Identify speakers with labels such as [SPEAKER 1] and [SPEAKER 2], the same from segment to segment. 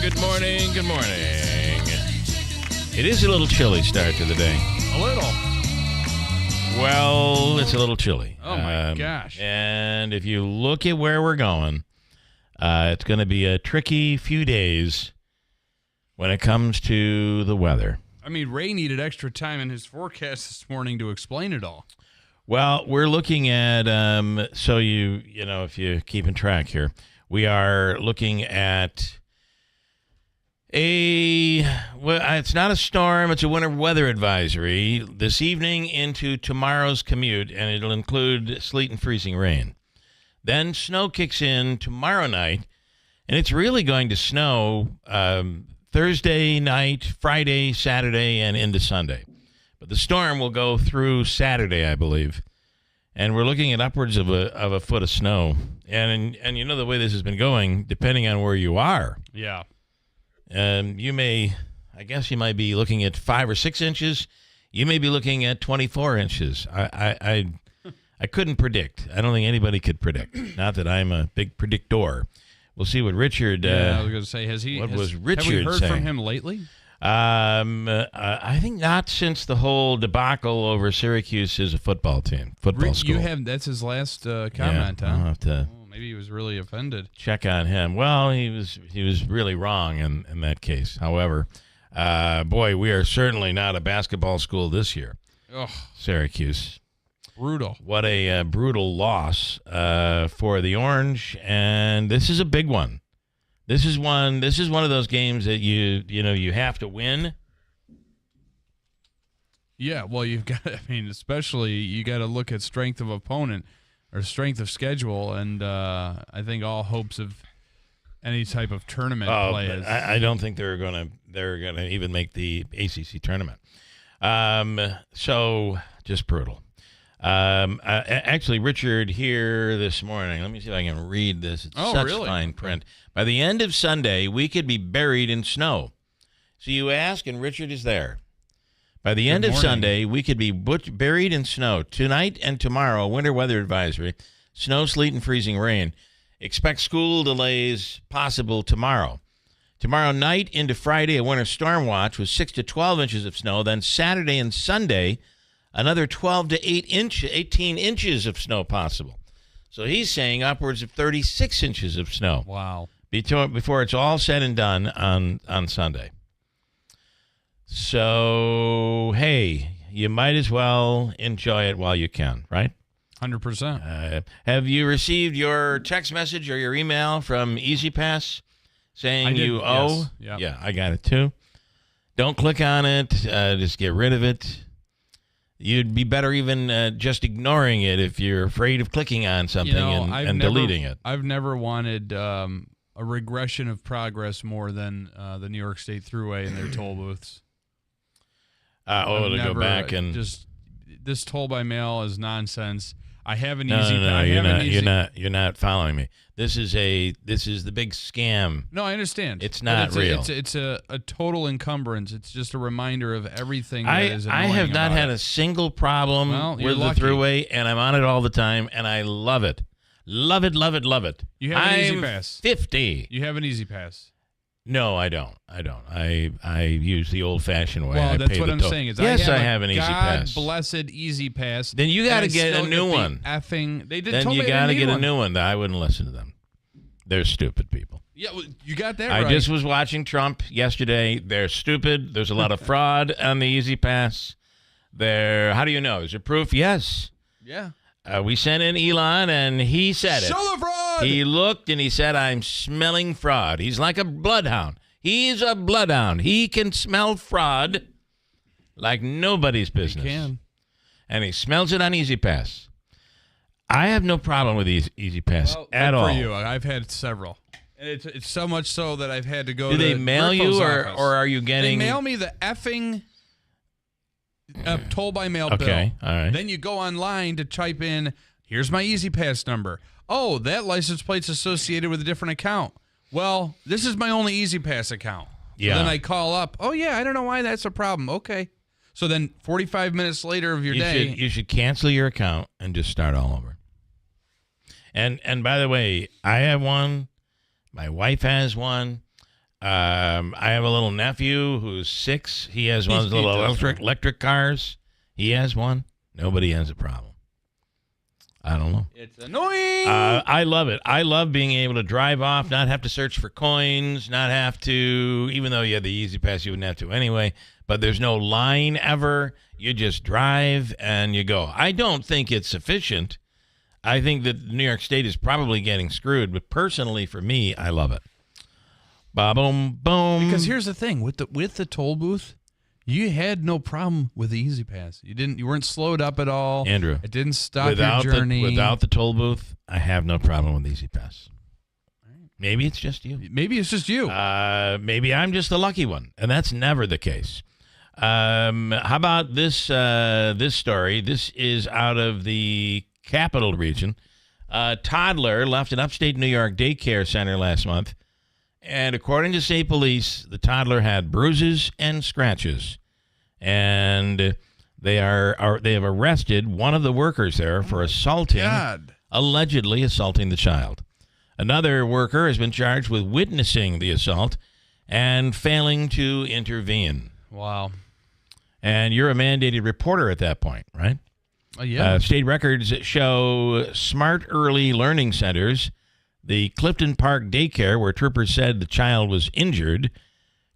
[SPEAKER 1] Good morning. Good morning. It is a little chilly start to the day.
[SPEAKER 2] A little.
[SPEAKER 1] Well, it's a little chilly.
[SPEAKER 2] Oh, my gosh.
[SPEAKER 1] And if you look at where we're going, it's going to be a tricky few days when it comes to the weather.
[SPEAKER 2] I mean, Ray needed extra time in his forecast this morning to explain it all.
[SPEAKER 1] Well, we're looking at, so you know, if you're keeping track here, we are looking at it's not a storm, it's a winter weather advisory this evening into tomorrow's commute, and it'll include sleet and freezing rain. Then snow kicks in tomorrow night, and it's really going to snow Thursday night, Friday, Saturday, and into Sunday. But the storm will go through Saturday, I believe. And we're looking at upwards of a foot of snow. And you know the way this has been going, depending on where you are.
[SPEAKER 2] Yeah.
[SPEAKER 1] You might be looking at 5 or 6 inches. You may be looking at 24 inches. I couldn't predict. I don't think anybody could predict. Not that I'm a big predictor. We'll see what Richard.
[SPEAKER 2] I was going to say,
[SPEAKER 1] was Richard
[SPEAKER 2] have we heard
[SPEAKER 1] saying?
[SPEAKER 2] from him lately?
[SPEAKER 1] I think not since the whole debacle over Syracuse as a football team, football school.
[SPEAKER 2] That's his last comment,
[SPEAKER 1] I'll
[SPEAKER 2] huh?
[SPEAKER 1] have to
[SPEAKER 2] Maybe he was really offended.
[SPEAKER 1] check on him. Well, he was really wrong in that case. However, boy, we are certainly not a basketball school this year.
[SPEAKER 2] Ugh,
[SPEAKER 1] Syracuse.
[SPEAKER 2] brutal.
[SPEAKER 1] What a brutal loss for the Orange, and this is a big one. This is one of those games that you have to win.
[SPEAKER 2] Yeah, well, especially you got to look at strength of opponent or strength of schedule, and I think all hopes of any type of tournament play is.
[SPEAKER 1] I don't think they're gonna even make the ACC tournament. So just brutal. Actually, Richard here this morning. Let me see if I can read this. It's such
[SPEAKER 2] really?
[SPEAKER 1] fine print. By the end of Sunday, we could be buried in snow. So you ask, and Richard is there. By the end of Sunday, we could be buried in snow. Tonight and tomorrow, winter weather advisory, snow, sleet, and freezing rain. Expect school delays possible tomorrow. Tomorrow night into Friday, a winter storm watch with 6 to 12 inches of snow. Then Saturday and Sunday, another 12 to 18 inches of snow possible. So he's saying upwards of 36 inches of snow.
[SPEAKER 2] Wow.
[SPEAKER 1] Before it's all said and done on Sunday. So, hey, you might as well enjoy it while you can, right?
[SPEAKER 2] 100%.
[SPEAKER 1] Have you received your text message or your email from Easy Pass saying you owe?
[SPEAKER 2] Yes. Yep.
[SPEAKER 1] Yeah, I got it too. Don't click on it. Just get rid of it. You'd be better even just ignoring it if you're afraid of clicking on something and deleting it.
[SPEAKER 2] I've never wanted a regression of progress more than the New York State Thruway and their toll booths.
[SPEAKER 1] Go back and
[SPEAKER 2] just this toll by mail is nonsense. I have an
[SPEAKER 1] no,
[SPEAKER 2] easy.
[SPEAKER 1] No, you're not following me. This is the big scam.
[SPEAKER 2] No, I understand.
[SPEAKER 1] It's not real.
[SPEAKER 2] It's a total encumbrance. It's just a reminder of everything that is annoying.
[SPEAKER 1] I have not had
[SPEAKER 2] it.
[SPEAKER 1] a single problem with
[SPEAKER 2] lucky.
[SPEAKER 1] the Thruway, and I'm on it all the time, and I love it. Love it, love it, love it.
[SPEAKER 2] You have an Easy Pass.
[SPEAKER 1] 50.
[SPEAKER 2] You have an Easy Pass.
[SPEAKER 1] No, I don't. I use the old-fashioned way.
[SPEAKER 2] Well, that's what I'm saying. Is
[SPEAKER 1] yes,
[SPEAKER 2] I
[SPEAKER 1] have an Easy Pass.
[SPEAKER 2] God blessed Easy Pass.
[SPEAKER 1] Then you got to get a new one.
[SPEAKER 2] Then
[SPEAKER 1] you got to get a new one. I wouldn't listen to them. They're stupid people.
[SPEAKER 2] Yeah, well, you got that right.
[SPEAKER 1] I just was watching Trump yesterday. They're stupid. There's a lot of fraud on the Easy Pass. How do you know? Is there proof? Yes.
[SPEAKER 2] Yeah.
[SPEAKER 1] We sent in Elon, and he said it.
[SPEAKER 2] Show the fraud!
[SPEAKER 1] He looked, and he said, I'm smelling fraud. He's like a bloodhound. He's a bloodhound. He can smell fraud like nobody's business.
[SPEAKER 2] He can.
[SPEAKER 1] And he smells it on Easy Pass. I have no problem with Easy Pass at all.
[SPEAKER 2] For you, I've had several. And it's so much so that I've had to go
[SPEAKER 1] to
[SPEAKER 2] the
[SPEAKER 1] they mail you, or are you getting...
[SPEAKER 2] They mail me the effing toll by mail bill.
[SPEAKER 1] Okay, all right.
[SPEAKER 2] Then you go online to type in, here's my Easy Pass number. Oh, that license plate's associated with a different account. Well, this is my only Easy Pass account.
[SPEAKER 1] Yeah.
[SPEAKER 2] So then I call up. Oh, yeah, I don't know why that's a problem. Okay. So then 45 minutes later of your day.
[SPEAKER 1] You should cancel your account and just start all over. And by the way, I have one. My wife has one. I have a little nephew who's 6. He has one of those little electric cars. He has one. Nobody has a problem. I don't know.
[SPEAKER 2] It's annoying.
[SPEAKER 1] I love it. I love being able to drive off, not have to search for coins, not have to, even though you had the Easy Pass, you wouldn't have to anyway. But there's no line ever. You just drive and you go. I don't think it's sufficient. I think that New York State is probably getting screwed. But personally, for me, I love it. Ba-boom, boom.
[SPEAKER 2] Because here's the thing. With the toll booth, you had no problem with the Easy Pass. You weren't slowed up at all.
[SPEAKER 1] Andrew,
[SPEAKER 2] it didn't stop your journey.
[SPEAKER 1] Without the toll booth, I have no problem with Easy Pass. Maybe it's just you.
[SPEAKER 2] Maybe it's just you.
[SPEAKER 1] Maybe I'm just the lucky one, and that's never the case. How about this this story? This is out of the Capital Region. A toddler left an upstate New York daycare center last month. And according to state police, the toddler had bruises and scratches, and they have arrested one of the workers there for allegedly assaulting the child. Another worker has been charged with witnessing the assault and failing to intervene.
[SPEAKER 2] Wow!
[SPEAKER 1] And you're a mandated reporter at that point, right?
[SPEAKER 2] Yeah.
[SPEAKER 1] State records show Smart Early Learning Centers. The Clifton Park Daycare, where troopers said the child was injured,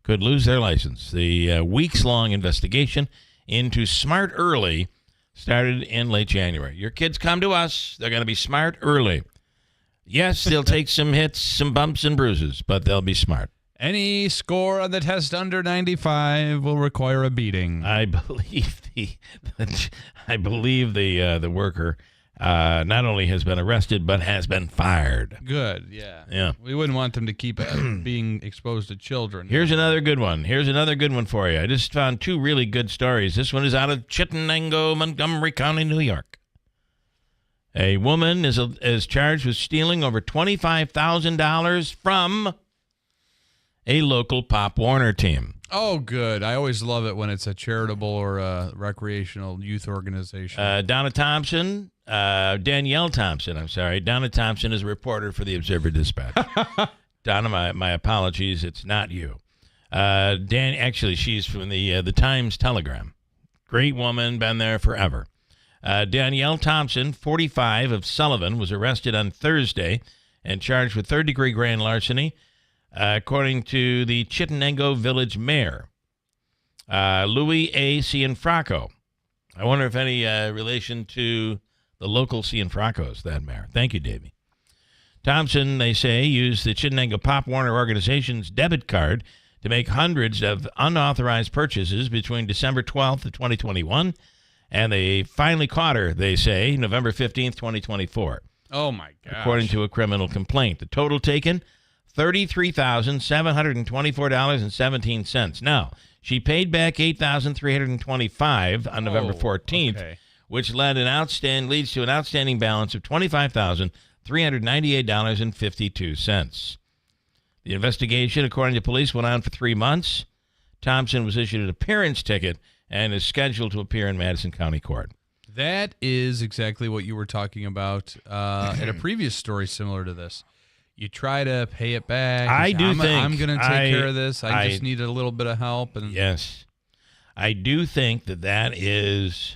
[SPEAKER 1] could lose their license. The weeks-long investigation into Smart Early started in late January. Your kids come to us. They're going to be smart early. Yes, they'll take some hits, some bumps and bruises, but they'll be smart.
[SPEAKER 2] Any score on the test under 95 will require a beating.
[SPEAKER 1] I believe the worker not only has been arrested, but has been fired.
[SPEAKER 2] Good, yeah.
[SPEAKER 1] Yeah.
[SPEAKER 2] We wouldn't want them to keep being exposed to children.
[SPEAKER 1] Here's another good one. For you. I just found 2 really good stories. This one is out of Chittenango, Montgomery County, New York. A woman is charged with stealing over $25,000 from a local Pop Warner team.
[SPEAKER 2] Oh, good. I always love it when it's a charitable or a recreational youth organization.
[SPEAKER 1] Danielle Thompson, Donna Thompson is a reporter for the Observer-Dispatch. Donna, my apologies. It's not you. She's from the Times Telegram. Great woman, been there forever. Danielle Thompson, 45, of Sullivan, was arrested on Thursday and charged with third-degree grand larceny, according to the Chittenango Village Mayor, Louis A. Cianfrocco. I wonder if any relation to the local Cianfroccos, that mayor. Thank you, Davey. Thompson, they say, used the Chittenango Pop Warner organization's debit card to make hundreds of unauthorized purchases between December 12th of 2021 and they finally caught her, they say, November 15th, 2024.
[SPEAKER 2] Oh, my gosh.
[SPEAKER 1] According to a criminal complaint. The total taken, $33,724.17. Now, she paid back $8,325 on November 14th, which leads to an outstanding balance of $25,398.52. The investigation, according to police, went on for 3 months. Thompson was issued an appearance ticket and is scheduled to appear in Madison County Court.
[SPEAKER 2] That is exactly what you were talking about at a previous story similar to this. You try to pay it back. I'm going to take care of this. I just need a little bit of help. And
[SPEAKER 1] yes. I do think that is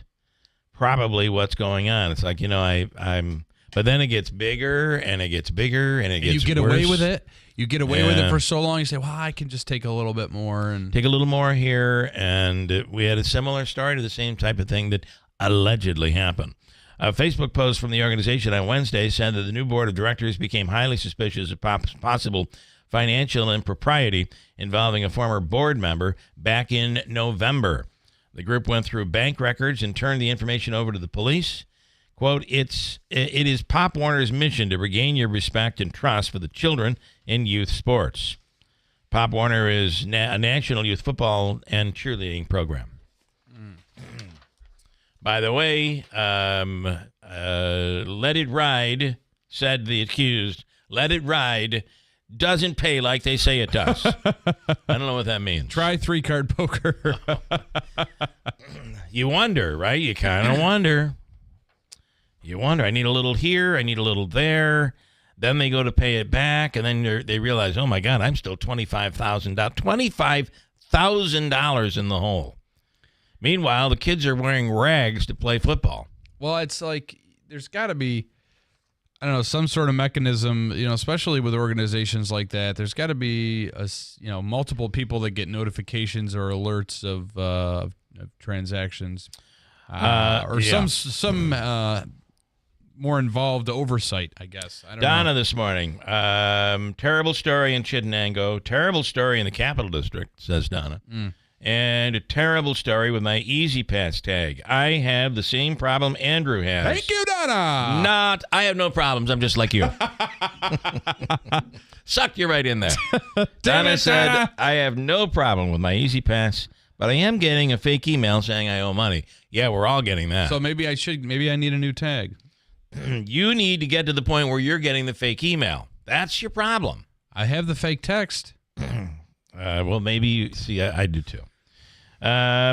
[SPEAKER 1] probably what's going on. It's like, but then it gets bigger and it gets bigger and it gets worse.
[SPEAKER 2] You get away with it. You get away with it for so long. You say, well, I can just take a little bit more. And
[SPEAKER 1] take a little more here. And we had a similar story to the same type of thing that allegedly happened. A Facebook post from the organization on Wednesday said that the new board of directors became highly suspicious of possible financial impropriety involving a former board member back in November. The group went through bank records and turned the information over to the police. Quote, it is Pop Warner's mission to regain your respect and trust for the children in youth sports. Pop Warner is a national youth football and cheerleading program. By the way, Let It Ride, said the accused, Let It Ride doesn't pay like they say it does. I don't know what that means.
[SPEAKER 2] Try 3-card poker.
[SPEAKER 1] You wonder, right? You kind of wonder. I need a little here. I need a little there. Then they go to pay it back, and then they realize, oh, my God, I'm still $25,000. $25,000 in the hole. Meanwhile, the kids are wearing rags to play football.
[SPEAKER 2] Well, it's like there's got to be, I don't know, some sort of mechanism, especially with organizations like that. There's got to be, multiple people that get notifications or alerts of transactions some more involved oversight, I guess. I don't
[SPEAKER 1] Donna
[SPEAKER 2] know.
[SPEAKER 1] This morning, terrible story in Chittenango, terrible story in the Capital District, says Donna. And a terrible story with my Easy Pass tag. I have the same problem Andrew has.
[SPEAKER 2] Thank you, Donna.
[SPEAKER 1] I have no problems. I'm just like you. Sucked you right in there. Donna said, I have no problem with my Easy Pass, but I am getting a fake email saying I owe money. Yeah, we're all getting that.
[SPEAKER 2] So maybe I need a new tag.
[SPEAKER 1] You need to get to the point where you're getting the fake email. That's your problem.
[SPEAKER 2] I have the fake text.
[SPEAKER 1] Well, maybe, I do too. My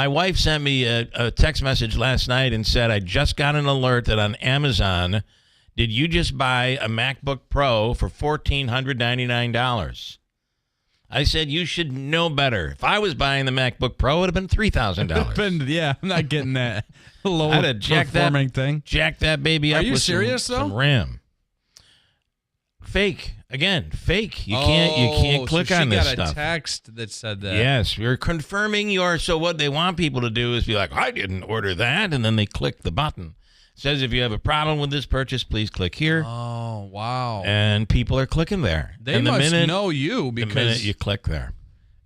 [SPEAKER 1] wife sent me a text message last night and said, I just got an alert that on Amazon, did you just buy a MacBook Pro for $1,499? I said, you should know better. If I was buying the MacBook Pro, it would have been $3,000.
[SPEAKER 2] Yeah, I'm not getting that low
[SPEAKER 1] I'd have
[SPEAKER 2] performing thing.
[SPEAKER 1] Jack that baby up.
[SPEAKER 2] Are you
[SPEAKER 1] with
[SPEAKER 2] serious,
[SPEAKER 1] some RAM. Fake. Again, fake. You can't click on this stuff.
[SPEAKER 2] She got a text that said that.
[SPEAKER 1] Yes, you're confirming so what they want people to do is be like, I didn't order that, and then they click the button. It says if you have a problem with this purchase, please click here.
[SPEAKER 2] Oh, wow.
[SPEAKER 1] And people are clicking there.
[SPEAKER 2] They must know you because
[SPEAKER 1] the minute you click there.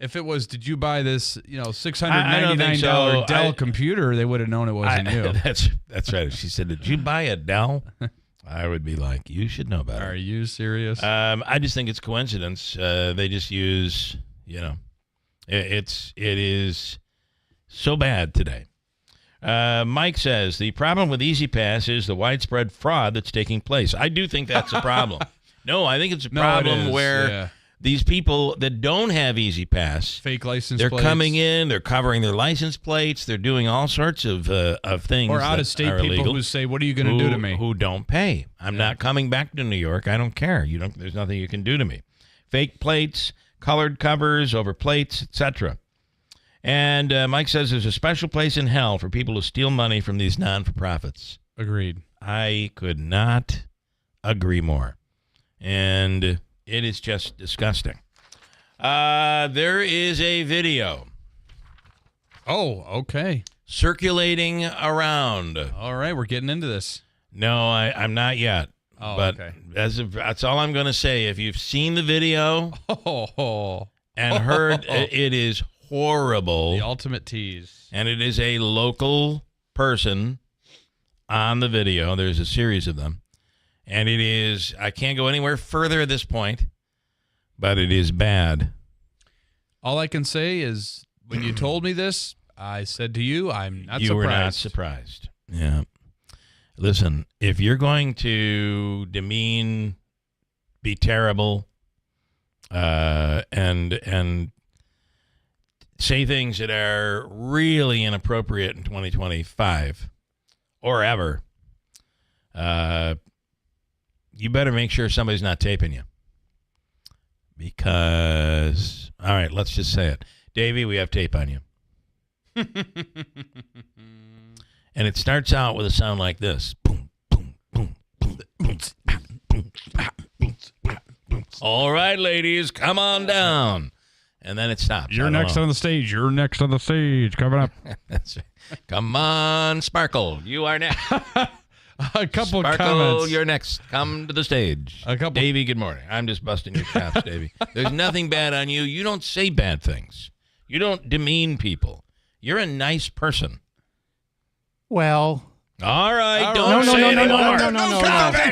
[SPEAKER 2] If it was, did you buy this, $699 Dell computer, they would have known it wasn't you.
[SPEAKER 1] That's right. If she said, did you buy a Dell? I would be like, you should know better.
[SPEAKER 2] Are you serious?
[SPEAKER 1] I just think it's coincidence. They just use, it is so bad today. Mike says, the problem with Easy Pass is the widespread fraud that's taking place. I do think that's a problem. No, I think it's a problem where these people that don't have Easy Pass,
[SPEAKER 2] fake license
[SPEAKER 1] they're
[SPEAKER 2] plates.
[SPEAKER 1] coming in, they're covering their license plates, they're doing all sorts of things.
[SPEAKER 2] Or out-of-state people
[SPEAKER 1] illegal,
[SPEAKER 2] who say, what are you going to do to me?
[SPEAKER 1] Who don't pay. I'm not coming back to New York. I don't care. There's nothing you can do to me. Fake plates, colored covers over plates, etc. And Mike says there's a special place in hell for people who steal money from these non-for-profits.
[SPEAKER 2] Agreed.
[SPEAKER 1] I could not agree more. And it is just disgusting. There is a video.
[SPEAKER 2] Oh, okay.
[SPEAKER 1] Circulating around.
[SPEAKER 2] All right, we're getting into this.
[SPEAKER 1] No, I'm not yet.
[SPEAKER 2] Oh,
[SPEAKER 1] but
[SPEAKER 2] okay.
[SPEAKER 1] That's all I'm going to say. If you've seen the video and heard, it is horrible.
[SPEAKER 2] The ultimate tease.
[SPEAKER 1] And it is a local person on the video. There's a series of them. And it is, I can't go anywhere further at this point, but it is bad.
[SPEAKER 2] All I can say is when you told me this, I said to you, I'm not surprised.
[SPEAKER 1] You were not surprised. Yeah. Listen, if you're going to demean, be terrible, and say things that are really inappropriate in 2025 or ever, you better make sure somebody's not taping you. Because, all right, let's just say it. Davey, we have tape on you. And it starts out with a sound like this. Boom, boom, boom, boom, boom, boom, boom. All right, ladies, come on down. And then it stops.
[SPEAKER 2] You're next on the stage. You're next on the stage. Coming up.
[SPEAKER 1] That's right. Come on, Sparkle. You are next.
[SPEAKER 2] A couple
[SPEAKER 1] Sparkle,
[SPEAKER 2] comments.
[SPEAKER 1] You're next. Come to the stage. Davey, good morning. I'm just busting your chops, Davey. There's nothing bad on you. You don't say bad things. You don't demean people. You're a nice person.
[SPEAKER 3] Well.
[SPEAKER 1] All right. Don't say anymore.
[SPEAKER 3] No.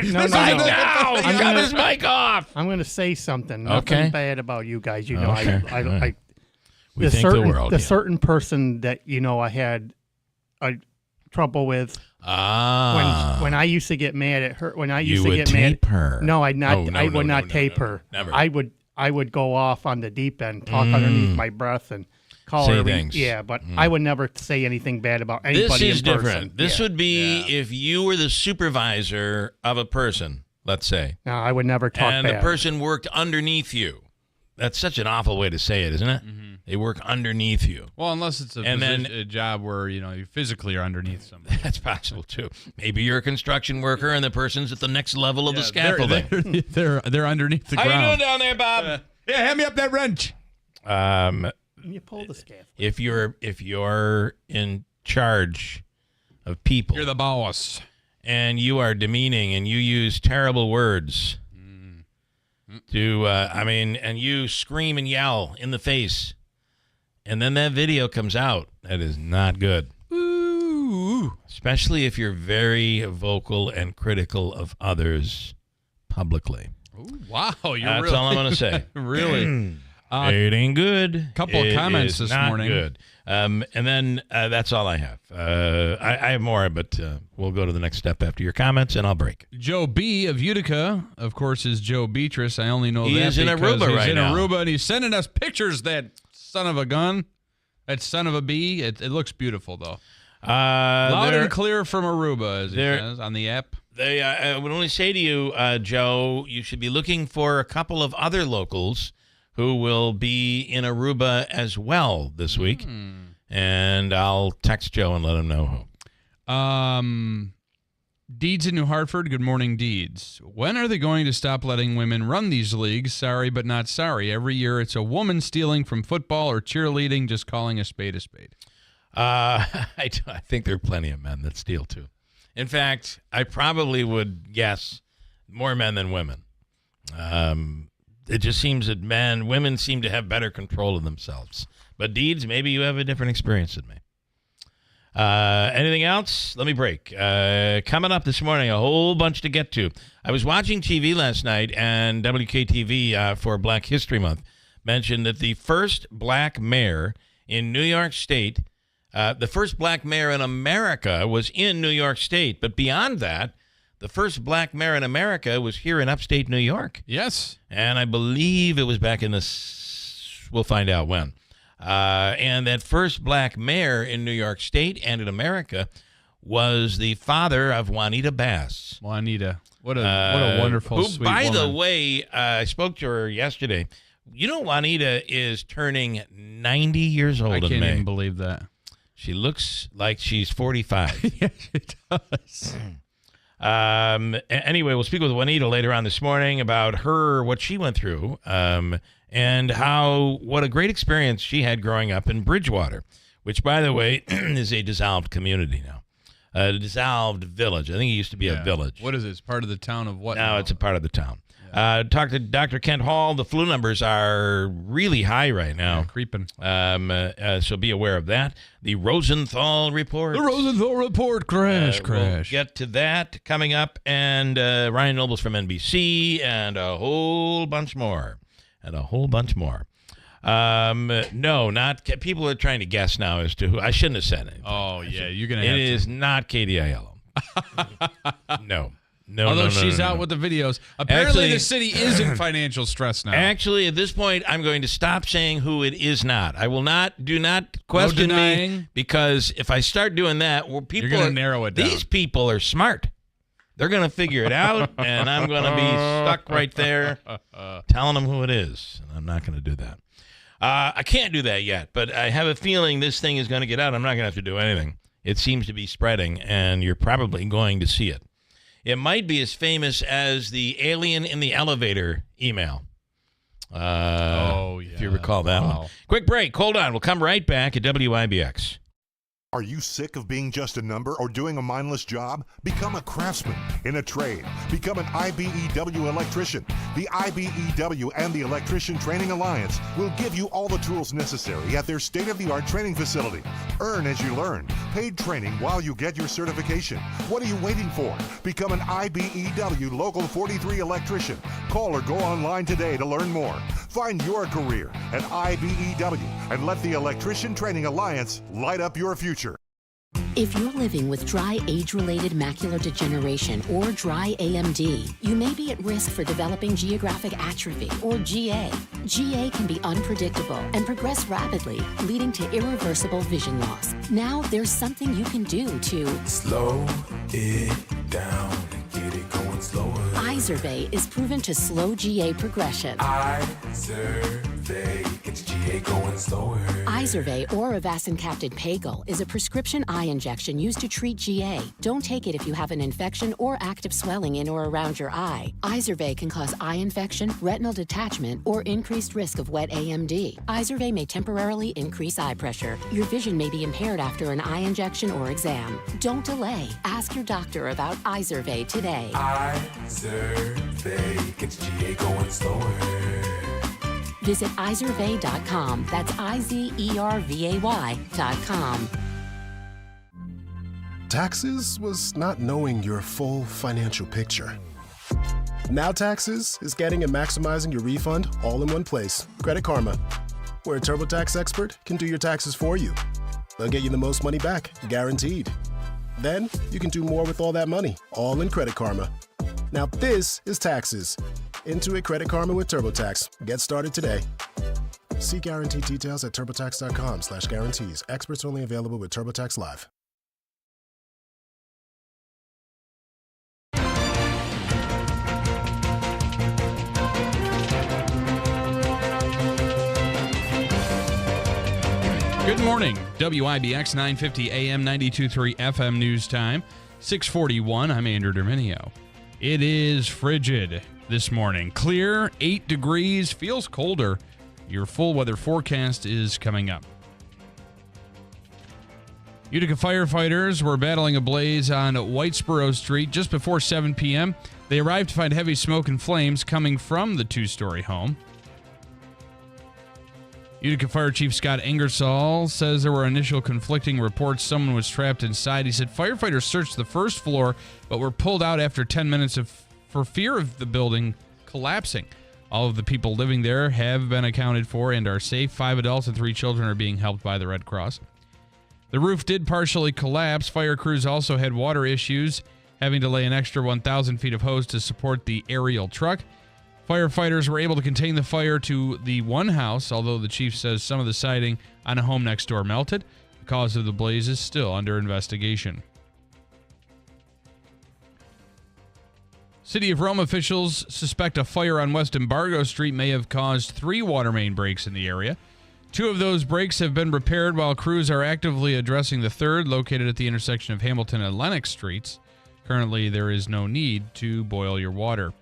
[SPEAKER 1] He's got his mic off.
[SPEAKER 3] I'm going to say something.
[SPEAKER 1] Okay.
[SPEAKER 3] Nothing bad about you guys. You know,
[SPEAKER 1] okay. We
[SPEAKER 3] the
[SPEAKER 1] think
[SPEAKER 3] certain,
[SPEAKER 1] the world.
[SPEAKER 3] The certain person that, I had trouble with. When I used to get mad at her, when I used to get mad,
[SPEAKER 1] her.
[SPEAKER 3] No, I would not tape her.
[SPEAKER 1] Never.
[SPEAKER 3] I would go off on the deep end, talk underneath my breath, and Say
[SPEAKER 1] things.
[SPEAKER 3] Yeah, but I would never say anything bad about anybody.
[SPEAKER 1] This is
[SPEAKER 3] in person.
[SPEAKER 1] different. This would be if you were the supervisor of a person, let's say.
[SPEAKER 3] No, I would never talk
[SPEAKER 1] and
[SPEAKER 3] bad.
[SPEAKER 1] the person worked underneath you. That's such an awful way to say it, isn't it? Mm-hmm. They work underneath you.
[SPEAKER 2] Well, unless it's a job where you physically are underneath somebody.
[SPEAKER 1] That's possible too. Maybe you're a construction worker and the person's at the next level of the scaffolding.
[SPEAKER 2] They're underneath the ground.
[SPEAKER 1] How you doing down there, Bob?
[SPEAKER 2] Yeah, hand me up that wrench.
[SPEAKER 3] You pull the scaffold.
[SPEAKER 1] If you're in charge of people,
[SPEAKER 2] you're the boss,
[SPEAKER 1] and you are demeaning and you use terrible words and you scream and yell in the face. And then that video comes out. That is not good.
[SPEAKER 2] Ooh.
[SPEAKER 1] Especially if you're very vocal and critical of others publicly.
[SPEAKER 2] Ooh, wow.
[SPEAKER 1] That's all I'm going to say.
[SPEAKER 2] Really?
[SPEAKER 1] It ain't good.
[SPEAKER 2] Couple of comments this morning.
[SPEAKER 1] Good. And then that's all I have. I have more, but we'll go to the next step after your comments, and I'll break.
[SPEAKER 2] Joe B. of Utica, of course, is Joe Beatrice. I only know
[SPEAKER 1] he
[SPEAKER 2] that
[SPEAKER 1] is in Aruba right now.
[SPEAKER 2] He's in Aruba, and he's sending us pictures. That son of a gun, that son of a bee. It looks beautiful, though. Loud and clear from Aruba, as it says on the app.
[SPEAKER 1] I would only say to you, Joe, you should be looking for a couple of other locals who will be in Aruba as well this week. And I'll text Joe and let him know who.
[SPEAKER 2] Deeds in New Hartford. Good morning, Deeds. When are they going to stop letting women run these leagues? Sorry, but not sorry. Every year it's a woman stealing from football or cheerleading, just calling a spade a spade.
[SPEAKER 1] I think there are plenty of men that steal, too. In fact, I probably would guess more men than women. It just seems that women seem to have better control of themselves. But Deeds, maybe you have a different experience than me. Anything else? Let me break. Coming up this morning, a whole bunch to get to. I was watching TV last night, and WKTV for Black History Month mentioned that the first black mayor in New York State, the first black mayor in America was in New York State. But beyond that, the first black mayor in America was here in upstate New York.
[SPEAKER 2] Yes.
[SPEAKER 1] And I believe it was back in we'll find out when. And that first black mayor in New York State and in America was the father of Wanita Bass.
[SPEAKER 2] Wanita. What a wonderful, sweet woman.
[SPEAKER 1] By the way, I spoke to her yesterday. You know, Wanita is turning 90 years old in May.
[SPEAKER 2] I can't even believe that.
[SPEAKER 1] She looks like she's 45.
[SPEAKER 2] Yes, she does.
[SPEAKER 1] Anyway, we'll speak with Wanita later on this morning about what she went through, and what a great experience she had growing up in Bridgewater, which, by the way, is a dissolved community now. A dissolved village. I think it used to be a village.
[SPEAKER 2] What is it? It's part of the town of what?
[SPEAKER 1] Now it's a part of the town. Talked to Dr. Kent Hall. The flu numbers are really high right now.
[SPEAKER 2] Yeah, creeping.
[SPEAKER 1] So be aware of that. The Rosenthal report.
[SPEAKER 2] The Rosenthal report. Crash.
[SPEAKER 1] We'll get to that coming up. And Ryan Nobles from NBC and a whole bunch more. No, not people are trying to guess now as to who. I shouldn't have said it.
[SPEAKER 2] Oh, yeah. You're going to have
[SPEAKER 1] to. It is not Katie Aiello. No.
[SPEAKER 2] Although she's out with the videos. Apparently, the city is in financial stress now.
[SPEAKER 1] Actually, at this point, I'm going to stop saying who it is not. I will not. Do not question me, because if I start doing that, you're going to
[SPEAKER 2] narrow it down.
[SPEAKER 1] These people are smart. They're going to figure it out, and I'm going to be stuck right there telling them who it is. And I'm not going to do that. I can't do that yet, but I have a feeling this thing is going to get out. I'm not going to have to do anything. It seems to be spreading, and you're probably going to see it. It might be as famous as the alien in the elevator email. If you recall that one. Quick break. Hold on. We'll come right back at WIBX.
[SPEAKER 4] Are you sick of being just a number or doing a mindless job? Become a craftsman in a trade. Become an IBEW electrician. The IBEW and the Electrician Training Alliance will give you all the tools necessary at their state-of-the-art training facility. Earn as you learn. Paid training while you get your certification. What are you waiting for? Become an IBEW Local 43 electrician. Call or go online today to learn more. Find your career at IBEW and let the Electrician Training Alliance light up your future.
[SPEAKER 5] If you're living with dry age-related macular degeneration or dry AMD, you may be at risk for developing geographic atrophy or GA. GA can be unpredictable and progress rapidly, leading to irreversible vision loss. Now there's something you can do to
[SPEAKER 6] slow it down and get it going slower.
[SPEAKER 5] Izervay is proven to slow GA progression.
[SPEAKER 6] Izervay gets GA going slower.
[SPEAKER 5] Izervay or avacincaptad pagel is a prescription eye injection used to treat GA. Don't take it if you have an infection or active swelling in or around your eye. Izervay can cause eye infection, retinal detachment, or increased risk of wet AMD. Izervay may temporarily increase eye pressure. Your vision may be impaired after an eye injection or exam. Don't delay. Ask your doctor about Izervay today.
[SPEAKER 6] Izervay gets GA going slower.
[SPEAKER 5] Visit Izervay.com. That's IZERVAY.com.
[SPEAKER 7] Taxes was not knowing your full financial picture. Now Taxes is getting and maximizing your refund all in one place. Credit Karma, where a TurboTax expert can do your taxes for you. They'll get you the most money back, guaranteed. Then you can do more with all that money, all in Credit Karma. Now this is Taxes. Intuit Credit Karma with TurboTax. Get started today. See guarantee details at turbotax.com/guarantees. Experts only available with TurboTax Live.
[SPEAKER 2] Good morning. WIBX 950 AM 92.3 FM news time. 6:41. I'm Andrew Derminio. It is frigid this morning. Clear, 8 degrees, feels colder. Your full weather forecast is coming up. Utica firefighters were battling a blaze on Whitesboro Street just before 7 p.m. They arrived to find heavy smoke and flames coming from the two-story home. Utica Fire Chief Scott Ingersoll says there were initial conflicting reports someone was trapped inside. He said firefighters searched the first floor but were pulled out after 10 minutes for fear of the building collapsing. All of the people living there have been accounted for and are safe. 5 adults and 3 children are being helped by the Red Cross. The roof did partially collapse. Fire crews also had water issues, having to lay an extra 1,000 feet of hose to support the aerial truck. Firefighters were able to contain the fire to the one house, although the chief says some of the siding on a home next door melted. The cause of the blaze is still under investigation. City of Rome officials suspect a fire on West Embargo Street may have caused 3 water main breaks in the area. 2 of those breaks have been repaired while crews are actively addressing the third, located at the intersection of Hamilton and Lenox Streets. Currently, there is no need to boil your water.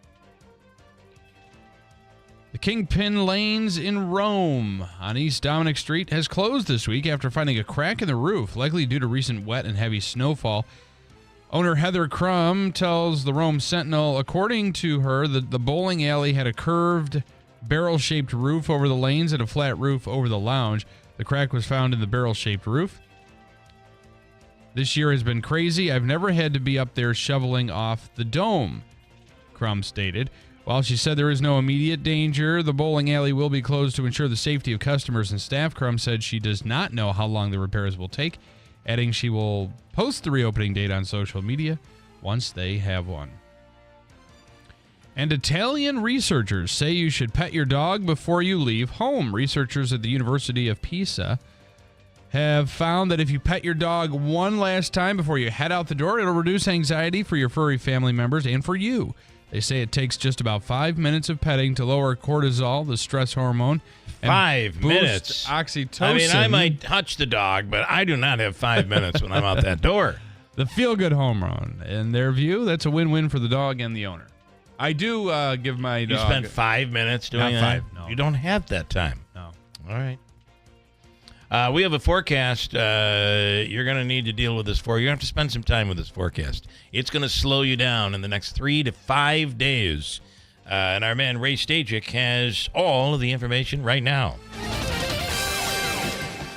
[SPEAKER 2] The Kingpin Lanes in Rome on East Dominic Street has closed this week after finding a crack in the roof, likely due to recent wet and heavy snowfall. Owner Heather Crum tells the Rome Sentinel, according to her, the bowling alley had a curved, barrel-shaped roof over the lanes and a flat roof over the lounge. The crack was found in the barrel-shaped roof. This year has been crazy. I've never had to be up there shoveling off the dome, Crum stated. While she said there is no immediate danger, the bowling alley will be closed to ensure the safety of customers and staff. Crum said she does not know how long the repairs will take, adding she will post the reopening date on social media once they have one. And Italian researchers say you should pet your dog before you leave home. Researchers at the University of Pisa have found that if you pet your dog one last time before you head out the door, it'll reduce anxiety for your furry family members and for you. They say it takes just about 5 minutes of petting to lower cortisol, the stress hormone.
[SPEAKER 1] 5 minutes?
[SPEAKER 2] Oxytocin.
[SPEAKER 1] I mean, I might touch the dog, but I do not have 5 minutes when I'm out that door.
[SPEAKER 2] The feel-good hormone. In their view, that's a win-win for the dog and the owner. I do give my dog...
[SPEAKER 1] You spent 5 minutes doing that?
[SPEAKER 2] Not 5, no.
[SPEAKER 1] You don't have that time.
[SPEAKER 2] No.
[SPEAKER 1] All right. We have a forecast. You're going to need to deal with this for. You're going to have to spend some time with this forecast. It's going to slow you down in the next 3 to 5 days. And our man Ray Stajic has all of the information right now.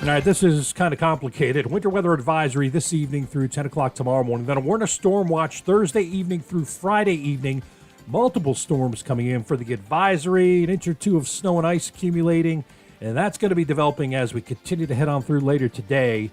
[SPEAKER 8] All right, this is kind of complicated. Winter weather advisory this evening through 10 o'clock tomorrow morning. Then a warning storm watch Thursday evening through Friday evening. Multiple storms coming in for the advisory. 1 or 2 inches of snow and ice accumulating. And that's going to be developing as we continue to head on through later today.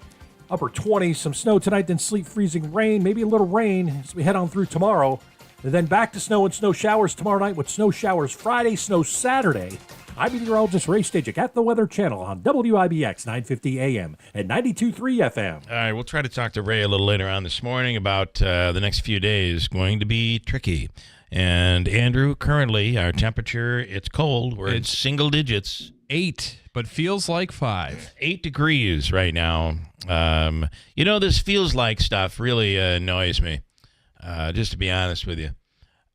[SPEAKER 8] upper 20s. Some snow tonight, then sleet, freezing rain, maybe a little rain as we head on through tomorrow. And then back to snow and snow showers tomorrow night with snow showers Friday, snow Saturday. I'm meteorologist Ray Stagik at the Weather Channel on WIBX 950 AM and 92.3 FM.
[SPEAKER 1] All right, we'll try to talk to Ray a little later on this morning about the next few days going to be tricky. And Andrew, currently our temperature, it's cold. We're in single digits.
[SPEAKER 2] 8, but feels like 5.
[SPEAKER 1] 8 degrees right now. This feels like stuff really annoys me, just to be honest with you.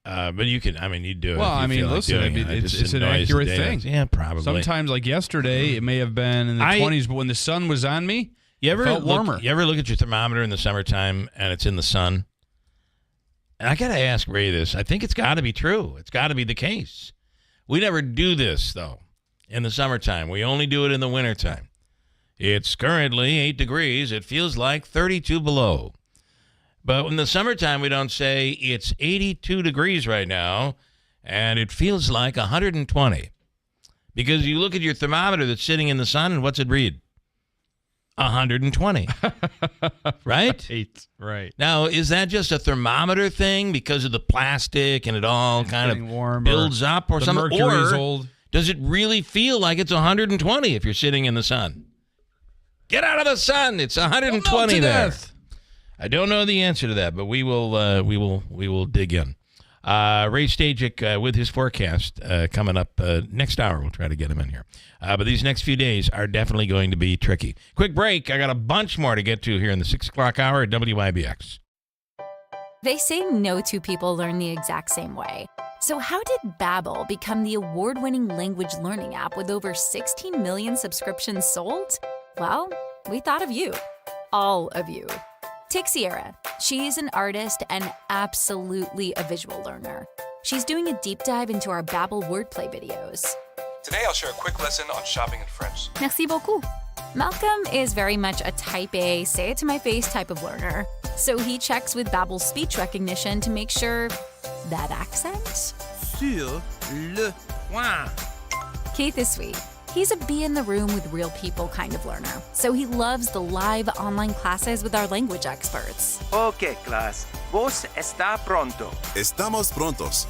[SPEAKER 1] But you do it.
[SPEAKER 2] Well, listen, it's an accurate thing.
[SPEAKER 1] Yeah, probably.
[SPEAKER 2] Sometimes, like yesterday, it may have been in the 20s, but when the sun was on me, it felt warmer.
[SPEAKER 1] You ever look at your thermometer in the summertime and it's in the sun? And I got to ask Ray this. I think it's got to be true. It's got to be the case. We never do this, though, in the summertime. We only do it in the wintertime. It's currently 8 degrees. It feels like 32 below. But in the summertime, we don't say it's 82 degrees right now, and it feels like 120. Because you look at your thermometer that's sitting in the sun, and what's it read? 120.
[SPEAKER 2] Right.
[SPEAKER 1] Now, is that just a thermometer thing because of the plastic and it all kind of
[SPEAKER 2] warm,
[SPEAKER 1] builds up or something?
[SPEAKER 2] Mercury's
[SPEAKER 1] Or
[SPEAKER 2] old.
[SPEAKER 1] does it really feel like it's 120 if you're sitting in the sun? Get out of the sun. It's 120 there.
[SPEAKER 2] Death.
[SPEAKER 1] I don't know the answer to that, but we will dig in. Ray Stagik with his forecast coming up next hour. We'll try to get him in here. But these next few days are definitely going to be tricky. Quick break. I got a bunch more to get to here in the 6 o'clock hour at WIBX.
[SPEAKER 9] They say no two people learn the exact same way. So how did Babbel become the award-winning language learning app with over 16 million subscriptions sold? Well, we thought of you. All of you. Take Sierra. She's an artist and absolutely a visual learner. She's doing a deep dive into our Babbel wordplay videos.
[SPEAKER 10] Today I'll share a quick lesson on shopping in French.
[SPEAKER 9] Merci beaucoup. Malcolm is very much a type A, say it to my face type of learner. So he checks with Babbel's speech recognition to make sure that accent?
[SPEAKER 11] Sur le point.
[SPEAKER 9] Keith is sweet. He's a be in the room with real people kind of learner, so he loves the live online classes with our language experts.
[SPEAKER 11] Okay, class. Vos está pronto.
[SPEAKER 12] Estamos prontos.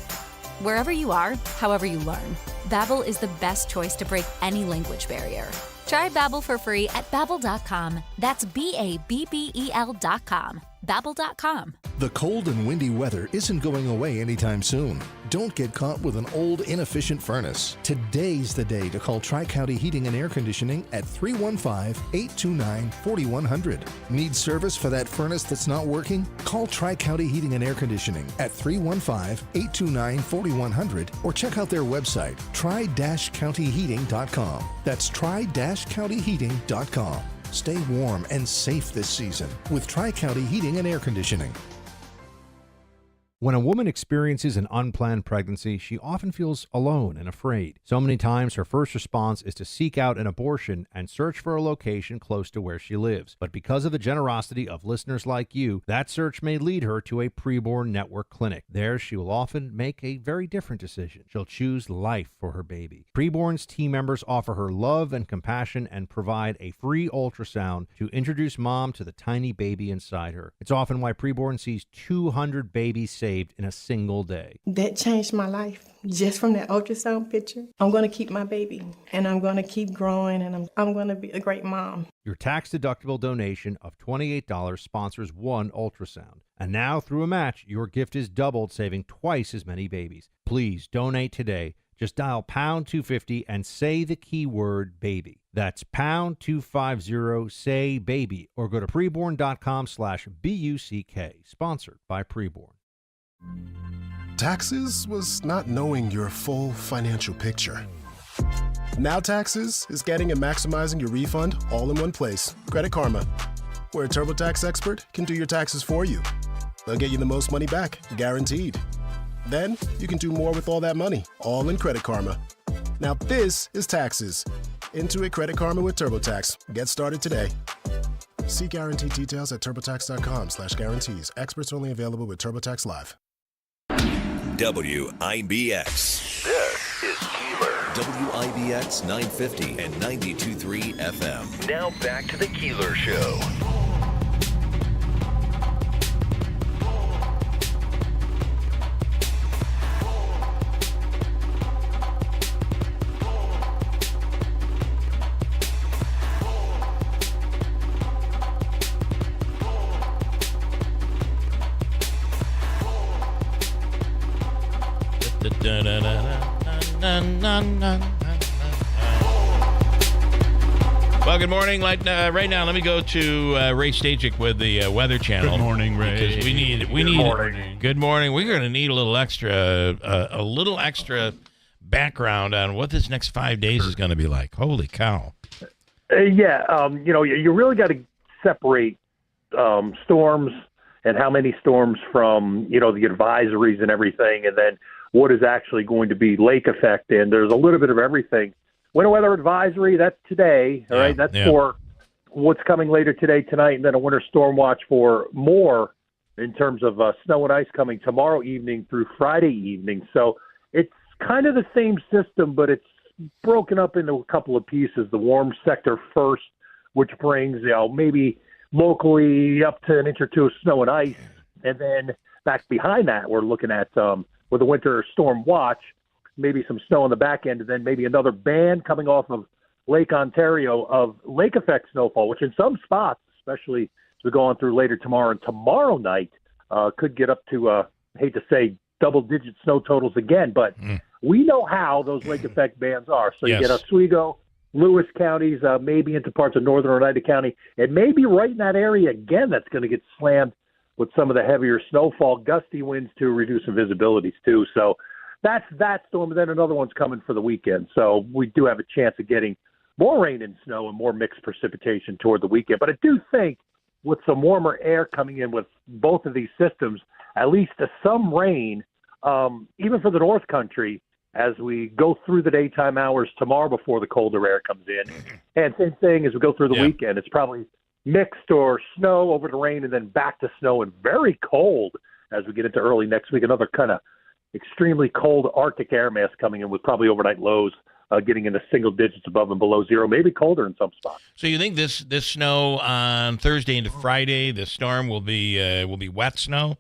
[SPEAKER 9] Wherever you are, however you learn, Babbel is the best choice to break any language barrier. Try Babbel for free at Babbel.com. That's Babbel.com. Babbel.com.
[SPEAKER 13] The cold and windy weather isn't going away anytime soon. Don't get caught with an old, inefficient furnace. Today's the day to call Tri-County Heating and Air Conditioning at 315-829-4100. Need service for that furnace that's not working? Call Tri-County Heating and Air Conditioning at 315-829-4100 or check out their website, tri-countyheating.com. That's tri-countyheating.com. Stay warm and safe this season with Tri-County Heating and Air Conditioning.
[SPEAKER 14] When a woman experiences an unplanned pregnancy, she often feels alone and afraid. So many times her first response is to seek out an abortion and search for a location close to where she lives. But because of the generosity of listeners like you, that search may lead her to a preborn network clinic. There, she will often make a very different decision. She'll choose life for her baby. Preborn's team members offer her love and compassion and provide a free ultrasound to introduce mom to the tiny baby inside her. It's often why Preborn sees 200 babies saved in a single day.
[SPEAKER 15] That changed my life. Just from that ultrasound picture, I'm going to keep my baby, and I'm going to keep growing, and I'm going to be a great mom.
[SPEAKER 14] Your tax-deductible donation of $28 sponsors one ultrasound. And now, through a match, your gift is doubled, saving twice as many babies. Please donate today. Just dial pound 250 and say the keyword baby. That's pound 250, say baby, or go to preborn.com/BUCK. Sponsored by Preborn.
[SPEAKER 7] Taxes was not knowing your full financial picture. Now Taxes is getting and maximizing your refund all in one place. Credit Karma, where a TurboTax expert can do your taxes for you. They'll get you the most money back, guaranteed. Then you can do more with all that money, all in Credit Karma. Now this is Taxes. Intuit Credit Karma with TurboTax. Get started today. See guaranteed details at turbotax.com/guarantees. Experts only available with TurboTax Live.
[SPEAKER 16] WIBX.
[SPEAKER 17] This is Keeler.
[SPEAKER 16] WIBX 950 and 92.3 FM.
[SPEAKER 17] Now back to the Keeler Show.
[SPEAKER 1] Well, good morning. Right now, let me go to Ray Stajic with the Weather Channel.
[SPEAKER 2] Good morning, Ray.
[SPEAKER 1] Because we need. Good morning. We're going to need a little extra background on what this next 5 days is going to be like. Holy cow!
[SPEAKER 12] You really got to separate storms and how many storms from the advisories and everything, and then what is actually going to be lake effect. And there's a little bit of everything. Winter weather advisory, that's today, all right? That's for what's coming later today, tonight, and then a winter storm watch for more in terms of snow and ice coming tomorrow evening through Friday evening. So it's kind of the same system, but it's broken up into a couple of pieces. The warm sector first, which brings, maybe locally up to an inch or two of snow and ice. And then back behind that, we're looking at with the winter storm watch, maybe some snow on the back end, and then maybe another band coming off of Lake Ontario of lake effect snowfall, which in some spots, especially as we go on through later tomorrow and tomorrow night, could get up to, hate to say, double-digit snow totals again. But we know how those lake effect bands are. So you get Oswego, Lewis counties, maybe into parts of northern Oneida County, and maybe right in that area again that's going to get slammed with some of the heavier snowfall, gusty winds to reduce some visibilities too. So that's that storm, and then another one's coming for the weekend. So we do have a chance of getting more rain and snow and more mixed precipitation toward the weekend. But I do think with some warmer air coming in with both of these systems, at least some rain, even for the North Country, as we go through the daytime hours tomorrow before the colder air comes in. And same thing as we go through the weekend. It's probably mixed or snow over to rain and then back to snow and very cold as we get into early next week. Another kind of extremely cold Arctic air mass coming in with probably overnight lows getting into single digits above and below zero, maybe colder in some spots.
[SPEAKER 1] So you think this snow on Thursday into Friday, the storm will be wet snow?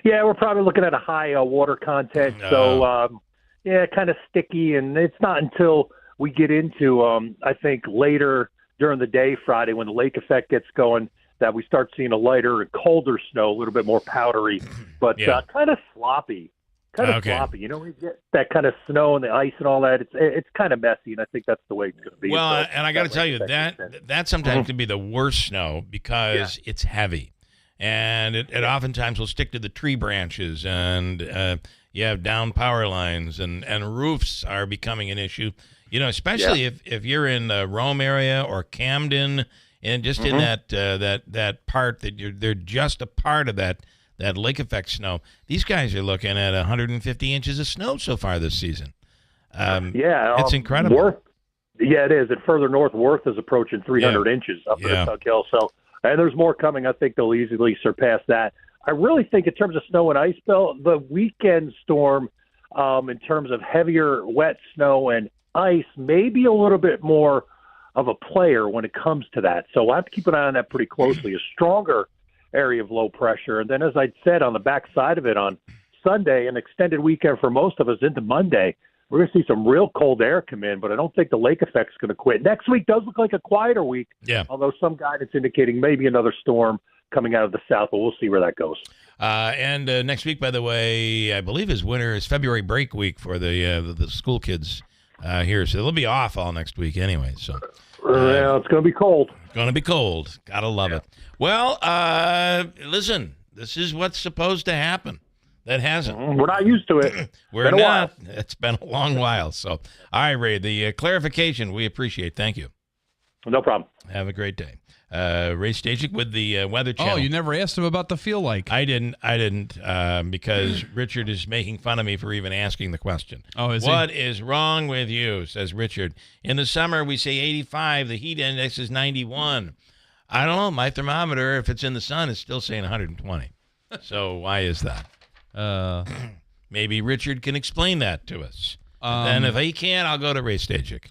[SPEAKER 12] Yeah, we're probably looking at a high water content. So, kind of sticky. And it's not until we get into, I think, later during the day Friday when the lake effect gets going that we start seeing a lighter and colder snow, a little bit more powdery, but kind of sloppy. Sloppy. When you get that kind of snow and the ice and all that, it's kind of messy, and I think that's the way it's going to be.
[SPEAKER 1] Well, and I got to tell you, that sometimes can be the worst snow because it's heavy. And it oftentimes will stick to the tree branches, and you have down power lines, and roofs are becoming an issue. Especially if you're in the Rome area or Camden, and just in that part that they're just a part of that lake effect snow. These guys are looking at 150 inches of snow so far this season. It's incredible.
[SPEAKER 12] It is. And further north, Worth is approaching 300 inches up in the Tug Hill. So, and there's more coming. I think they'll easily surpass that. I really think in terms of snow and ice, Bill, the weekend storm, in terms of heavier wet snow and ice, maybe a little bit more of a player when it comes to that. So I have to keep an eye on that pretty closely. A stronger area of low pressure. And then, as I said, on the backside of it on Sunday, an extended weekend for most of us into Monday, we're going to see some real cold air come in, but I don't think the lake effect's going to quit. Next week does look like a quieter week, although some guidance indicating maybe another storm coming out of the south, but we'll see where that goes.
[SPEAKER 1] And next week, by the way, I believe is February break week for the school kids here, so they'll be off all next week anyway. So,
[SPEAKER 12] it's going to be cold.
[SPEAKER 1] Going to be cold. Gotta love it. Well, listen, this is what's supposed to happen. That hasn't.
[SPEAKER 12] We're not used to it.
[SPEAKER 1] We're not. It's been a long while. So, all right, Ray, the clarification we appreciate. Thank you.
[SPEAKER 12] No problem.
[SPEAKER 1] Have a great day. Ray Stajic with the Weather Channel.
[SPEAKER 2] Oh, you never asked him about the feel like.
[SPEAKER 1] I didn't, because Richard is making fun of me for even asking the question.
[SPEAKER 2] Oh, is
[SPEAKER 1] What
[SPEAKER 2] he?
[SPEAKER 1] is wrong with you, says Richard. In the summer, we say 85. The heat index is 91. I don't know. My thermometer, if it's in the sun, is still saying 120. So why is that? Maybe Richard can explain that to us. Then if he can't, I'll go to Ray Stajic.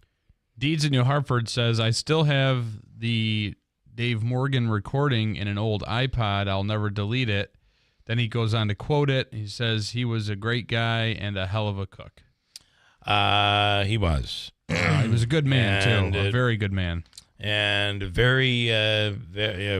[SPEAKER 2] Deeds in New Hartford says, I still have the Dave Morgan recording in an old iPod. I'll never delete it. Then he goes on to quote it. He says he was a great guy and a hell of a cook.
[SPEAKER 1] He was.
[SPEAKER 2] He was a good man, too. A very good man.
[SPEAKER 1] and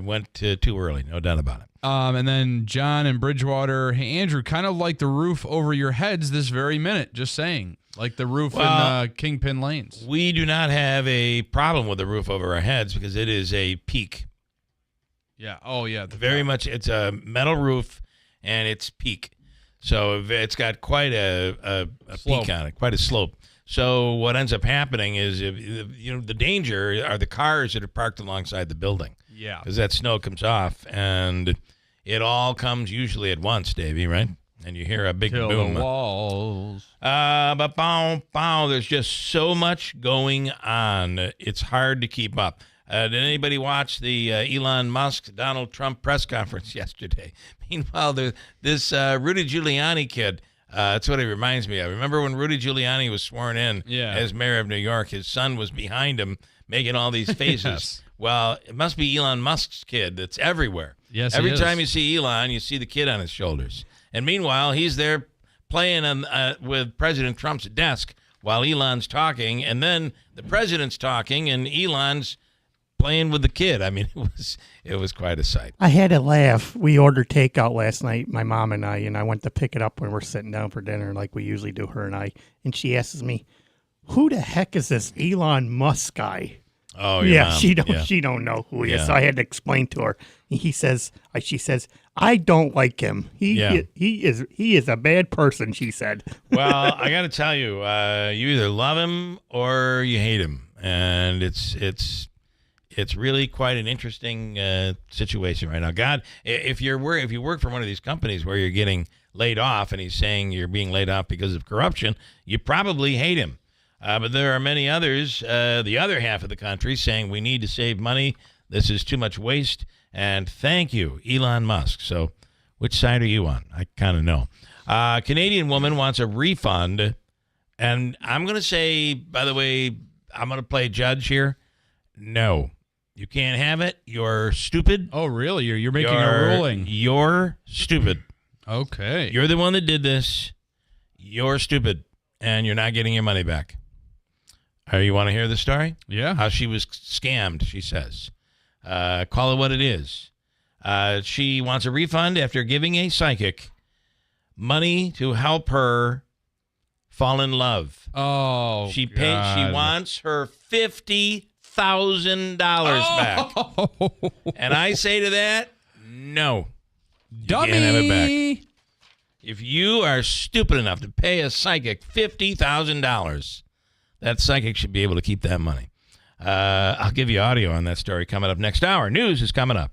[SPEAKER 1] went too early, no doubt about it.
[SPEAKER 2] And then John in Bridgewater, hey, Andrew, kind of like the roof over your heads this very minute, just saying. Like the roof in Kingpin Lanes.
[SPEAKER 1] We do not have a problem with the roof over our heads because it is a peak.
[SPEAKER 2] Yeah. Oh, yeah.
[SPEAKER 1] Very much. It's a metal roof, and it's peak. So it's got quite a peak on it, quite a slope. So what ends up happening is, the danger are the cars that are parked alongside the building.
[SPEAKER 2] Yeah.
[SPEAKER 1] Because that snow comes off, and it all comes usually at once, Davey, right? And you hear a big boom.
[SPEAKER 2] The walls.
[SPEAKER 1] But there's just so much going on. It's hard to keep up. Did anybody watch the Elon Musk, Donald Trump press conference yesterday? Meanwhile, this Rudy Giuliani kid, that's what he reminds me of. Remember when Rudy Giuliani was sworn in as mayor of New York? His son was behind him making all these faces. Yes. Well, it must be Elon Musk's kid that's everywhere.
[SPEAKER 2] Yes,
[SPEAKER 1] Every time you see Elon, you see the kid on his shoulders. And meanwhile, he's there playing with President Trump's desk while Elon's talking, and then the president's talking, and Elon's playing with the kid. I mean, it was quite a sight.
[SPEAKER 3] I had to laugh. We ordered takeout last night, my mom and I went to pick it up when we're sitting down for dinner like we usually do, her and I. And she asks me, who the heck is this Elon Musk guy?
[SPEAKER 1] Oh,
[SPEAKER 3] yeah, mom. She don't know who he is. So I had to explain to her. She says, I don't like him. He is a bad person, she said.
[SPEAKER 1] Well, I got to tell you, you either love him or you hate him. And it's really quite an interesting situation right now. God, if you work for one of these companies where you're getting laid off and he's saying you're being laid off because of corruption, you probably hate him. But there are many others, the other half of the country, saying we need to save money. This is too much waste. And thank you, Elon Musk. So which side are you on? I kind of know. Canadian woman wants a refund. And I'm going to say, by the way, I'm going to play judge here. No. You can't have it. You're stupid.
[SPEAKER 2] Oh, really? You're making a ruling.
[SPEAKER 1] You're stupid.
[SPEAKER 2] Okay.
[SPEAKER 1] You're the one that did this. You're stupid. And you're not getting your money back. You want to hear the story?
[SPEAKER 2] Yeah.
[SPEAKER 1] How she was scammed, she says. Call it what it is. She wants a refund after giving a psychic money to help her fall in love.
[SPEAKER 2] Oh,
[SPEAKER 1] She wants her $50,000 back. And I say to that, no.
[SPEAKER 2] Dummy.
[SPEAKER 1] You can't have it back. If you are stupid enough to pay a psychic $50,000, that psychic should be able to keep that money. I'll give you audio on that story coming up next hour. News is coming up.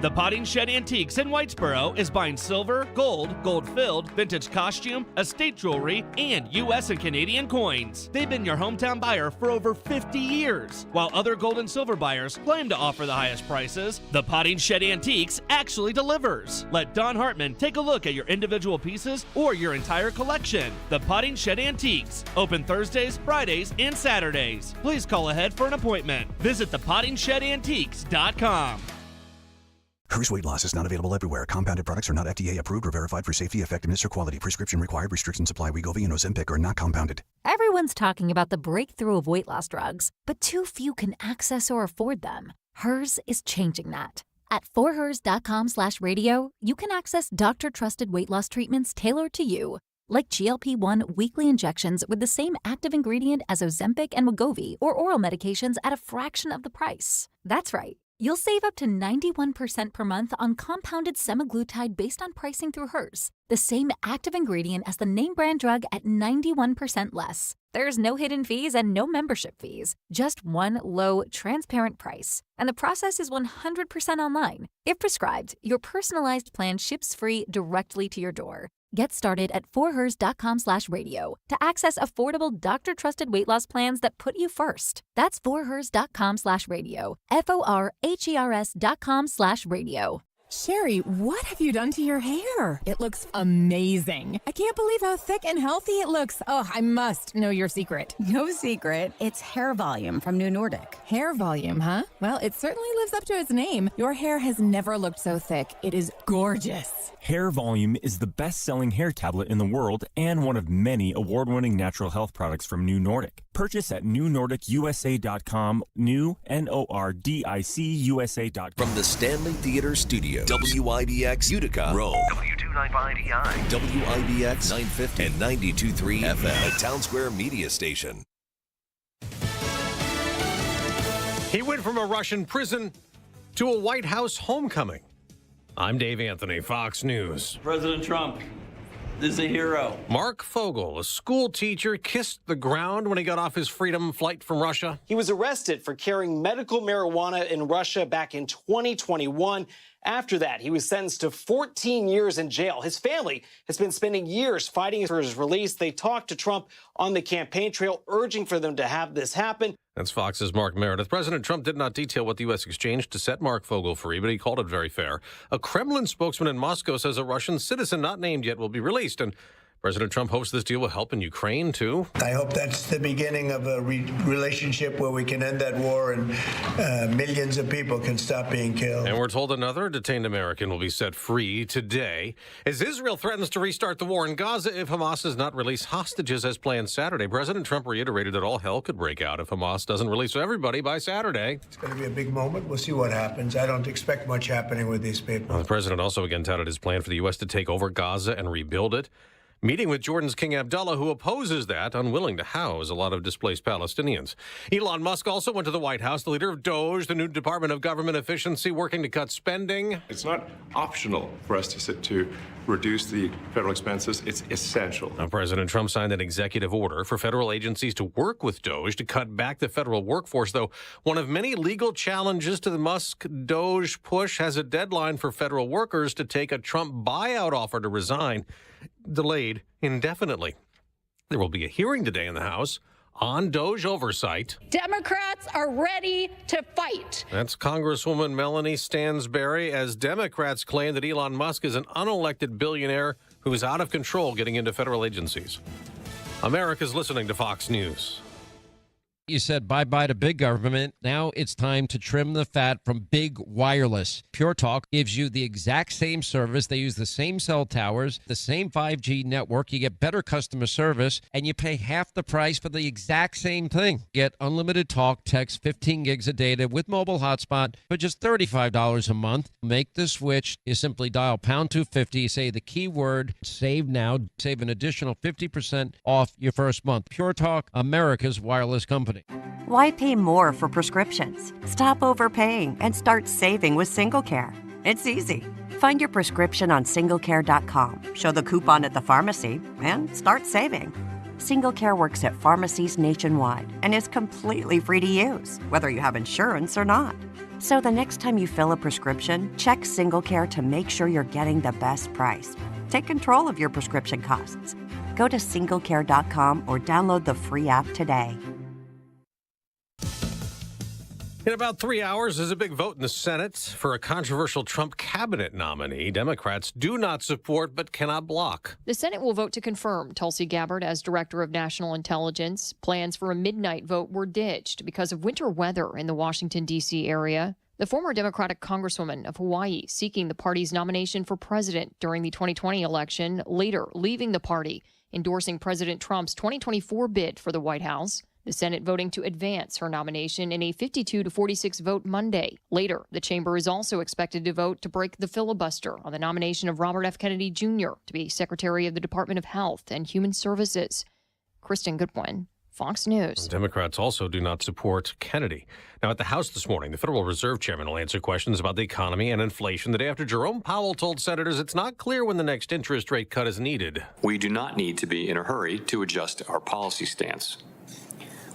[SPEAKER 16] The Potting Shed Antiques in Whitesboro is buying silver, gold-filled, vintage costume, estate jewelry, and U.S. and Canadian coins. They've been your hometown buyer for over 50 years. While other gold and silver buyers claim to offer the highest prices, the Potting Shed Antiques actually delivers. Let Don Hartman take a look at your individual pieces or your entire collection. The Potting Shed Antiques, open Thursdays, Fridays, and Saturdays. Please call ahead for an appointment. Visit thepottingshedantiques.com.
[SPEAKER 17] Hers weight loss is not available everywhere. Compounded products are not FDA approved or verified for safety, effectiveness, or quality. Prescription required. Restrictions apply. Wegovy and Ozempic are not compounded.
[SPEAKER 9] Everyone's talking about the breakthrough of weight loss drugs, but too few can access or afford them. Hers is changing that. At forhers.com/radio, you can access doctor-trusted weight loss treatments tailored to you, like GLP-1 weekly injections with the same active ingredient as Ozempic and Wegovy, or oral medications at a fraction of the price. That's right. You'll save up to 91% per month on compounded semaglutide based on pricing through Hers. The same active ingredient as the name brand drug at 91% less. There's no hidden fees and no membership fees. Just one low, transparent price. And the process is 100% online. If prescribed, your personalized plan ships free directly to your door. Get started at forhers.com/radio to access affordable doctor-trusted weight loss plans that put you first. That's forhers.com/radio. FORHERS.com/radio.
[SPEAKER 18] Sherry, what have you done to your hair? It looks amazing. I can't believe how thick and healthy it looks. Oh, I must know your secret.
[SPEAKER 19] No secret. It's hair volume from New Nordic.
[SPEAKER 18] Hair volume, huh? Well, it certainly lives up to its name. Your hair has never looked so thick. It is gorgeous.
[SPEAKER 20] Hair Volume is the best-selling hair tablet in the world and one of many award-winning natural health products from New Nordic. Purchase at newnordicusa.com, new, NORDICUSA.com.
[SPEAKER 21] From the Stanley Theater Studio, WIBX Utica, Rome.
[SPEAKER 22] W295EI.
[SPEAKER 21] WIBX 950 and 92.3 FM, a Town Square media station.
[SPEAKER 23] He went from a Russian prison to a White House homecoming. I'm Dave Anthony, Fox News.
[SPEAKER 24] President Trump is a hero.
[SPEAKER 23] Mark Fogel, a school teacher, kissed the ground when he got off his freedom flight from Russia.
[SPEAKER 25] He was arrested for carrying medical marijuana in Russia back in 2021. After that, he was sentenced to 14 years in jail. His family has been spending years fighting for his release. They talked to Trump on the campaign trail, urging for them to have this happen.
[SPEAKER 23] That's Fox's Mark Meredith. President Trump did not detail what the U.S. exchanged to set Mark Fogel free, but he called it very fair. A Kremlin spokesman in Moscow says a Russian citizen not named yet will be released, and President Trump hopes this deal will help in Ukraine, too.
[SPEAKER 26] I hope that's the beginning of a relationship where we can end that war and millions of people can stop being killed.
[SPEAKER 23] And we're told another detained American will be set free today as Israel threatens to restart the war in Gaza if Hamas does not release hostages as planned Saturday. President Trump reiterated that all hell could break out if Hamas doesn't release everybody by Saturday.
[SPEAKER 26] It's going to be a big moment. We'll see what happens. I don't expect much happening with these people.
[SPEAKER 23] Well, the president also again touted his plan for the U.S. to take over Gaza and rebuild it. Meeting with Jordan's King Abdullah, who opposes that, unwilling to house a lot of displaced Palestinians. Elon Musk also went to the White House, the leader of DOGE, the new Department of Government Efficiency, working to cut spending.
[SPEAKER 27] It's not optional for us to reduce the federal expenses. It's essential.
[SPEAKER 23] Now, President Trump signed an executive order for federal agencies to work with DOGE to cut back the federal workforce, though one of many legal challenges to the Musk-DOGE push has a deadline for federal workers to take a Trump buyout offer to resign, delayed indefinitely. There will be a hearing today in the House on DOGE oversight.
[SPEAKER 28] Democrats are ready to fight.
[SPEAKER 23] That's Congresswoman Melanie Stansberry, as Democrats claim that Elon Musk is an unelected billionaire who is out of control getting into federal agencies. America's listening to Fox News.
[SPEAKER 29] You said bye-bye to big government. Now it's time to trim the fat from big wireless. Pure Talk gives you the exact same service. They use the same cell towers, the same 5G network. You get better customer service, and you pay half the price for the exact same thing. Get unlimited talk, text, 15 gigs of data with mobile hotspot for just $35 a month. Make the switch. You simply dial pound 250, say the keyword save now, save an additional 50% off your first month. Pure Talk, America's wireless company.
[SPEAKER 30] Why pay more for prescriptions? Stop overpaying and start saving with SingleCare. It's easy. Find your prescription on singlecare.com, show the coupon at the pharmacy, and start saving. SingleCare works at pharmacies nationwide and is completely free to use, whether you have insurance or not. So the next time you fill a prescription, check SingleCare to make sure you're getting the best price. Take control of your prescription costs. Go to singlecare.com or download the free app today.
[SPEAKER 23] In about 3 hours, there's a big vote in the Senate for a controversial Trump cabinet nominee. Democrats do not support but cannot block.
[SPEAKER 31] The Senate will vote to confirm Tulsi Gabbard as Director of National Intelligence. Plans for a midnight vote were ditched because of winter weather in the Washington, D.C. area. The former Democratic Congresswoman of Hawaii seeking the party's nomination for president during the 2020 election, later leaving the party, endorsing President Trump's 2024 bid for the White House. The Senate voting to advance her nomination in a 52-46 vote Monday. Later, the chamber is also expected to vote to break the filibuster on the nomination of Robert F. Kennedy Jr. to be Secretary of the Department of Health and Human Services. Kristen Goodwin, Fox News.
[SPEAKER 23] Democrats also do not support Kennedy. Now, at the House this morning, the Federal Reserve Chairman will answer questions about the economy and inflation the day after Jerome Powell told senators it's not clear when the next interest rate cut is needed.
[SPEAKER 32] We do not need to be in a hurry to adjust our policy stance.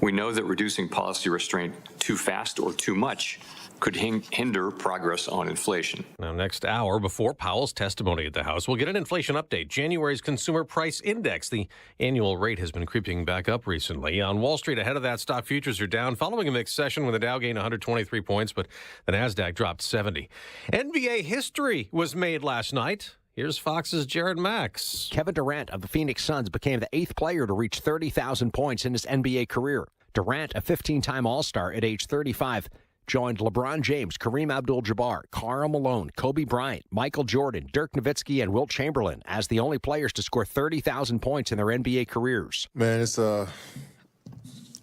[SPEAKER 32] We know that reducing policy restraint too fast or too much could hinder progress on inflation.
[SPEAKER 23] Now, next hour, before Powell's testimony at the House, we'll get an inflation update. January's Consumer Price Index, the annual rate, has been creeping back up recently. On Wall Street, ahead of that, stock futures are down following a mixed session when the Dow gained 123 points, but the NASDAQ dropped 70. NBA history was made last night. Here's Fox's Jared Max.
[SPEAKER 33] Kevin Durant of the Phoenix Suns became the 8th player to reach 30,000 points in his NBA career. Durant, a 15-time All-Star at age 35, joined LeBron James, Kareem Abdul-Jabbar, Karl Malone, Kobe Bryant, Michael Jordan, Dirk Nowitzki, and Wilt Chamberlain as the only players to score 30,000 points in their NBA careers.
[SPEAKER 34] Man,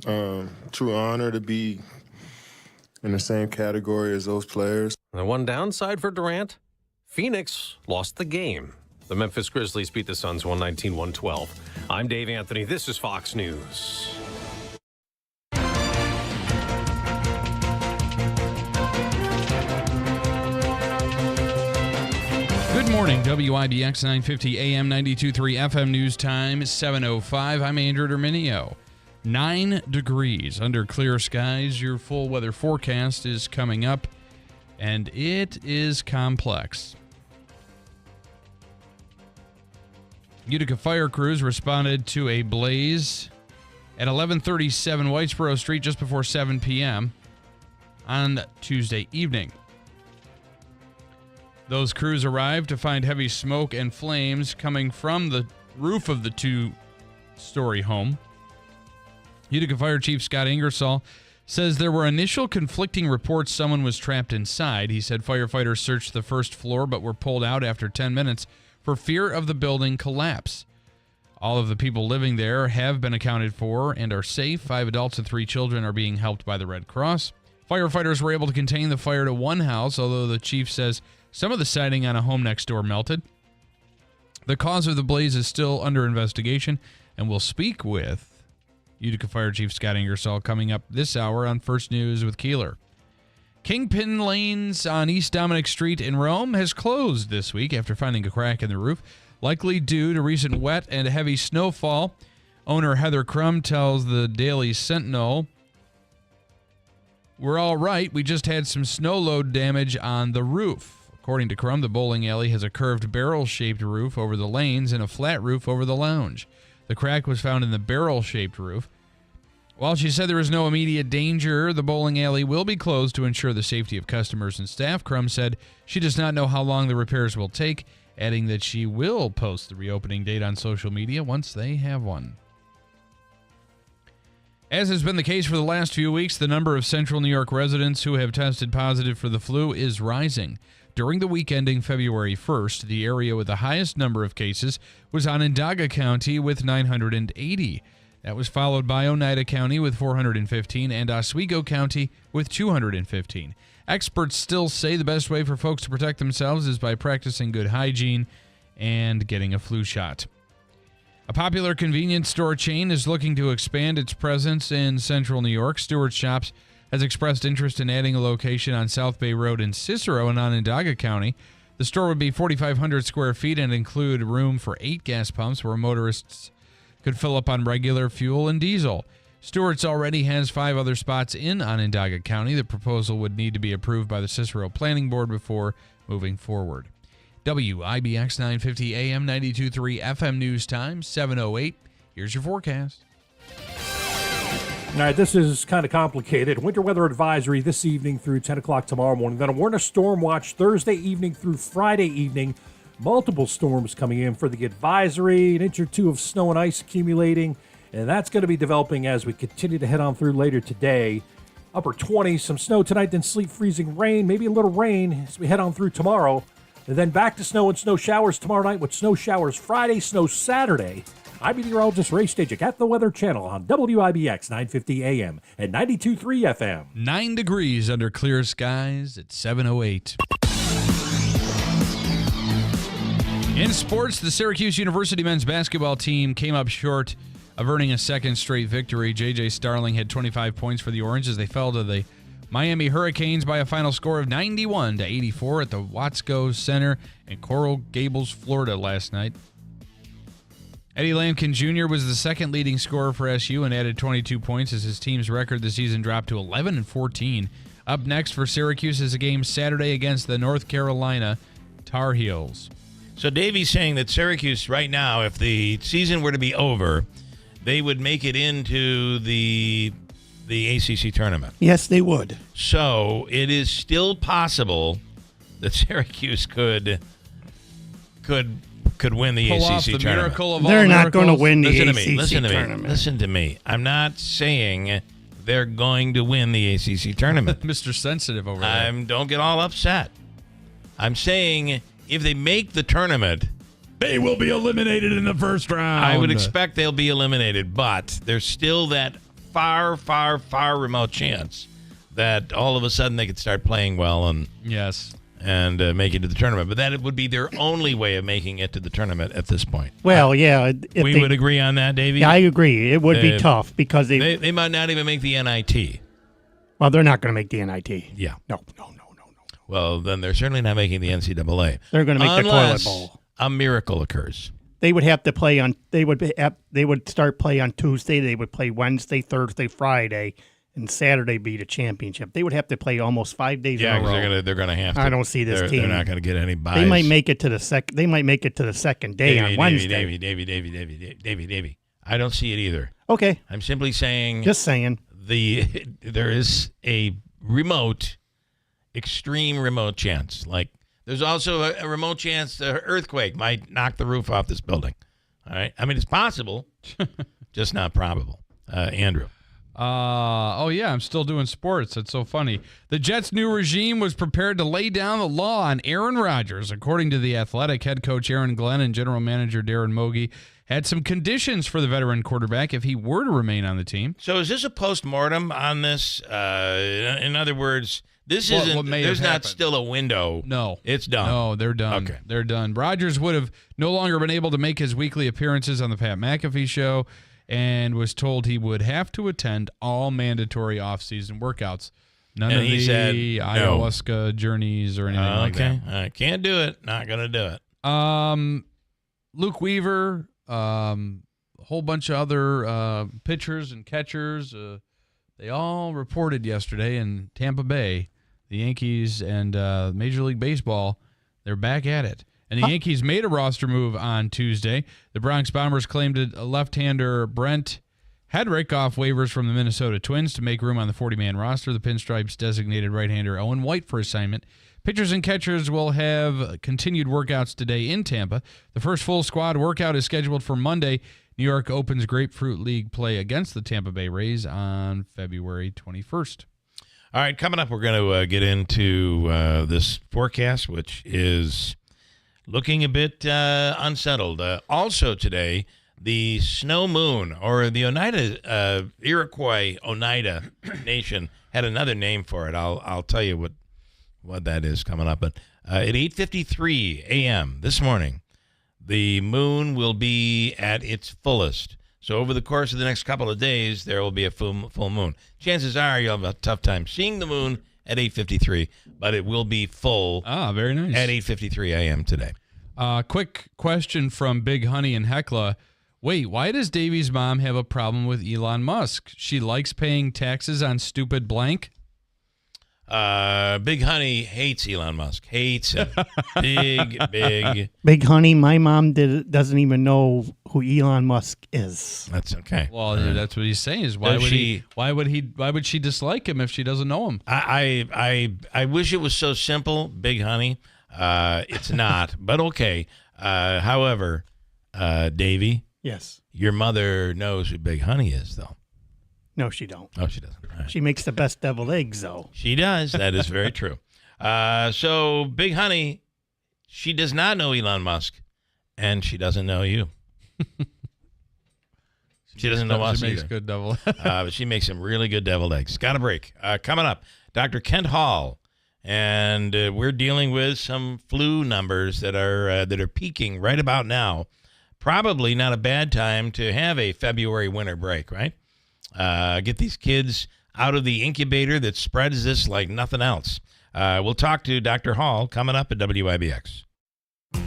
[SPEAKER 27] True honor to be in the same category as those players.
[SPEAKER 23] The one downside for Durant, Phoenix lost the game. The Memphis Grizzlies beat the Suns 119-112. I'm Dave Anthony. This is Fox News.
[SPEAKER 2] Good morning, WIBX 950 AM 92.3 FM News Time, 7:05. I'm Andrew Derminio. 9 degrees under clear skies. Your full weather forecast is coming up, and it is complex. Utica fire crews responded to a blaze at 1137 Whitesboro Street just before 7 p.m. on Tuesday evening. Those crews arrived to find heavy smoke and flames coming from the roof of the 2-story home. Utica Fire Chief Scott Ingersoll says there were initial conflicting reports someone was trapped inside. He said firefighters searched the first floor but were pulled out after 10 minutes for fear of the building collapse. All of the people living there have been accounted for and are safe. 5 adults and 3 children are being helped by the Red Cross. Firefighters were able to contain the fire to one house, although the chief says some of the siding on a home next door melted. The cause of the blaze is still under investigation, and we'll speak with Utica Fire Chief Scott Ingersoll coming up this hour on First News with Keeler. Kingpin Lanes on East Dominic Street in Rome has closed this week after finding a crack in the roof, likely due to recent wet and heavy snowfall. Owner Heather Crum tells the Daily Sentinel, "We're all right. We just had some snow load damage on the roof." According to Crum, the bowling alley has a curved barrel-shaped roof over the lanes and a flat roof over the lounge. The crack was found in the barrel-shaped roof. While she said there is no immediate danger, the bowling alley will be closed to ensure the safety of customers and staff. Crum said she does not know how long the repairs will take, adding that she will post the reopening date on social media once they have one. As has been the case for the last few weeks, the number of Central New York residents who have tested positive for the flu is rising. During the week ending February 1st, the area with the highest number of cases was Onondaga County with 980. That was followed by Oneida County with 415 and Oswego County with 215. Experts still say the best way for folks to protect themselves is by practicing good hygiene and getting a flu shot. A popular convenience store chain is looking to expand its presence in Central New York. Stewart's Shops has expressed interest in adding a location on South Bay Road in Cicero in Onondaga County. The store would be 4,500 square feet and include room for 8 gas pumps where motorists could fill up on regular fuel and diesel. Stewart's already has 5 other spots in Onondaga County. The proposal would need to be approved by the Cicero Planning Board before moving forward. WIBX 950 AM 92.3 FM News Time, 7:08. Here's your forecast.
[SPEAKER 3] All right, this is kind of complicated. Winter weather advisory this evening through 10 o'clock tomorrow morning. Then a warning storm watch Thursday evening through Friday evening. Multiple storms coming in for the advisory, an inch or two of snow and ice accumulating, and that's going to be developing as we continue to head on through later today. Upper 20s, some snow tonight, then sleet, freezing rain, maybe a little rain as we head on through tomorrow. And then back to snow and snow showers tomorrow night with snow showers Friday, snow Saturday. I'm meteorologist Ray Stajic at the Weather Channel on WIBX 950 AM and 92.3 FM.
[SPEAKER 2] 9 degrees under clear skies at 7:08. In sports, the Syracuse University men's basketball team came up short of earning a second straight victory. J.J. Starling had 25 points for the Orange as they fell to the Miami Hurricanes by a final score of 91-84 at the Watsco Center in Coral Gables, Florida last night. Eddie Lampkin Jr. was the second leading scorer for SU and added 22 points as his team's record this season dropped to 11-14. Up next for Syracuse is a game Saturday against the North Carolina Tar Heels.
[SPEAKER 1] So Davey's saying that Syracuse right now, if the season were to be over, they would make it into the ACC tournament.
[SPEAKER 4] Yes, they would.
[SPEAKER 1] So it is still possible that Syracuse could win the
[SPEAKER 2] Pull
[SPEAKER 1] ACC
[SPEAKER 2] off the
[SPEAKER 1] tournament.
[SPEAKER 2] Miracle of all
[SPEAKER 4] They're not
[SPEAKER 2] miracles.
[SPEAKER 4] going to win the
[SPEAKER 1] Listen to
[SPEAKER 4] ACC
[SPEAKER 1] me. Listen to
[SPEAKER 4] tournament.
[SPEAKER 1] me. Listen to me. I'm not saying they're going to win the ACC tournament.
[SPEAKER 2] Mr. Sensitive over there.
[SPEAKER 1] Don't get all upset. I'm saying if they make the tournament,
[SPEAKER 4] They will be eliminated in the first round.
[SPEAKER 1] I would expect they'll be eliminated, but there's still that far, far, far remote chance that all of a sudden they could start playing well and make it to the tournament. But that would be their only way of making it to the tournament at this point.
[SPEAKER 4] Well, yeah.
[SPEAKER 1] We would agree on that, Davey?
[SPEAKER 4] Yeah, I agree. It would be tough because
[SPEAKER 1] they might not even make the NIT.
[SPEAKER 4] Well, they're not going to make the NIT.
[SPEAKER 1] Yeah.
[SPEAKER 4] No.
[SPEAKER 1] Well, then they're certainly not making the NCAA.
[SPEAKER 4] They're going to make the toilet bowl.
[SPEAKER 1] A miracle occurs.
[SPEAKER 4] They would have to play on. They would start play on Tuesday. They would play Wednesday, Thursday, Friday, and Saturday be the championship. They would have to play almost 5 days in a row.
[SPEAKER 1] Yeah, they're going to have to.
[SPEAKER 4] I don't see this team.
[SPEAKER 1] They're not going to get any buys.
[SPEAKER 4] They might make it to the second. They might make it to the second day on Wednesday.
[SPEAKER 1] Davey. I don't see it either.
[SPEAKER 4] Okay.
[SPEAKER 1] I'm simply saying.
[SPEAKER 4] Just saying.
[SPEAKER 1] There is a extreme remote chance. Like there's also a remote chance the earthquake might knock the roof off this building. All right. I mean, it's possible, just not probable. Andrew.
[SPEAKER 2] I'm still doing sports. That's so funny. The Jets' new regime was prepared to lay down the law on Aaron Rodgers. According to The Athletic, head coach Aaron Glenn and general manager Darren Mogi had some conditions for the veteran quarterback if he were to remain on the team.
[SPEAKER 1] So is this a post-mortem on this? In other words, this isn't. There's not still a window.
[SPEAKER 2] No,
[SPEAKER 1] it's done.
[SPEAKER 2] No, they're done.
[SPEAKER 1] Okay,
[SPEAKER 2] they're done. Rodgers would have no longer been able to make his weekly appearances on the Pat McAfee show, and was told he would have to attend all mandatory off-season workouts. None of the ayahuasca journeys or anything like that.
[SPEAKER 1] Okay, can't do it. Not gonna do
[SPEAKER 2] it. Luke Weaver, a whole bunch of other pitchers and catchers. They all reported yesterday in Tampa Bay. The Yankees and Major League Baseball, they're back at it. And the Yankees made a roster move on Tuesday. The Bronx Bombers claimed a left-hander Brent Hedrick off waivers from the Minnesota Twins to make room on the 40-man roster. The Pinstripes designated right-hander Owen White for assignment. Pitchers and catchers will have continued workouts today in Tampa. The first full squad workout is scheduled for Monday. New York opens Grapefruit League play against the Tampa Bay Rays on February 21st.
[SPEAKER 1] All right, coming up, we're going to get into this forecast, which is looking a bit unsettled. Also today, the snow moon, or the Oneida, Iroquois Oneida Nation, had another name for it. I'll tell you what that is coming up. But at 8:53 a.m. this morning, the moon will be at its fullest. So over the course of the next couple of days, there will be a full moon. Chances are you'll have a tough time seeing the moon at 8:53, but it will be full.
[SPEAKER 2] Very nice.
[SPEAKER 1] At 8:53 a.m. today.
[SPEAKER 2] Quick question from Big Honey and Hecla. Wait, why does Davey's mom have a problem with Elon Musk? She likes paying taxes on stupid blank?
[SPEAKER 1] Big Honey hates Elon Musk. Hates him. Big
[SPEAKER 4] Honey, my mom doesn't even know who Elon Musk is.
[SPEAKER 1] That's okay.
[SPEAKER 2] Well, that's what he's saying is why would she dislike him if she doesn't know him?
[SPEAKER 1] I wish it was so simple, Big Honey. It's not, but okay. However, Davey.
[SPEAKER 4] Yes.
[SPEAKER 1] Your mother knows who Big Honey is, though.
[SPEAKER 4] No, she don't.
[SPEAKER 1] Oh, she doesn't. Right.
[SPEAKER 4] She makes the best deviled eggs, though.
[SPEAKER 1] She does. That is very true. So, Big Honey, she does not know Elon Musk, and she doesn't know you. She doesn't know us either.
[SPEAKER 2] She makes good deviled
[SPEAKER 1] but she makes some really good deviled eggs. Got a break. Coming up, Dr. Kent Hall, and we're dealing with some flu numbers that are peaking right about now. Probably not a bad time to have a February winter break, right? Get these kids out of the incubator that spreads this like nothing else. We'll talk to Dr. Hall coming up at WIBX.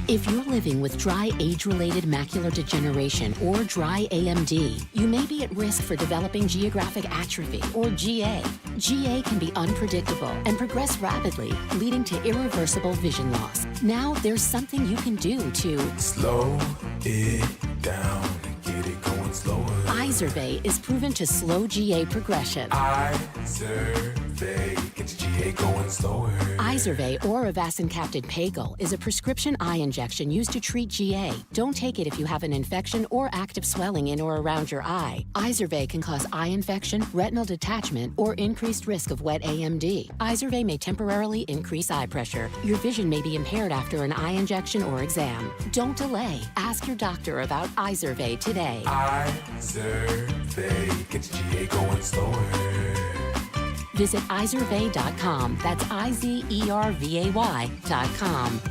[SPEAKER 5] If you're living with dry age-related macular degeneration or dry AMD, you may be at risk for developing geographic atrophy or GA. GA can be unpredictable and progress rapidly, leading to irreversible vision loss. Now there's something you can do to
[SPEAKER 6] slow it down and get it going slower.
[SPEAKER 5] Izervay is proven to slow GA progression.
[SPEAKER 6] Izervay. gets GA going slower.
[SPEAKER 5] Izervay or Avastin-capted Pagel is a prescription eye injection used to treat GA. Don't take it if you have an infection or active swelling in or around your eye. Izervay can cause eye infection, retinal detachment, or increased risk of wet AMD. Izervay may temporarily increase eye pressure. Your vision may be impaired after an eye injection or exam. Don't delay. Ask your doctor about Izervay today.
[SPEAKER 6] Izervay gets GA going slower.
[SPEAKER 5] Visit Izervay.com. That's IZERVAY.com.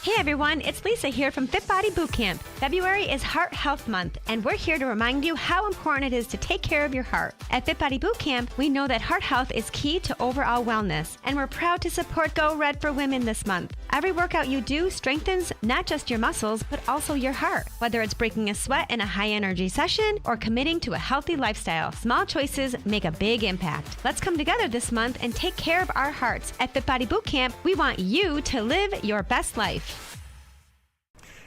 [SPEAKER 7] Hey everyone, it's Lisa here from Fit Body Bootcamp. February is Heart Health Month, and we're here to remind you how important it is to take care of your heart. At Fit Body Bootcamp, we know that heart health is key to overall wellness, and we're proud to support Go Red for Women this month. Every workout you do strengthens not just your muscles, but also your heart. Whether it's breaking a sweat in a high-energy session or committing to a healthy lifestyle, small choices make a big impact. Let's come together this month and take care of our hearts. At Fit Body Bootcamp, we want you to live your best life.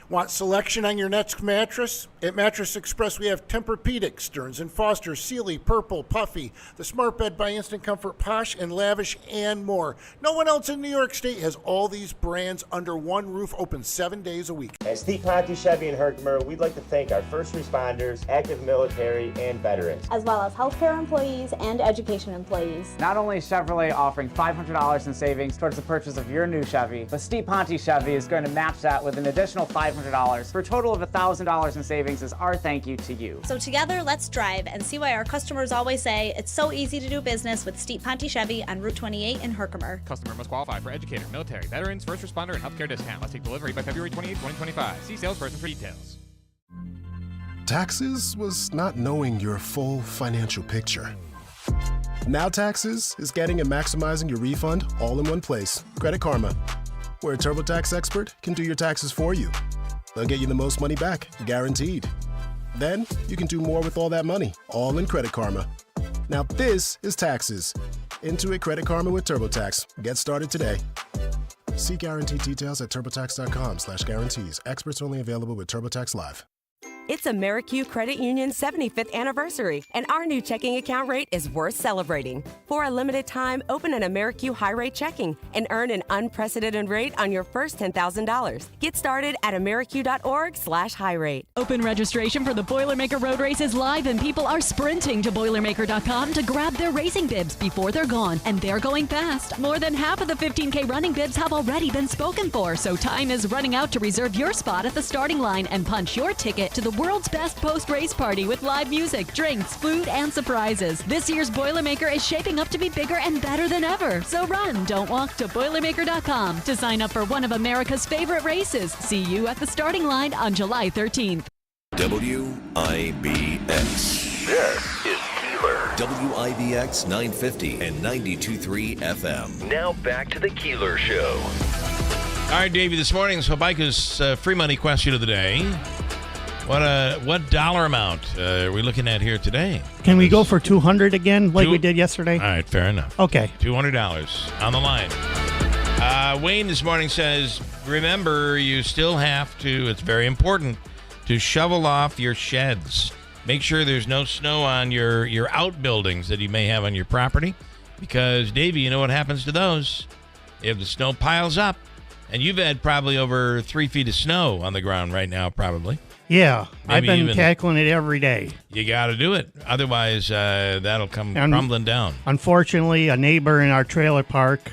[SPEAKER 8] Want selection on your next mattress? At Mattress Express, we have Tempur-Pedic, Stearns & Foster, Sealy, Purple, Puffy, the Smart Bed by Instant Comfort, Posh and Lavish, and more. No one else in New York State has all these brands under one roof, open 7 days a week.
[SPEAKER 9] At Steve Ponte Chevy in Herkimer, we'd like to thank our first responders, active military, and veterans,
[SPEAKER 10] as well as healthcare employees and education employees.
[SPEAKER 11] Not only is Chevrolet offering $500 in savings towards the purchase of your new Chevy, but Steve Ponte Chevy is going to match that with an additional $500 for a total of $1,000 in savings as our thank you to you.
[SPEAKER 10] So together, let's drive and see why our customers always say it's so easy to do business with Steve Ponte Chevy on Route 28 in Herkimer.
[SPEAKER 12] Customer must qualify for educator, military, veterans, first responder, and healthcare discount. Must take delivery by February 28, 2025. See salesperson for details.
[SPEAKER 13] Taxes was not knowing your full financial picture. Now Taxes is getting and maximizing your refund all in one place. Credit Karma, where a TurboTax expert can do your taxes for you. They'll get you the most money back, guaranteed. Then you can do more with all that money, all in Credit Karma. Now this is Taxes. Intuit Credit Karma with TurboTax. Get started today. See guaranteed details at turbotax.com/guarantees. Experts only available with TurboTax Live.
[SPEAKER 14] It's Amerique Credit Union's 75th anniversary, and our new checking account rate is worth celebrating. For a limited time, open an Amerique High Rate checking and earn an unprecedented rate on your first $10,000. Get started at amerique.org/highrate.
[SPEAKER 15] Open registration for the Boilermaker Road Race is live, and people are sprinting to Boilermaker.com to grab their racing bibs before they're gone, and they're going fast. More than half of the 15K running bibs have already been spoken for, so time is running out to reserve your spot at the starting line and punch your ticket to the world's best post-race party with live music, drinks, food, and surprises. This year's Boilermaker is shaping up to be bigger and better than ever. So run, don't walk to Boilermaker.com to sign up for one of America's favorite races. See you at the starting line on July 13th.
[SPEAKER 21] WIBX. This is Keeler. WIBX 950 and 92.3 FM.
[SPEAKER 16] Now back to the Keeler Show.
[SPEAKER 1] All right, Davey, this morning's Habaika's free money question of the day. What dollar amount are we looking at here today?
[SPEAKER 4] Can we go for $200 again, like we did yesterday?
[SPEAKER 1] All right, fair enough.
[SPEAKER 4] Okay.
[SPEAKER 1] $200 on the line. Wayne this morning says, remember, you still have to, it's very important, to shovel off your sheds. Make sure there's no snow on your outbuildings that you may have on your property. Because, Davey, you know what happens to those? If the snow piles up, and you've had probably over 3 feet of snow on the ground right now, probably.
[SPEAKER 4] Yeah,
[SPEAKER 1] Maybe
[SPEAKER 4] I've been tackling it every day.
[SPEAKER 1] You got to do it. Otherwise, that'll come crumbling down.
[SPEAKER 4] Unfortunately, a neighbor in our trailer park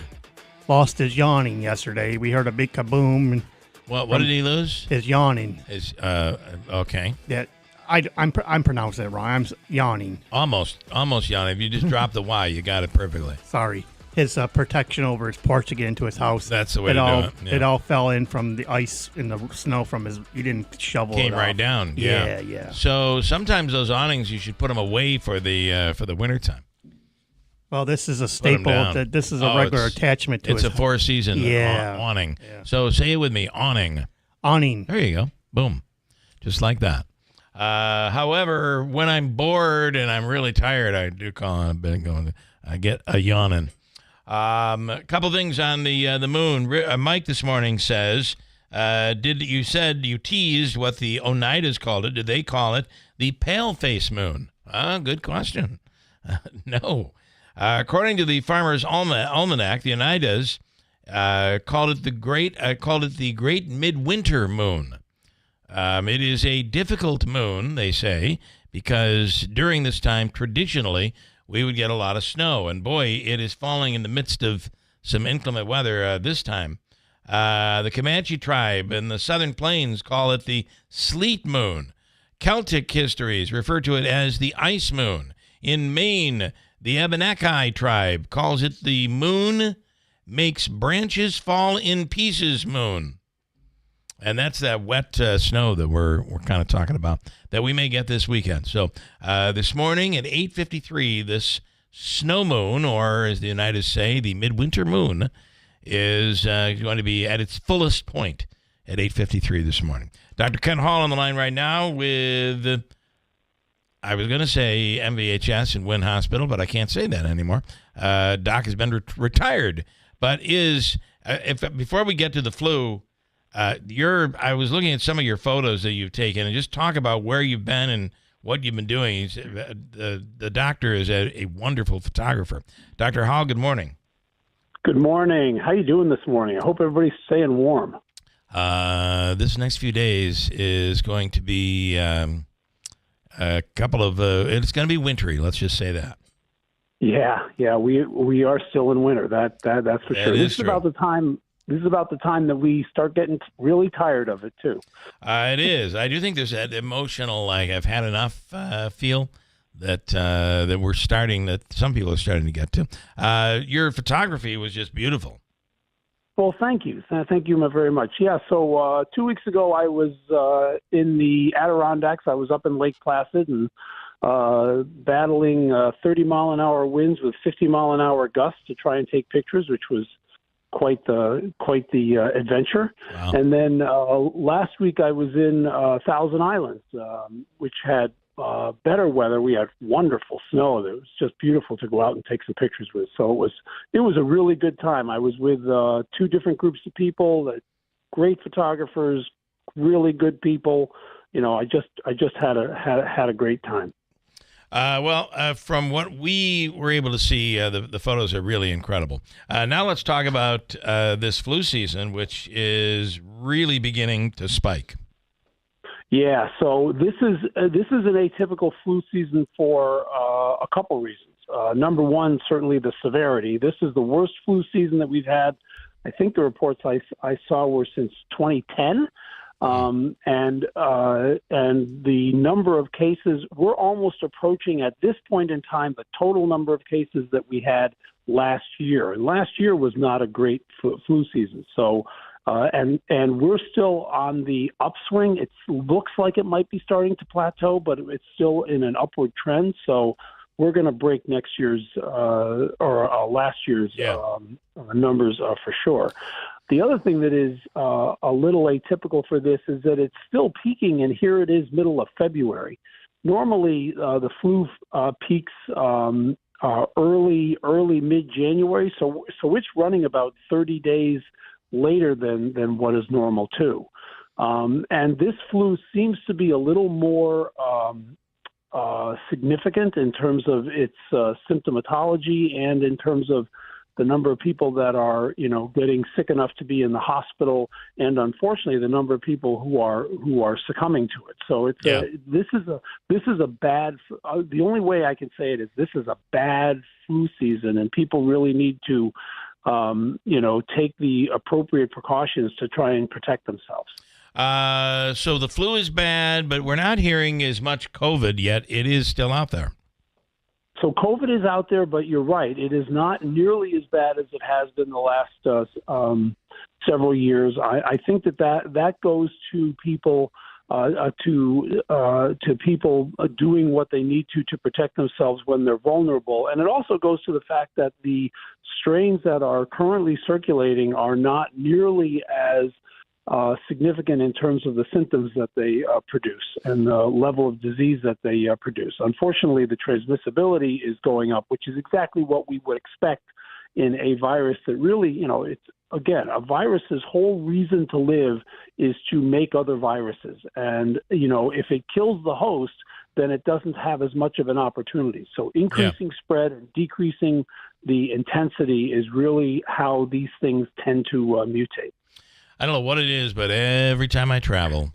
[SPEAKER 4] lost his yawning yesterday. We heard a big kaboom. And
[SPEAKER 1] what did he lose?
[SPEAKER 4] His yawning.
[SPEAKER 1] Okay.
[SPEAKER 4] That I'm pronouncing it wrong. I'm yawning.
[SPEAKER 1] Almost yawning. If you just drop the Y, you got it perfectly.
[SPEAKER 4] Sorry. His protection over his porch to get into his house.
[SPEAKER 1] That's the way to do it. Yeah.
[SPEAKER 4] It all fell in from the ice and the snow from his. He didn't shovel it.
[SPEAKER 1] Came right down.
[SPEAKER 4] Yeah.
[SPEAKER 1] So sometimes those awnings you should put them away for the wintertime.
[SPEAKER 4] Well, this is a staple. This is a regular attachment to it.
[SPEAKER 1] It's a four-season awning.
[SPEAKER 4] Yeah.
[SPEAKER 1] So say it with me, awning.
[SPEAKER 4] Awning.
[SPEAKER 1] There you go. Boom. Just like that. However, when I'm bored and I'm really tired, I do call on a bit. I get a yawning. A couple things on the moon. Mike this morning says, you teased what the Oneidas called it? Did they call it the pale face moon? Good question. No. According to the Farmer's Almanac, the Oneidas called it the Great Midwinter Moon. It is a difficult moon, they say, because during this time, traditionally, we would get a lot of snow. And boy, it is falling in the midst of some inclement weather this time. The Comanche tribe in the Southern Plains call it the sleet moon. Celtic histories refer to it as the ice moon. In Maine, the Abenaki tribe calls it the moon makes branches fall in pieces moon. And that's that wet snow that we're kind of talking about that we may get this weekend. So this morning at 8:53, this snow moon, or as the United say, the midwinter moon, is going to be at its fullest point at 8:53 this morning. Dr. Ken Hall on the line right now with, I was going to say MVHS and Wynn Hospital, but I can't say that anymore. Doc has been retired, but before we get to the flu, I was looking at some of your photos that you've taken, and just talk about where you've been and what you've been doing. The doctor is a wonderful photographer. Dr. Hall, good morning.
[SPEAKER 17] Good morning. How you doing this morning? I hope everybody's staying warm.
[SPEAKER 1] This next few days is going to be a couple of. It's going to be wintry. Let's just say that.
[SPEAKER 17] Yeah. We are still in winter. That's for sure. This is about the time. This is about the time that we start getting really tired of it too.
[SPEAKER 1] It is. I do think there's that emotional, like I've had enough feel that we're starting. That some people are starting to get to. Your photography was just beautiful.
[SPEAKER 17] Well, thank you. Thank you very much. Yeah, so 2 weeks ago I was in the Adirondacks. I was up in Lake Placid and battling 30-mile-an-hour winds with 50-mile-an-hour gusts to try and take pictures, which was quite the adventure.
[SPEAKER 1] Wow.
[SPEAKER 17] And then last week I was in Thousand Islands, which had better weather. We had wonderful snow. It was just beautiful to go out and take some pictures with. So it was a really good time. I was with two different groups of people, great photographers, really good people. I just had a great time.
[SPEAKER 1] From what we were able to see, the photos are really incredible. Now let's talk about this flu season, which is really beginning to spike.
[SPEAKER 17] Yeah, so this is an atypical flu season for a couple reasons. Number one, certainly the severity. This is the worst flu season that we've had. I think the reports I saw were since 2010. And the number of cases, we're almost approaching at this point in time the total number of cases that we had last year. And last year was not a great flu season. So, and we're still on the upswing. It looks like it might be starting to plateau, but it's still in an upward trend. So we're going to break next year's or last year's numbers for sure. The other thing that is a little atypical for this is that it's still peaking, and here it is middle of February. Normally, the flu peaks early mid-January, so it's running about 30 days later than what is normal too. And this flu seems to be a little more significant in terms of its symptomatology and in terms of the number of people that are, getting sick enough to be in the hospital, and unfortunately, the number of people who are succumbing to it. So this is a bad. The only way I can say it is this is a bad flu season, and people really need to, take the appropriate precautions to try and protect themselves.
[SPEAKER 1] So the flu is bad, but we're not hearing as much COVID yet. It is still out there.
[SPEAKER 17] So COVID is out there, but you're right. It is not nearly as bad as it has been the last several years. I think that goes to people to people doing what they need to protect themselves when they're vulnerable, and it also goes to the fact that the strains that are currently circulating are not nearly as significant in terms of the symptoms that they produce and the level of disease that they produce. Unfortunately, the transmissibility is going up, which is exactly what we would expect in a virus that really, again, a virus's whole reason to live is to make other viruses. And, if it kills the host, then it doesn't have as much of an opportunity. So increasing spread and decreasing the intensity is really how these things tend to mutate.
[SPEAKER 1] I don't know what it is, but every time I travel,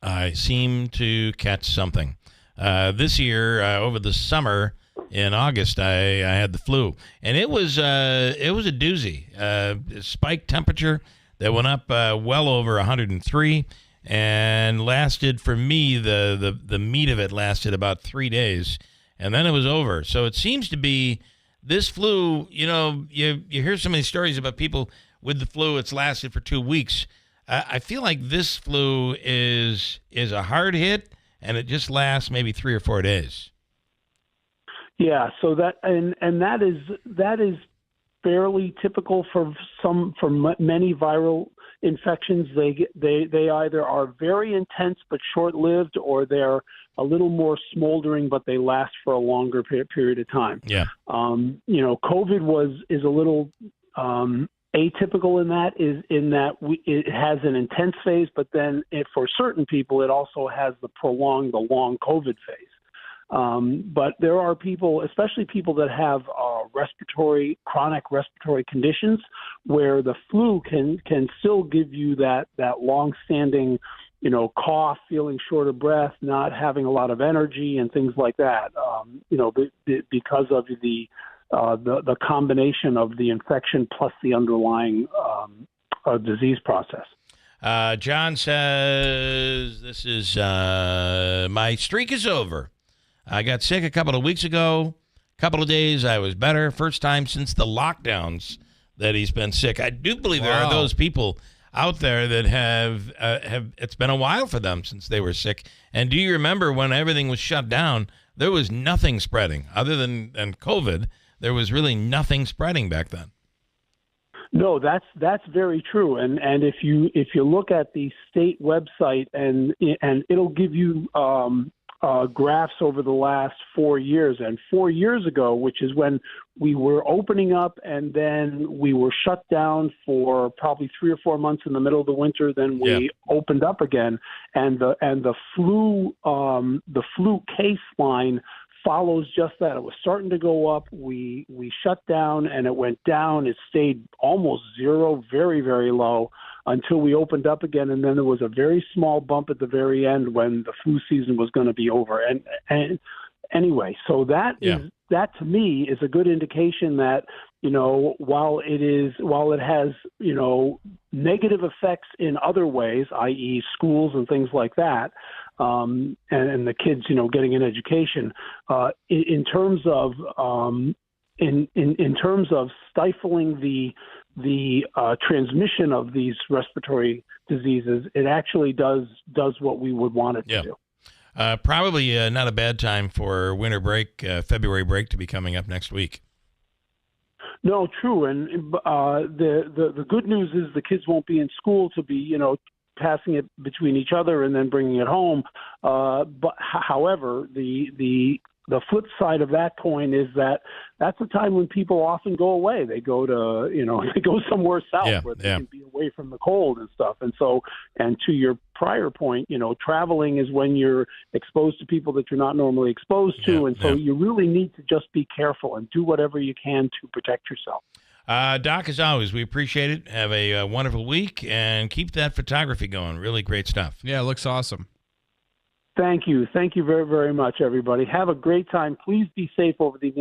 [SPEAKER 1] I seem to catch something. This year, over the summer, in August, I had the flu, and it was a doozy. Spiked temperature that went up well over 103, and lasted for me. The meat of it lasted about 3 days, and then it was over. So it seems to be this flu. You hear so many stories about people with the flu. It's lasted for 2 weeks. I feel like this flu is a hard hit, and it just lasts maybe 3 or 4 days.
[SPEAKER 17] Yeah, so that is fairly typical for many viral infections. They either are very intense but short-lived, or they're a little more smoldering but they last for a longer period of time.
[SPEAKER 1] Yeah.
[SPEAKER 17] COVID is a little atypical in that it has an intense phase, but then for certain people it also has the long COVID phase. But there are people, especially people that have chronic respiratory conditions, where the flu can still give you that long-standing, cough, feeling short of breath, not having a lot of energy, and things like that. Because of the combination of the infection plus the underlying disease process.
[SPEAKER 1] John says, "This is my streak is over. I got sick a couple of weeks ago. A couple of days I was better. First time since the lockdowns that he's been sick." I do believe there are those people out there that have it's been a while for them since they were sick. And do you remember when everything was shut down, there was nothing spreading other than COVID. There was really nothing spreading back then.
[SPEAKER 17] No, that's very true. And if you look at the state website and it'll give you graphs over the last 4 years. And 4 years ago, which is when we were opening up and then we were shut down for probably 3 or 4 months in the middle of the winter, then we opened up again. And the flu case line follows just that. It was starting to go up. We shut down and it went down. It stayed almost zero, very, very low, until we opened up again. And then there was a very small bump at the very end when the flu season was going to be over. And anyway, so that to me is a good indication that, while it has, negative effects in other ways, i.e. schools and things like that, and the kids, getting an education, in terms of in terms of stifling the transmission of these respiratory diseases, it actually does what we would want it to do.
[SPEAKER 1] Probably not a bad time for winter break, February break, to be coming up next week.
[SPEAKER 17] No, true. And the good news is the kids won't be in school to be, passing it between each other and then bringing it home. But however, the flip side of that coin is that that's a time when people often go away. They go to, they go somewhere south where they can be away from the cold and stuff. And so, and to your prior point, traveling is when you're exposed to people that you're not normally exposed to. And so you really need to just be careful and do whatever you can to protect yourself.
[SPEAKER 1] Doc, as always, we appreciate it. Have a wonderful week and keep that photography going. Really great stuff.
[SPEAKER 2] Yeah, it looks awesome.
[SPEAKER 17] Thank you. Thank you very, very much, everybody. Have a great time. Please be safe over these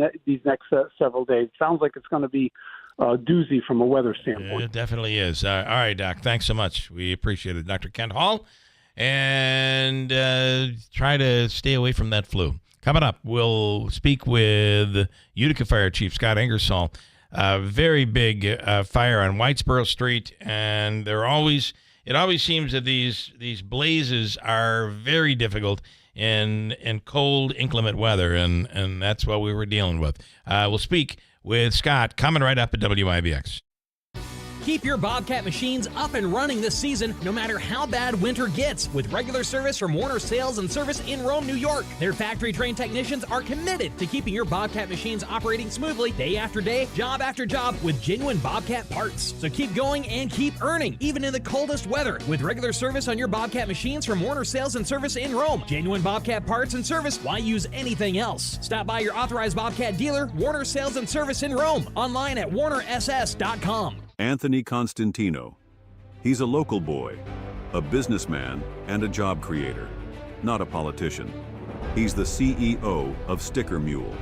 [SPEAKER 17] next several days. Sounds like it's going to be a doozy from a weather standpoint.
[SPEAKER 1] It definitely is. All right, Doc. Thanks so much. We appreciate it. Dr. Kent Hall. And try to stay away from that flu. Coming up, we'll speak with Utica Fire Chief Scott Ingersoll. Very big fire on Whitesboro Street, and it always seems that these blazes are very difficult in cold, inclement weather, and that's what we were dealing with. We'll speak with Scott coming right up at WIBX.
[SPEAKER 18] Keep your Bobcat machines up and running this season, no matter how bad winter gets, with regular service from Warner Sales and Service in Rome, New York. Their factory-trained technicians are committed to keeping your Bobcat machines operating smoothly day after day, job after job, with genuine Bobcat parts. So keep going and keep earning, even in the coldest weather, with regular service on your Bobcat machines from Warner Sales and Service in Rome. Genuine Bobcat parts and service. Why use anything else? Stop by your authorized Bobcat dealer, Warner Sales and Service in Rome. Online at warnerss.com.
[SPEAKER 19] Anthony Constantino. He's a local boy, a businessman, and a job creator, not a politician. He's the CEO of Sticker Mule.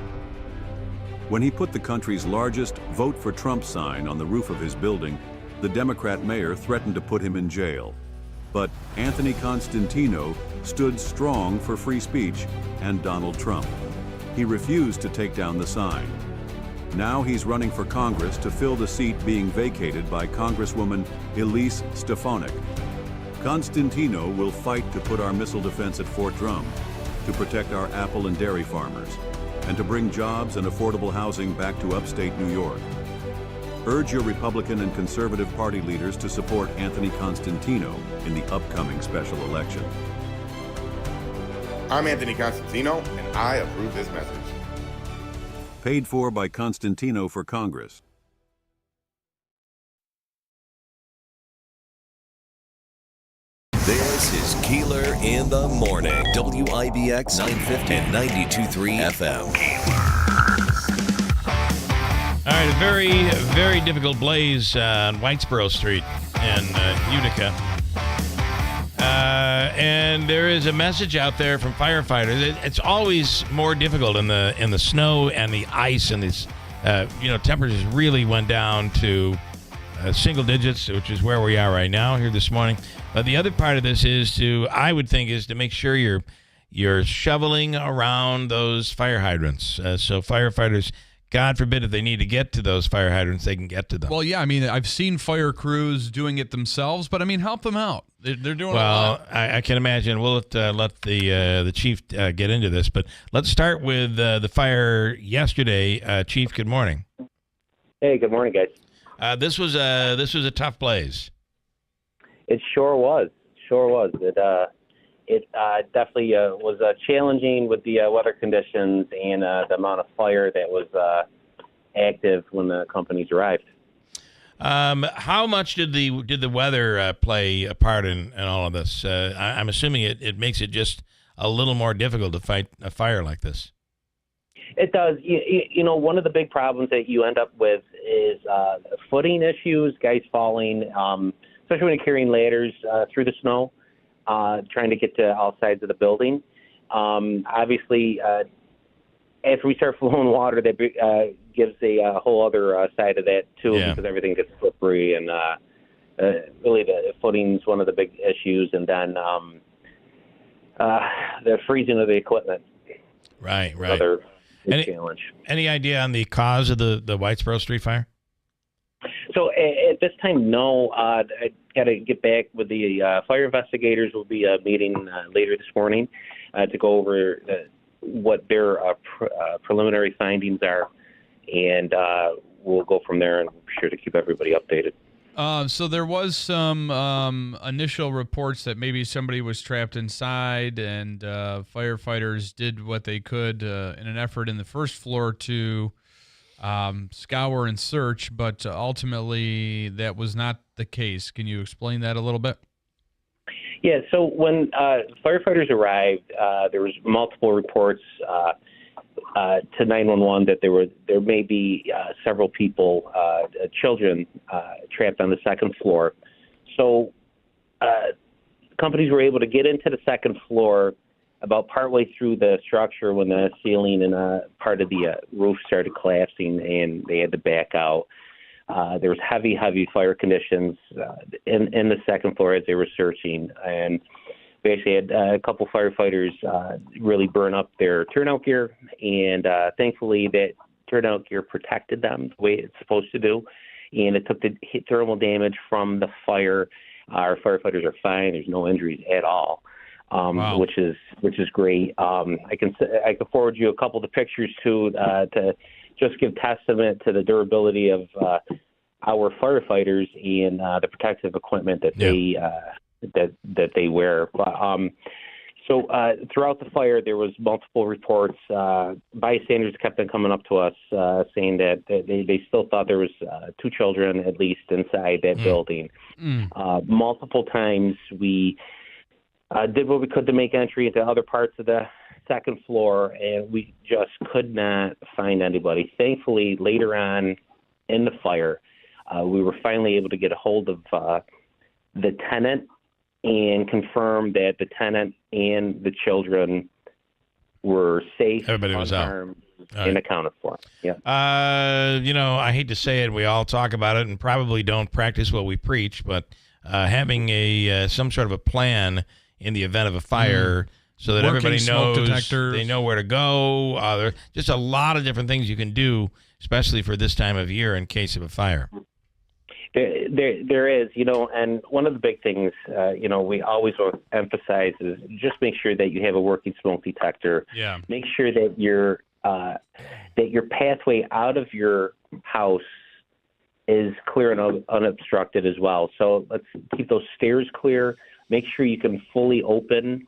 [SPEAKER 19] When he put the country's largest Vote for Trump sign on the roof of his building, the Democrat mayor threatened to put him in jail. But Anthony Constantino stood strong for free speech and Donald Trump. He refused to take down the sign. Now he's running for Congress to fill the seat being vacated by Congresswoman Elise Stefanik. Constantino will fight to put our missile defense at Fort Drum, to protect our apple and dairy farmers, and to bring jobs and affordable housing back to upstate New York. Urge your Republican and Conservative Party leaders to support Anthony Constantino in the upcoming special election.
[SPEAKER 20] I'm Anthony Constantino, and I approve this message.
[SPEAKER 19] Paid for by Constantino for Congress.
[SPEAKER 21] This is Keeler in the Morning. WIBX 950 and 92.3 FM.
[SPEAKER 1] All right, a very, very difficult blaze on Whitesboro Street in Utica. And there is a message out there from firefighters. It's always more difficult in the snow and the ice, and these temperatures really went down to single digits, which is where we are right now here this morning. But the other part of this is to make sure you're shoveling around those fire hydrants. So firefighters, God forbid, if they need to get to those fire hydrants, they can get to them.
[SPEAKER 2] Well, yeah, I mean, I've seen fire crews doing it themselves, but I mean, help them out. They're doing a lot.
[SPEAKER 1] Well, I can imagine. We'll let the chief get into this, but let's start with the fire yesterday. Chief, good morning.
[SPEAKER 22] Hey, good morning, guys.
[SPEAKER 1] This was a tough blaze.
[SPEAKER 22] It sure was. It definitely was challenging with the weather conditions and the amount of fire that was active when the companies arrived.
[SPEAKER 1] How much did the weather play a part in all of this? I'm assuming it makes it just a little more difficult to fight a fire like this.
[SPEAKER 22] It does. You know, one of the big problems that you end up with is footing issues, guys falling, especially when you're carrying ladders through the snow, trying to get to all sides of the building. Obviously, after we start flowing water, that gives a whole other side of that, too, because everything gets slippery. And really, the footing is one of the big issues. And then the freezing of the equipment.
[SPEAKER 1] Right.
[SPEAKER 22] Another big challenge.
[SPEAKER 1] Any idea on the cause of the Whitesboro Street fire?
[SPEAKER 22] So at this time, no. I got to get back with the fire investigators. We'll be meeting later this morning to go over what their preliminary findings are, and we'll go from there, and be sure to keep everybody updated.
[SPEAKER 2] So there was some initial reports that maybe somebody was trapped inside, and firefighters did what they could in an effort in the first floor to scour and search, but ultimately that was not the case. Can you explain that a little bit?
[SPEAKER 22] Yeah, so when firefighters arrived, there was multiple reports to 911 that there may be several people, children, trapped on the second floor. So companies were able to get into the second floor about partway through the structure when the ceiling and part of the roof started collapsing, and they had to back out. There was heavy fire conditions in the second floor as they were searching, and we actually had a couple firefighters really burn up their turnout gear, and thankfully that turnout gear protected them the way it's supposed to do, and it took the thermal damage from the fire. Our firefighters are fine. There's no injuries at all. Wow. which is great. I can forward you a couple of the pictures too to just give testament to the durability of our firefighters and the protective equipment that they wear. So throughout the fire, there was multiple reports. Bystanders kept on coming up to us saying that they still thought there was 2 children at least inside that building. Multiple times we did what we could to make entry into other parts of the second floor, and we just could not find anybody. Thankfully, later on in the fire, we were finally able to get a hold of the tenant and confirm that the tenant and the children were safe,
[SPEAKER 1] everybody was out,
[SPEAKER 22] and accounted for. Yeah.
[SPEAKER 1] I hate to say it, we all talk about it and probably don't practice what we preach, but having some sort of a plan in the event of a fire, so that
[SPEAKER 2] Working
[SPEAKER 1] everybody
[SPEAKER 2] smoke
[SPEAKER 1] knows
[SPEAKER 2] detectors.
[SPEAKER 1] they know where to go. There's just a lot of different things you can do, especially for this time of year in case of a fire.
[SPEAKER 22] There is, and one of the big things, we always emphasize is just make sure that you have a working smoke detector.
[SPEAKER 2] Yeah.
[SPEAKER 22] Make sure that your pathway out of your house is clear and unobstructed as well. So let's keep those stairs clear. Make sure you can fully open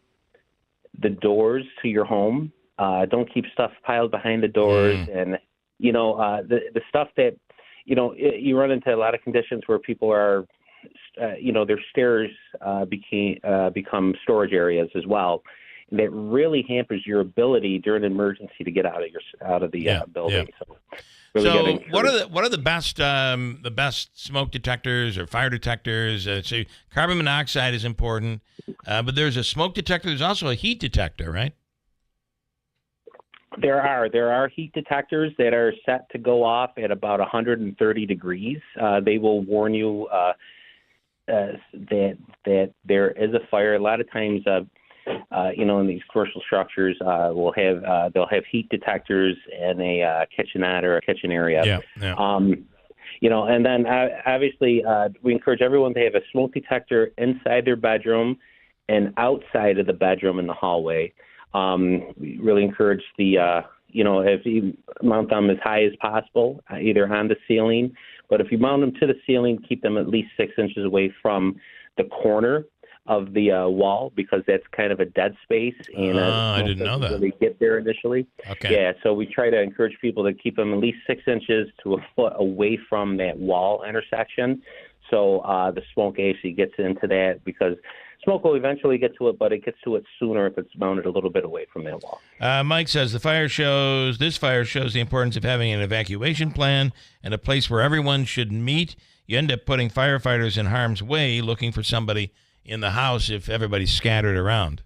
[SPEAKER 22] the doors to your home. Don't keep stuff piled behind the doors, and the stuff that. You run into a lot of conditions where people are, their stairs become storage areas as well. And that really hampers your ability during an emergency to get out of the building.
[SPEAKER 1] Yeah. So what are the best smoke detectors or fire detectors? So carbon monoxide is important, but there's a smoke detector. There's also a heat detector, right?
[SPEAKER 22] There are heat detectors that are set to go off at about 130 degrees. They will warn you that there is a fire. A lot of times, in these commercial structures, they'll have heat detectors in a kitchenette or a kitchen area.
[SPEAKER 1] Yeah.
[SPEAKER 22] And then obviously we encourage everyone to have a smoke detector inside their bedroom and outside of the bedroom in the hallway. We really encourage if you mount them as high as possible, either on the ceiling, but if you mount them to the ceiling, keep them at least 6 inches away from the corner of the wall, because that's kind of a dead space. And
[SPEAKER 1] I didn't know that.
[SPEAKER 22] Really get there initially.
[SPEAKER 1] Okay.
[SPEAKER 22] Yeah, so we try to encourage people to keep them at least 6 inches to a foot away from that wall intersection, so the smoke actually gets into that, because smoke will eventually get to it, but it gets to it sooner if it's mounted a little bit away from that wall.
[SPEAKER 1] Mike says this fire shows the importance of having an evacuation plan and a place where everyone should meet. You end up putting firefighters in harm's way looking for somebody in the house if everybody's scattered around.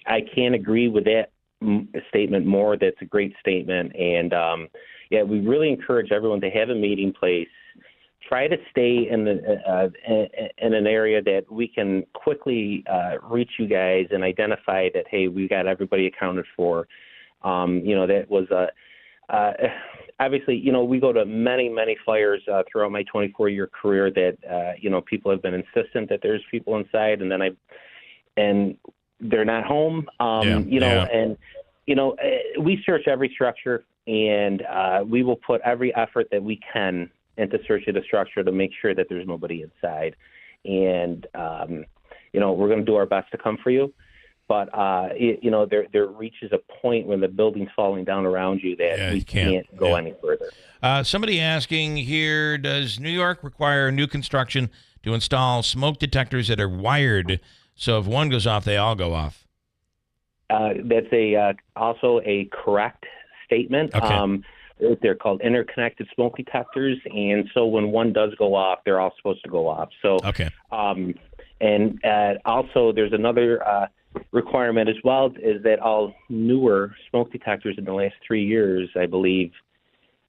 [SPEAKER 22] I can't agree with that statement more. That's a great statement. And, we really encourage everyone to have a meeting place. Try to stay in an area that we can quickly reach you guys and identify that, hey, we got everybody accounted for. That was obviously, we go to many, many fires throughout my 24-year career that, people have been insistent that there's people inside, and they're not home. We search every structure, and we will put every effort that we can into searching the structure to make sure that there's nobody inside. And, we're going to do our best to come for you. But, there reaches a point when the building's falling down around you that we can't go any further.
[SPEAKER 1] Somebody asking here, does New York require new construction to install smoke detectors that are wired, so if one goes off, they all go off?
[SPEAKER 22] That's also a correct statement.
[SPEAKER 1] Okay.
[SPEAKER 22] They're called interconnected smoke detectors, and so when one does go off, they're all supposed to go off. So,
[SPEAKER 1] okay.
[SPEAKER 22] And also there's another requirement as well, is that all newer smoke detectors in the last 3 years, I believe,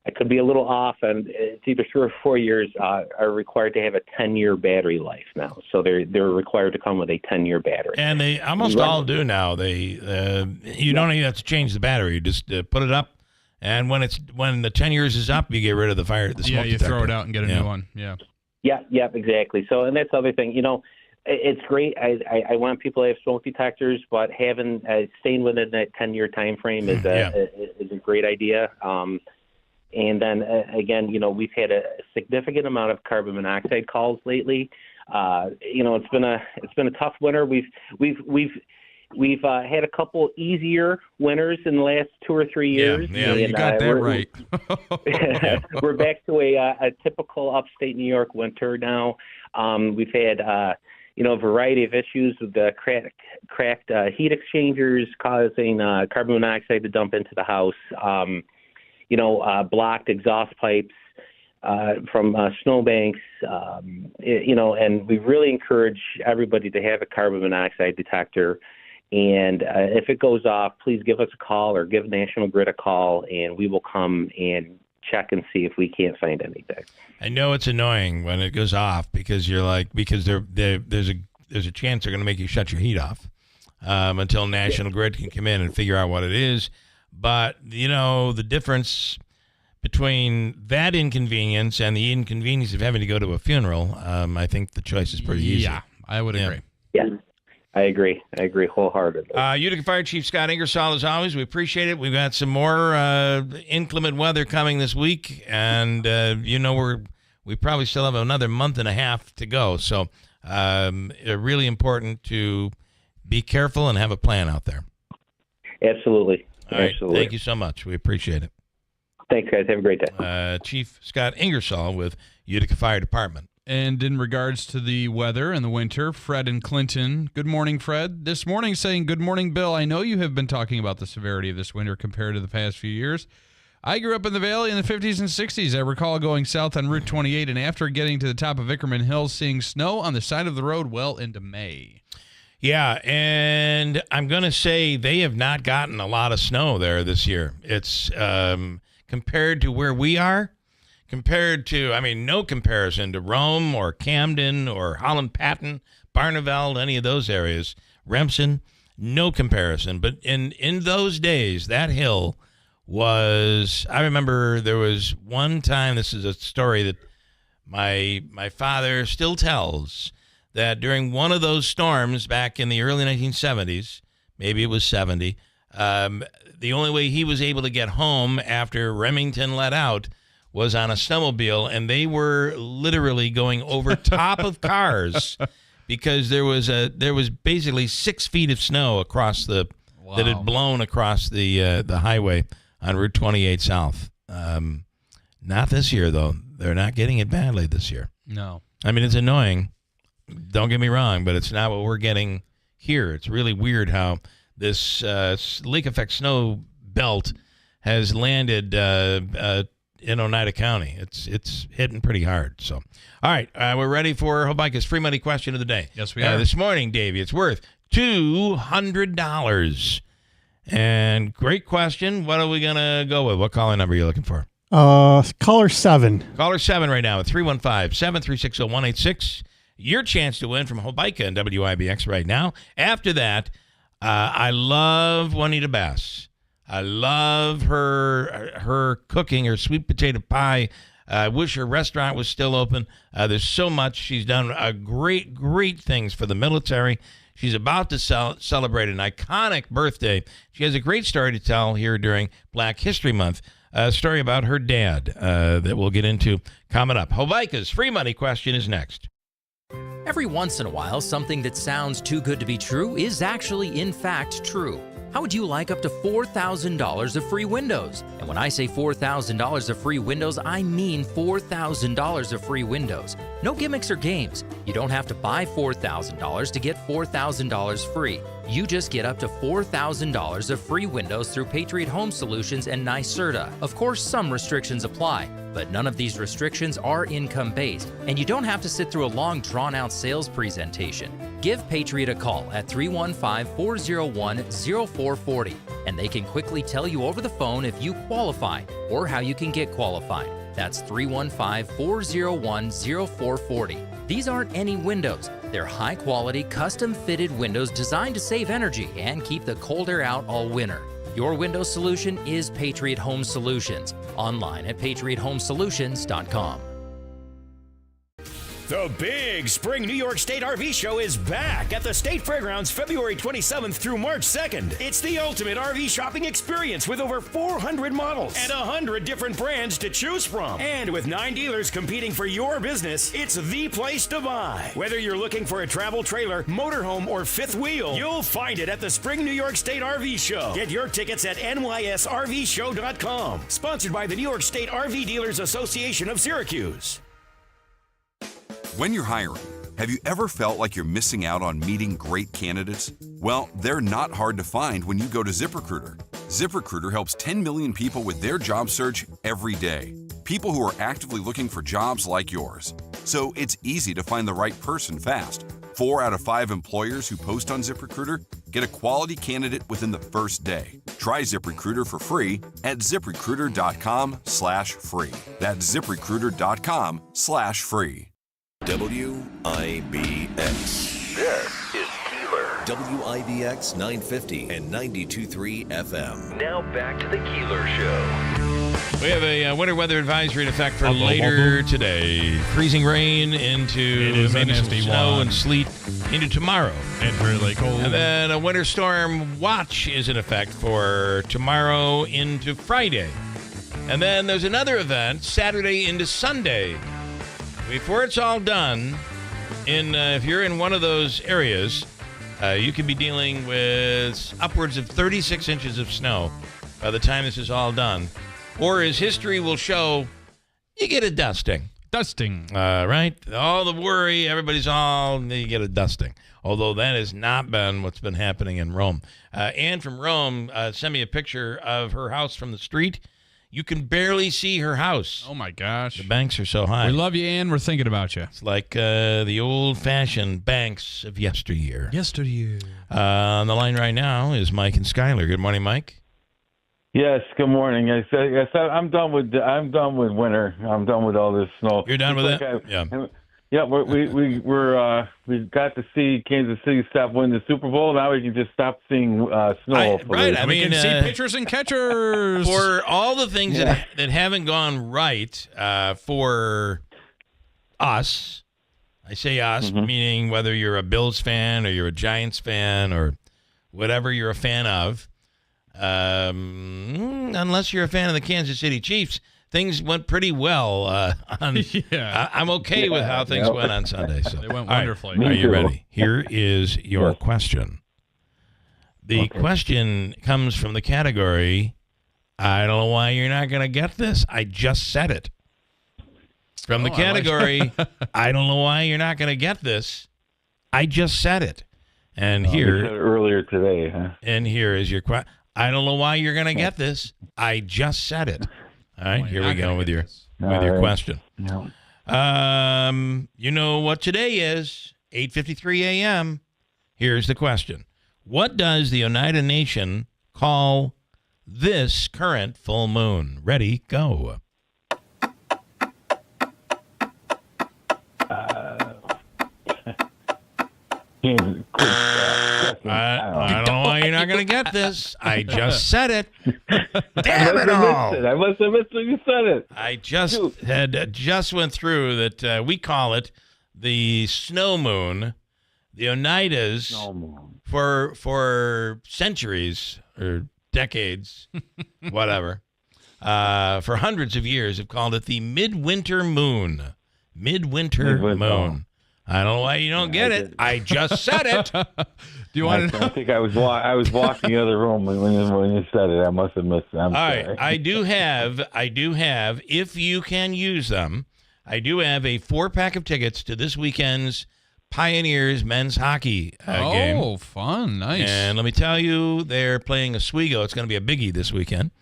[SPEAKER 22] I could be a little off, and it's either 3 or 4 years, are required to have a 10-year battery life now. So they're required to come with a 10-year battery.
[SPEAKER 1] And they almost all do now. You don't even have to change the battery. You just put it up. And when the 10 years is up, you get rid of the smoke detector.
[SPEAKER 2] Throw it out and get a new one. Yeah.
[SPEAKER 22] Yeah, exactly. So, and that's the other thing, it's great. I want people to have smoke detectors, but staying within that 10-year time frame is a great idea. And then again, we've had a significant amount of carbon monoxide calls lately. It's been a tough winter. We've had a couple easier winters in the last 2 or 3 years.
[SPEAKER 2] Yeah, you got that right.
[SPEAKER 22] We're back to a typical upstate New York winter now. We've had a variety of issues with the cracked heat exchangers causing carbon monoxide to dump into the house. Blocked exhaust pipes from snowbanks. And we really encourage everybody to have a carbon monoxide detector. And if it goes off, please give us a call or give National Grid a call, and we will come and check and see if we can't find anything.
[SPEAKER 1] I know it's annoying when it goes off because there's a chance they're going to make you shut your heat off until National Grid can come in and figure out what it is. But, the difference between that inconvenience and the inconvenience of having to go to a funeral, I think the choice is pretty easy.
[SPEAKER 2] Yeah, I would agree.
[SPEAKER 22] Yeah. I agree wholeheartedly.
[SPEAKER 1] Utica Fire Chief Scott Ingersoll, as always, we appreciate it. We've got some more inclement weather coming this week, and we probably still have another month and a half to go. So really important to be careful and have a plan out there.
[SPEAKER 22] Absolutely.
[SPEAKER 1] All right.
[SPEAKER 22] Absolutely.
[SPEAKER 1] Thank you so much. We appreciate it.
[SPEAKER 22] Thanks, guys. Have a great day.
[SPEAKER 1] Chief Scott Ingersoll with Utica Fire Department.
[SPEAKER 2] And in regards to the weather and the winter, Fred and Clinton. Good morning, Fred. This morning saying, good morning, Bill. I know you have been talking about the severity of this winter compared to the past few years. I grew up in the valley in the 50s and 60s. I recall going south on Route 28, and after getting to the top of Ickerman Hills, seeing snow on the side of the road well into May.
[SPEAKER 1] Yeah, and I'm going to say they have not gotten a lot of snow there this year. It's compared to where we are. No comparison to Rome or Camden or Holland Patton, Barneveld, any of those areas. Remsen, no comparison. But in those days, that hill was, I remember there was one time, this is a story that my father still tells, that during one of those storms back in the early 1970s, maybe it was 70, the only way he was able to get home after Remington let out was on a snowmobile, and they were literally going over top of cars because there was basically 6 feet of snow across that had blown across the highway on Route 28 South. Not this year, though. They're not getting it badly this year.
[SPEAKER 2] No.
[SPEAKER 1] It's annoying. Don't get me wrong, but it's not what we're getting here. It's really weird how this lake effect snow belt has landed in Oneida County. It's hitting pretty hard. So, all right, we're ready for Hobica's free money question of the day.
[SPEAKER 2] Yes, we are.
[SPEAKER 1] This morning, Davey, it's worth $200. And great question. What are we going to go with? What calling number are you looking for?
[SPEAKER 4] Caller 7.
[SPEAKER 1] Caller 7 right now at 315-736-0186. Your chance to win from Hobica and WIBX right now. After that, I love Wanita Bass. I love her cooking, her sweet potato pie. I wish her restaurant was still open. There's so much. She's done great things for the military. She's about to celebrate an iconic birthday. She has a great story to tell here during Black History Month. A story about her dad that we'll get into coming up. Hobica's free money question is next.
[SPEAKER 3] Every once in a while, something that sounds too good to be true is actually, in fact, true. How would you like up to $4,000 of free windows? And when I say $4,000 of free windows, I mean $4,000 of free windows. No gimmicks or games. You don't have to buy $4,000 to get $4,000 free. You just get up to $4,000 of free windows through Patriot Home Solutions and NYSERDA. Of course, some restrictions apply, but none of these restrictions are income-based, and you don't have to sit through a long, drawn-out sales presentation. Give Patriot a call at 315-401-0440, and they can quickly tell you over the phone if you qualify or how you can get qualified. That's 315-401-0440. These aren't any windows. They're high-quality, custom-fitted windows designed to save energy and keep the cold air out all winter. Your window solution is Patriot Home Solutions. Online at patriothomesolutions.com.
[SPEAKER 5] The big Spring New York State RV Show is back at the State Fairgrounds February 27th through March 2nd. It's the ultimate RV shopping experience with over 400 models and 100 different brands to choose from. And with 9 dealers competing for your business, it's the place to buy. Whether you're looking for a travel trailer, motorhome, or fifth wheel, you'll find it at the Spring New York State RV Show. Get your tickets at nysrvshow.com. Sponsored by the New York State RV Dealers Association of Syracuse.
[SPEAKER 6] When you're hiring, have you ever felt like you're missing out on meeting great candidates? Well, they're not hard to find when you go to ZipRecruiter. ZipRecruiter helps 10 million people with their job search every day. People who are actively looking for jobs like yours. So it's easy to find the right person fast. 4 out of 5 employers who post on ZipRecruiter get a quality candidate within the first day. Try ZipRecruiter for free at ZipRecruiter.com/free. That's ZipRecruiter.com/free.
[SPEAKER 21] WIBX.
[SPEAKER 16] This is Keeler.
[SPEAKER 21] WIBX 950 and 92.3 FM.
[SPEAKER 16] Now back to the Keeler Show.
[SPEAKER 1] We have a winter weather advisory in effect for later today. Freezing rain into maybe some snow and sleet into tomorrow.
[SPEAKER 2] It's really cold.
[SPEAKER 1] And then a winter storm watch is in effect for tomorrow into Friday. And then there's another event Saturday into Sunday. Before it's all done, if you're in one of those areas, you could be dealing with upwards of 36 inches of snow by the time this is all done. Or as history will show, you get a dusting. Right? All the worry, you get a dusting. Although that has not been what's been happening in Rome. Ann from Rome sent me a picture of her house from the street. You can barely see her house.
[SPEAKER 2] Oh, my gosh.
[SPEAKER 1] The banks are so high.
[SPEAKER 2] We love you, Ann. We're thinking about you.
[SPEAKER 1] It's like the old-fashioned banks of yesteryear. On the line right now is Mike and Skyler. Good morning, Mike.
[SPEAKER 23] Yes, good morning. I said I'm done with winter. I'm done with all this snow.
[SPEAKER 1] You're done with it?
[SPEAKER 23] Yeah, we got to see Kansas City stop winning the Super Bowl. Now we can just stop seeing snow.
[SPEAKER 1] We
[SPEAKER 2] can see pitchers and catchers.
[SPEAKER 1] For all the things that haven't gone right for us, I say us, meaning whether you're a Bills fan or you're a Giants fan or whatever you're a fan of, unless you're a fan of the Kansas City Chiefs, things went pretty well. I'm okay with how things went on Sunday. So.
[SPEAKER 2] They went wonderfully.
[SPEAKER 1] Right. Are you ready? Here is your question. The question comes from the category, I don't know why you're not going to get this. I just said it. From the category, I don't know why you're not going to get this. I just said it. And here.
[SPEAKER 23] You said it earlier today, huh?
[SPEAKER 1] And here is your question. I don't know why you're going to get this. I just said it. All right, here we go with your question.
[SPEAKER 23] No.
[SPEAKER 1] You know what today is, 8:53 a.m. Here's the question. What does the Oneida Nation call this current full moon? Ready, go. I don't know why you're not going to get this. I just said it. Damn it all.
[SPEAKER 23] I must have missed it. You said it.
[SPEAKER 1] I just went through that we call it the snow moon. The Oneidas for centuries or decades, whatever, for hundreds of years have called it the midwinter moon. Midwinter moon. I don't know why you don't get it. I just said it.
[SPEAKER 23] Do you want to? I think I was walking the other room when you said it. I must have missed it. I'm sorry.
[SPEAKER 1] Right. I do have. If you can use them, I do have a 4-pack of tickets to this weekend's Pioneers men's hockey game.
[SPEAKER 2] Oh, fun, nice.
[SPEAKER 1] And let me tell you, they're playing Oswego. It's going to be a biggie this weekend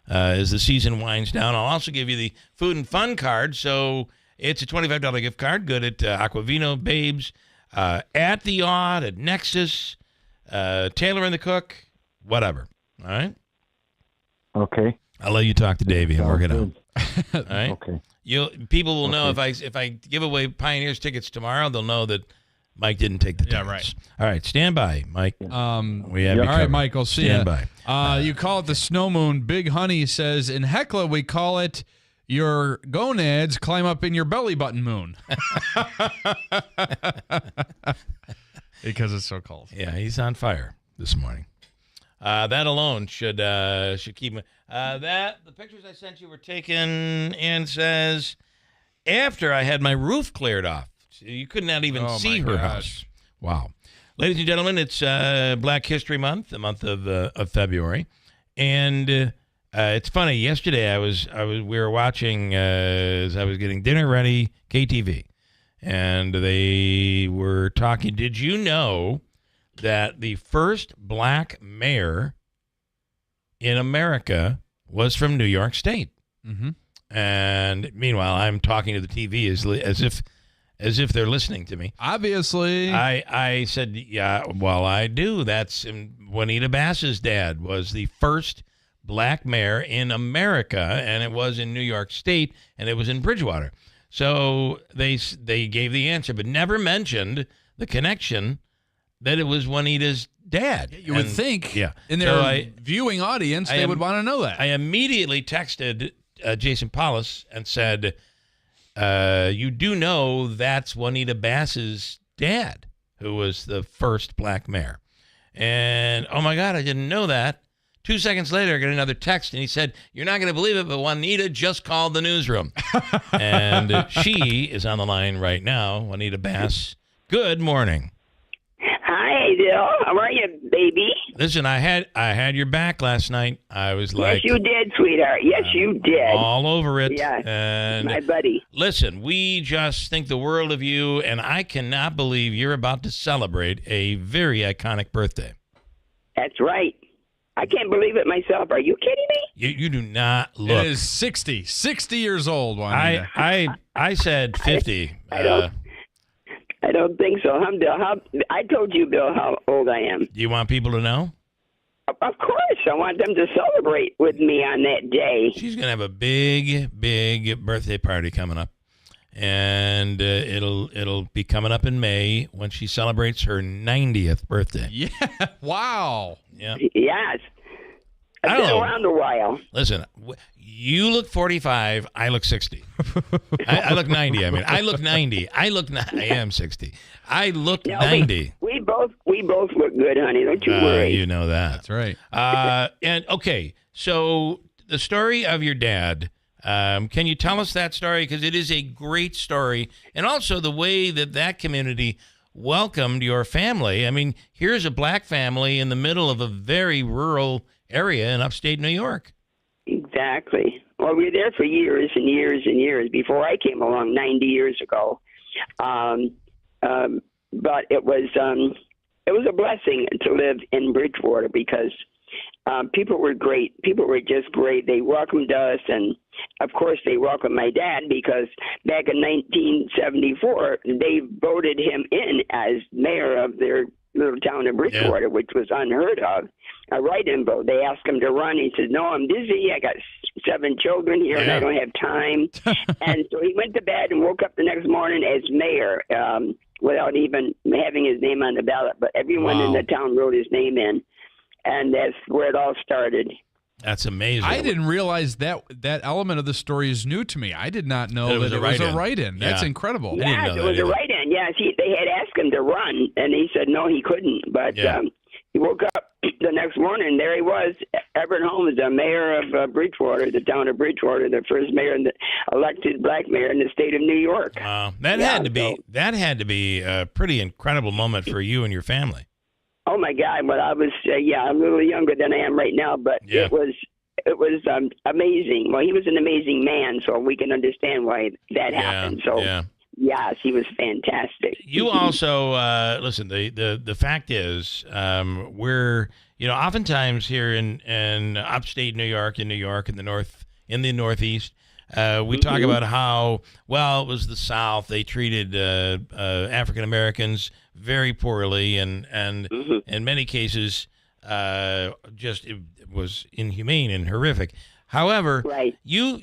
[SPEAKER 1] as the season winds down. I'll also give you the food and fun card. So. It's a $25 gift card, good at Aquavino, Babes, at the Odd, at Nexus, Taylor and the Cook, whatever. All right?
[SPEAKER 23] Okay.
[SPEAKER 1] I'll let you talk to Davey and work it out. All right?
[SPEAKER 23] Okay.
[SPEAKER 1] People will know if I give away Pioneers tickets tomorrow, they'll know that Mike didn't take the tickets.
[SPEAKER 2] Yeah, right.
[SPEAKER 1] All right, stand by, Mike. We have you
[SPEAKER 2] all right,
[SPEAKER 1] covered.
[SPEAKER 2] Mike, I'll see
[SPEAKER 1] stand
[SPEAKER 2] you.
[SPEAKER 1] By.
[SPEAKER 2] You call it the snow moon. Big Honey says, in Hecla, we call it your gonads climb up in your belly button moon. Because it's so cold.
[SPEAKER 1] Yeah, he's on fire this morning. That alone should keep him. The pictures I sent you were taken and says after I had my roof cleared off. So you could not even see her house. Wow. Ladies and gentlemen, it's Black History Month, the month of February. And it's funny, yesterday we were watching as I was getting dinner ready, KTV. And they were talking. Did you know that the first black mayor in America was from New York State?
[SPEAKER 2] Mm-hmm.
[SPEAKER 1] And meanwhile, I'm talking to the TV as if they're listening to me.
[SPEAKER 2] Obviously.
[SPEAKER 1] I said, yeah, well, I do. That's Wanita Bass's dad was the first black mayor in America, and it was in New York State, and it was in Bridgewater. So they gave the answer, but never mentioned the connection that it was Juanita's dad.
[SPEAKER 2] You would think in their viewing audience, they would want to know that.
[SPEAKER 1] I immediately texted Jason Paulus and said, you do know that's Wanita Bass's dad, who was the first black mayor. And, oh, my God, I didn't know that. 2 seconds later, I got another text, and he said, you're not going to believe it, but Wanita just called the newsroom. And she is on the line right now, Wanita Bass. Good morning.
[SPEAKER 7] Hi, Bill. How are you, baby?
[SPEAKER 1] Listen, I had your back last night. I was like...
[SPEAKER 7] Yes, you did, sweetheart. Yes, you did.
[SPEAKER 1] All over it.
[SPEAKER 7] Yeah,
[SPEAKER 1] and
[SPEAKER 7] my buddy.
[SPEAKER 1] Listen, we just think the world of you, and I cannot believe you're about to celebrate a very iconic birthday.
[SPEAKER 7] That's right. I can't believe it myself. Are you kidding me?
[SPEAKER 1] You do not look...
[SPEAKER 2] It is 60 years old, Juanita.
[SPEAKER 1] I said 50.
[SPEAKER 7] I don't think so. Bill? I told you, Bill, how old I am.
[SPEAKER 1] Do you want people to know?
[SPEAKER 7] Of course. I want them to celebrate with me on that day.
[SPEAKER 1] She's going to have a big birthday party coming up. And it'll be coming up in May when she celebrates her 90th birthday.
[SPEAKER 2] Yeah. Wow.
[SPEAKER 1] Yeah.
[SPEAKER 7] Yes. I've been around a while.
[SPEAKER 1] Listen, you look 45. I look 60. I look 90. I mean, I look 90. I am 60. I look 90.
[SPEAKER 7] We both look good, honey. Don't you worry.
[SPEAKER 1] You know that.
[SPEAKER 2] That's right.
[SPEAKER 1] And okay, so the story of your dad. Can you tell us that story? Because it is a great story. And also the way that community welcomed your family. I mean, here's a black family in the middle of a very rural area in upstate New York.
[SPEAKER 7] Exactly. Well, we were there for years and years and years before I came along 90 years ago. But it was a blessing to live in Bridgewater because people were great. People were just great. They welcomed us, and of course they welcomed my dad because back in 1974 they voted him in as mayor of their little town of Bridgewater, which was unheard of. A write-in vote. They asked him to run. He said, "No, I'm busy. I got 7 children here, and I don't have time." And so he went to bed and woke up the next morning as mayor without even having his name on the ballot. But everyone in the town wrote his name in. And that's where it all started.
[SPEAKER 1] That's amazing.
[SPEAKER 2] I didn't realize that element of the story is new to me. I did not know that it was a write-in. That's incredible.
[SPEAKER 7] Yes, it was a write-in. Yes, they had asked him to run, and he said no, he couldn't. But he woke up the next morning, there he was, Everett Holmes, the mayor of Bridgewater, the town of Bridgewater, the first mayor, elected black mayor in the state of New York.
[SPEAKER 1] Wow, that had to be a pretty incredible moment for you and your family.
[SPEAKER 7] Oh my God! Well, I was I'm a little younger than I am right now, but it was amazing. Well, he was an amazing man, so we can understand why that happened. So yes, he was fantastic.
[SPEAKER 1] You also listen. The fact is, we're oftentimes here in upstate New York, in the Northeast. We talk about how it was the South. They treated African Americans very poorly, and in many cases, it was inhumane and horrific. However, you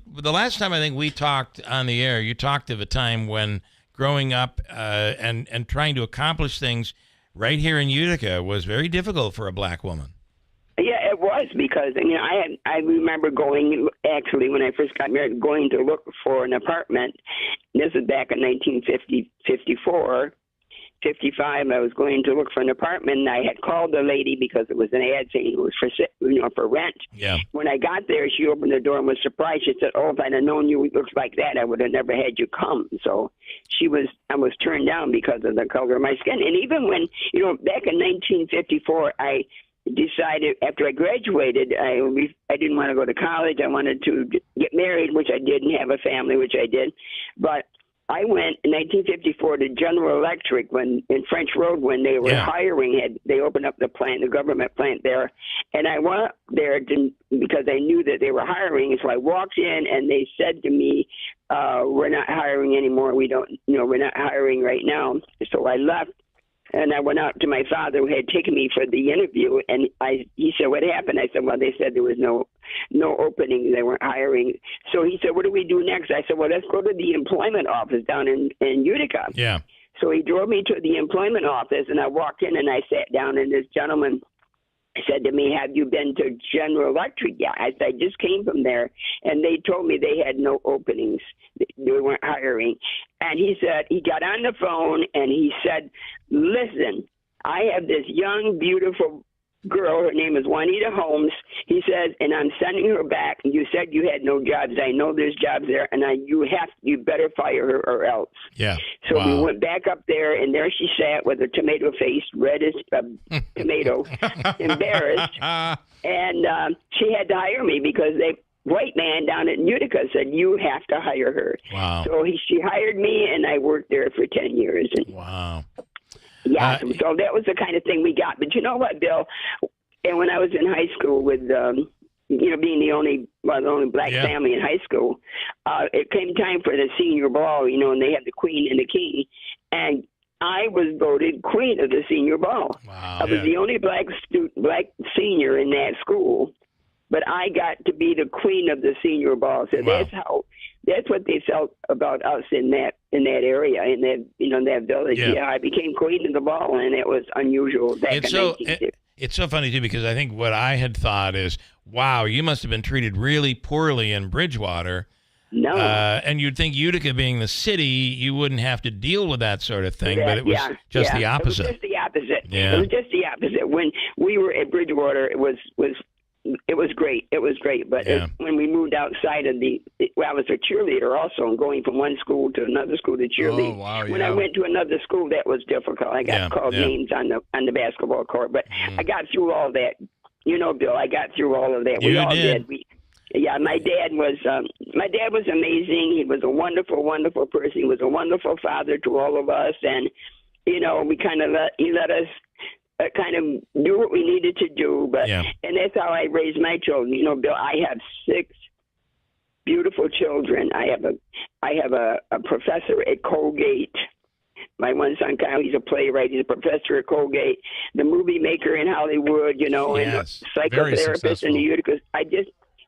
[SPEAKER 1] the last time I think we talked on the air, you talked of a time when growing up and trying to accomplish things right here in Utica was very difficult for a black woman.
[SPEAKER 7] Yeah, it was. was, because I remember going, actually, when I first got married, going to look for an apartment. This was back in 1954. 55, I was going to look for an apartment, and I had called the lady because it was an ad saying it was for rent.
[SPEAKER 1] Yeah.
[SPEAKER 7] When I got there, she opened the door and was surprised. She said, "Oh, if I'd have known you looked like that, I would have never had you come." So I was turned down because of the color of my skin. And even when, back in 1954, I decided after I graduated, I didn't want to go to college. I wanted to get married, which I did, and have a family, which I did. But I went in 1954 to General Electric in French Road when they were hiring. They opened up the plant, the government plant there, and I went there because I knew that they were hiring. So I walked in, and they said to me, "We're not hiring anymore. We're not hiring right now." So I left. And I went out to my father, who had taken me for the interview, and he said, "What happened?" I said, "Well, they said there was no opening. They weren't hiring." So he said, "What do we do next?" I said, "Well, let's go to the employment office down in Utica."
[SPEAKER 1] Yeah.
[SPEAKER 7] So he drove me to the employment office, and I walked in, and I sat down, and this gentleman said to me, "Have you been to General Electric yet?" I said, "I just came from there, and they told me they had no openings. They weren't hiring." And he said, he got on the phone, and he said, "Listen, I have this young, beautiful girl. Her name is Wanita Holmes." He says, "And I'm sending her back. You said you had no jobs. I know there's jobs there, and you better fire her or else."
[SPEAKER 1] Yeah.
[SPEAKER 7] So we went back up there, and there she sat with a tomato face, red as a tomato, embarrassed. And she had to hire me because white man down in Utica said, "You have to hire her."
[SPEAKER 1] Wow.
[SPEAKER 7] So she hired me, and I worked there for 10 years.
[SPEAKER 1] Wow.
[SPEAKER 7] Yeah, so that was the kind of thing we got. But you know what, Bill? And when I was in high school with, being the only black family in high school, it came time for the senior ball, and they had the queen and the king. And I was voted queen of the senior ball.
[SPEAKER 1] Wow.
[SPEAKER 7] I was the only black senior in that school. But I got to be the queen of the senior ball. So that's what they felt about us in that area, in that village. Yeah, I became queen of the ball, and it was unusual.
[SPEAKER 1] It's so funny too, because I think what I had thought is, wow, you must have been treated really poorly in Bridgewater.
[SPEAKER 7] No.
[SPEAKER 1] And you'd think Utica being the city, you wouldn't have to deal with that sort of thing, but it was just the opposite.
[SPEAKER 7] It was just the opposite.
[SPEAKER 1] Yeah.
[SPEAKER 7] It was just the opposite. When we were at Bridgewater, it was great. It was great. But when we moved outside of I was a cheerleader also, and going from one school to another school to cheerlead.
[SPEAKER 2] Oh, wow,
[SPEAKER 7] when I went to another school, that was difficult. I got called names on the basketball court, but I got through all that. Bill, I got through all of that. We all did. My dad was amazing. He was a wonderful, wonderful person. He was a wonderful father to all of us, and we he let us kind of do what we needed to do, and that's how I raised my children. Bill, I have 6 beautiful children. I have a professor at Colgate. My one son, Kyle, he's a playwright. He's a professor at Colgate, the movie maker in Hollywood, and a psychotherapist in the Utica.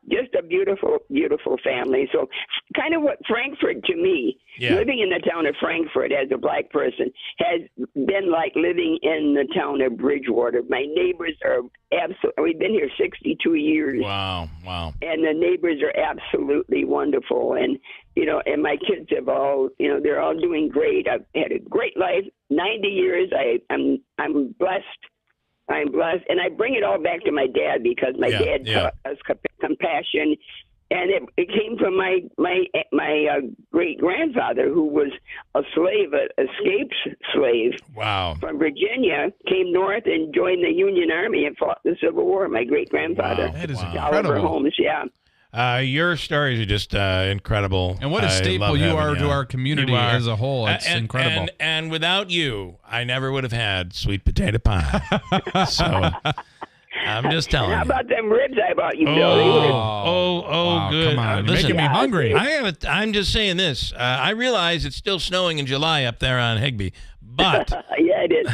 [SPEAKER 7] Just a beautiful, beautiful family. So kind of what Frankfurt, to me, living in the town of Frankfurt as a black person, has been like living in the town of Bridgewater. My neighbors are absolutely, we've been here 62 years.
[SPEAKER 1] Wow.
[SPEAKER 7] And the neighbors are absolutely wonderful. And, and my kids have all, they're all doing great. I've had a great life, 90 years. I'm blessed. I'm blessed, and I bring it all back to my dad, because my dad taught us compassion, and it came from my great grandfather, who was a slave, an escaped slave.
[SPEAKER 1] Wow.
[SPEAKER 7] From Virginia, came north and joined the Union Army and fought the Civil War. My great grandfather,
[SPEAKER 2] that is
[SPEAKER 7] Oliver
[SPEAKER 2] incredible.
[SPEAKER 7] Holmes.
[SPEAKER 1] Your stories are just incredible.
[SPEAKER 2] And what a staple you are to our community as a whole. It's incredible.
[SPEAKER 1] And without you, I never would have had sweet potato pie. So I'm just telling you.
[SPEAKER 7] How about them ribs I bought you, Bill?
[SPEAKER 1] Wow,
[SPEAKER 2] Come
[SPEAKER 1] good.
[SPEAKER 2] on, you're making me hungry.
[SPEAKER 1] I'm just saying this. I realize it's still snowing in July up there on Higbee, but
[SPEAKER 7] yeah, it is.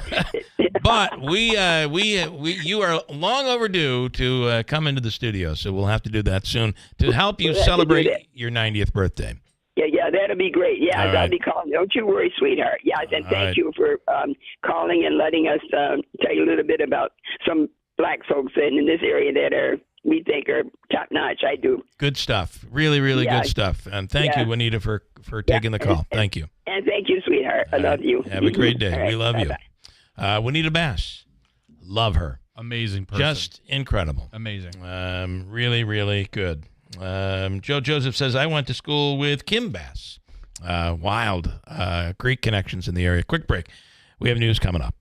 [SPEAKER 1] But you are long overdue to come into the studio, so we'll have to do that soon to help you celebrate your 90th birthday.
[SPEAKER 7] Yeah, that'll be great. Yeah, I'll be calling. Don't you worry, sweetheart. Yes, and thank you for calling and letting us tell you a little bit about some black folks in this area that are we think are top notch. I do.
[SPEAKER 1] Good stuff. Really, really good stuff. And thank you, Wanita, for taking the call. Thank you.
[SPEAKER 7] And thank you, sweetheart. I love you.
[SPEAKER 1] Have a great day.
[SPEAKER 7] Right,
[SPEAKER 1] we love you. Wanita Bass. Love her.
[SPEAKER 2] Amazing person.
[SPEAKER 1] Just incredible.
[SPEAKER 2] Amazing.
[SPEAKER 1] Really, really good. Joe Joseph says, I went to school with Kim Bass. Wild. Great connections in the area. Quick break. We have news coming up.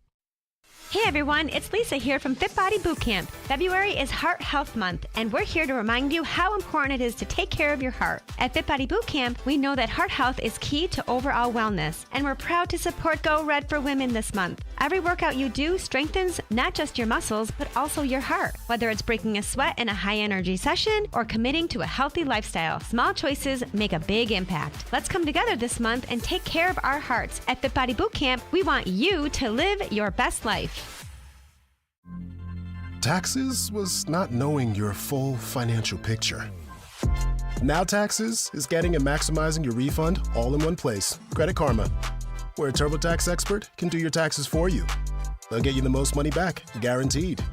[SPEAKER 8] Hey everyone, it's Lisa here from Fit Body Boot Camp. February is Heart Health Month, and we're here to remind you how important it is to take care of your heart. At Fit Body Boot Camp, we know that heart health is key to overall wellness, and we're proud to support Go Red for Women this month. Every workout you do strengthens not just your muscles, but also your heart. Whether it's breaking a sweat in a high-energy session or committing to a healthy lifestyle, small choices make a big impact. Let's come together this month and take care of our hearts. At Fit Body Boot Camp, we want you to live your best life.
[SPEAKER 13] Taxes was not knowing your full financial picture. Now Taxes is getting and maximizing your refund all in one place. Credit Karma, where a TurboTax expert can do your taxes for you. They'll get you the most money back, guaranteed.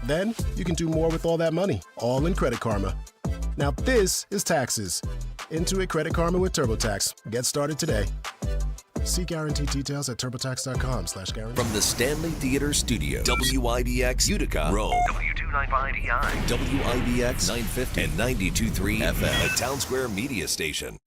[SPEAKER 13] Then you can do more with all that money, all in Credit Karma. Now this is Taxes. Intuit Credit Karma with TurboTax. Get started today. See guaranteed details at turbotax.com/guarantee.
[SPEAKER 21] From the Stanley Theater Studio, WIBX Utica, Rome,
[SPEAKER 16] W295DI,
[SPEAKER 21] WIBX 950 and 92.3 FM, a Town Square media station.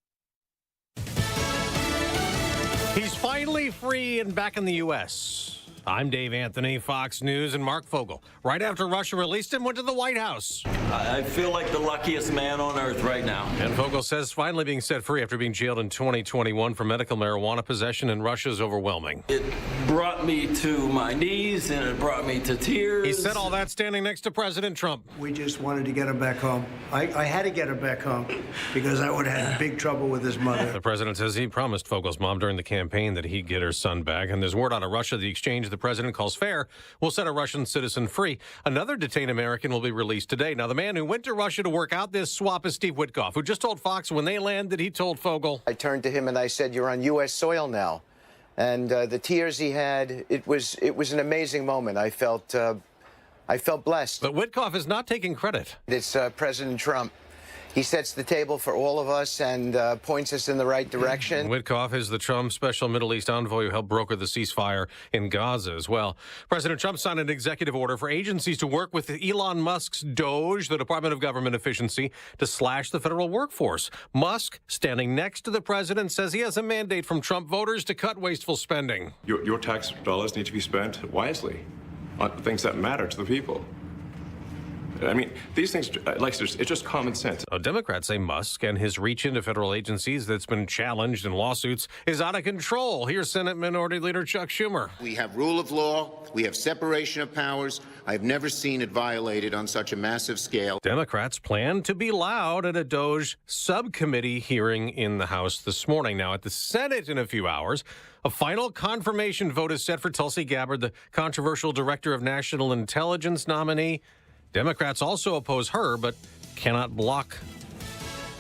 [SPEAKER 9] He's finally free and back in the U.S. I'm Dave Anthony, Fox News, and Mark Fogel. Right after Russia released him, went to the White House.
[SPEAKER 11] I feel like the luckiest man on earth right now.
[SPEAKER 9] And Fogel says finally being set free after being jailed in 2021 for medical marijuana possession, and Russia's overwhelming.
[SPEAKER 11] It brought me to my knees, and it brought me to tears.
[SPEAKER 9] He said all that standing next to President Trump.
[SPEAKER 24] We just wanted to get him back home. I had to get him back home because I would have had big trouble with his mother.
[SPEAKER 9] The president says he promised Fogel's mom during the campaign that he'd get her son back, and there's word out of Russia the exchange the president calls fair will set a Russian citizen free. Another detained American will be released today. Now, the man who went to Russia to work out this swap is Steve Witkoff, who just told Fox when they landed, he told Fogel.
[SPEAKER 25] I turned to him and I said, "You're on U.S. soil now." And the tears he had, it was an amazing moment. I felt blessed.
[SPEAKER 9] But Witkoff is not taking credit.
[SPEAKER 25] It's President Trump. He sets the table for all of us and points us in the right direction.
[SPEAKER 9] Witkoff is the Trump special Middle East envoy who helped broker the ceasefire in Gaza as well. President Trump signed an executive order for agencies to work with Elon Musk's DOGE, the Department of Government Efficiency, to slash the federal workforce. Musk, standing next to the president, says he has a mandate from Trump voters to cut wasteful spending.
[SPEAKER 26] Your tax dollars need to be spent wisely on things that matter to the people. I mean, these things, it's just common sense.
[SPEAKER 9] Democrats say Musk and his reach into federal agencies that's been challenged in lawsuits is out of control. Here's Senate Minority Leader Chuck Schumer.
[SPEAKER 27] We have rule of law. We have separation of powers. I've never seen it violated on such a massive scale.
[SPEAKER 9] Democrats plan to be loud at a DOGE subcommittee hearing in the House this morning. Now, at the Senate in a few hours, a final confirmation vote is set for Tulsi Gabbard, the controversial Director of National Intelligence nominee. Democrats also oppose her, but cannot block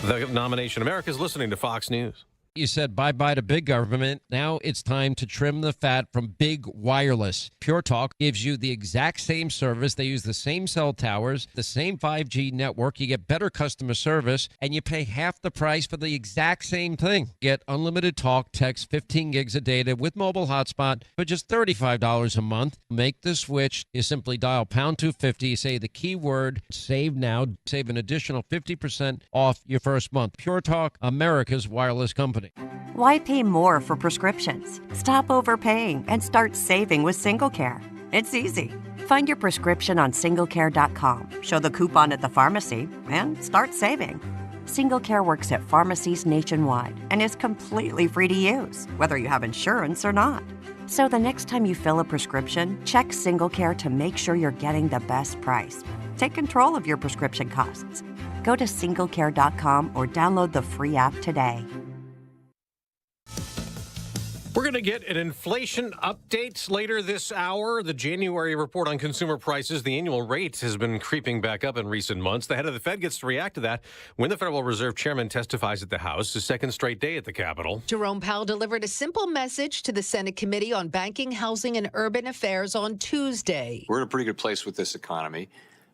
[SPEAKER 9] the nomination. America's listening to Fox News.
[SPEAKER 28] You said bye-bye to big government. Now it's time to trim the fat from big wireless. Pure Talk gives you the exact same service. They use the same cell towers, the same 5G network. You get better customer service, and you pay half the price for the exact same thing. Get unlimited talk, text, 15 gigs of data with mobile hotspot for just $35 a month. Make the switch. You simply dial pound 250, say the keyword, save now, save an additional 50% off your first month. Pure Talk, America's wireless company.
[SPEAKER 29] Why pay more for prescriptions? Stop overpaying and start saving with SingleCare. It's easy. Find your prescription on singlecare.com, show the coupon at the pharmacy, and start saving. SingleCare works at pharmacies nationwide and is completely free to use, whether you have insurance or not. So the next time you fill a prescription, check SingleCare to make sure you're getting the best price. Take control of your prescription costs. Go to singlecare.com or download the free app today.
[SPEAKER 9] We're going to get an inflation update later this hour. The January report on consumer prices, the annual rate has been creeping back up in recent months. The head of the Fed gets to react to that when the Federal Reserve Chairman testifies at the House, his second straight day at the Capitol.
[SPEAKER 30] Jerome Powell delivered a simple message to the Senate Committee on Banking, Housing, and Urban Affairs on Tuesday.
[SPEAKER 31] We're in a pretty good place with this economy.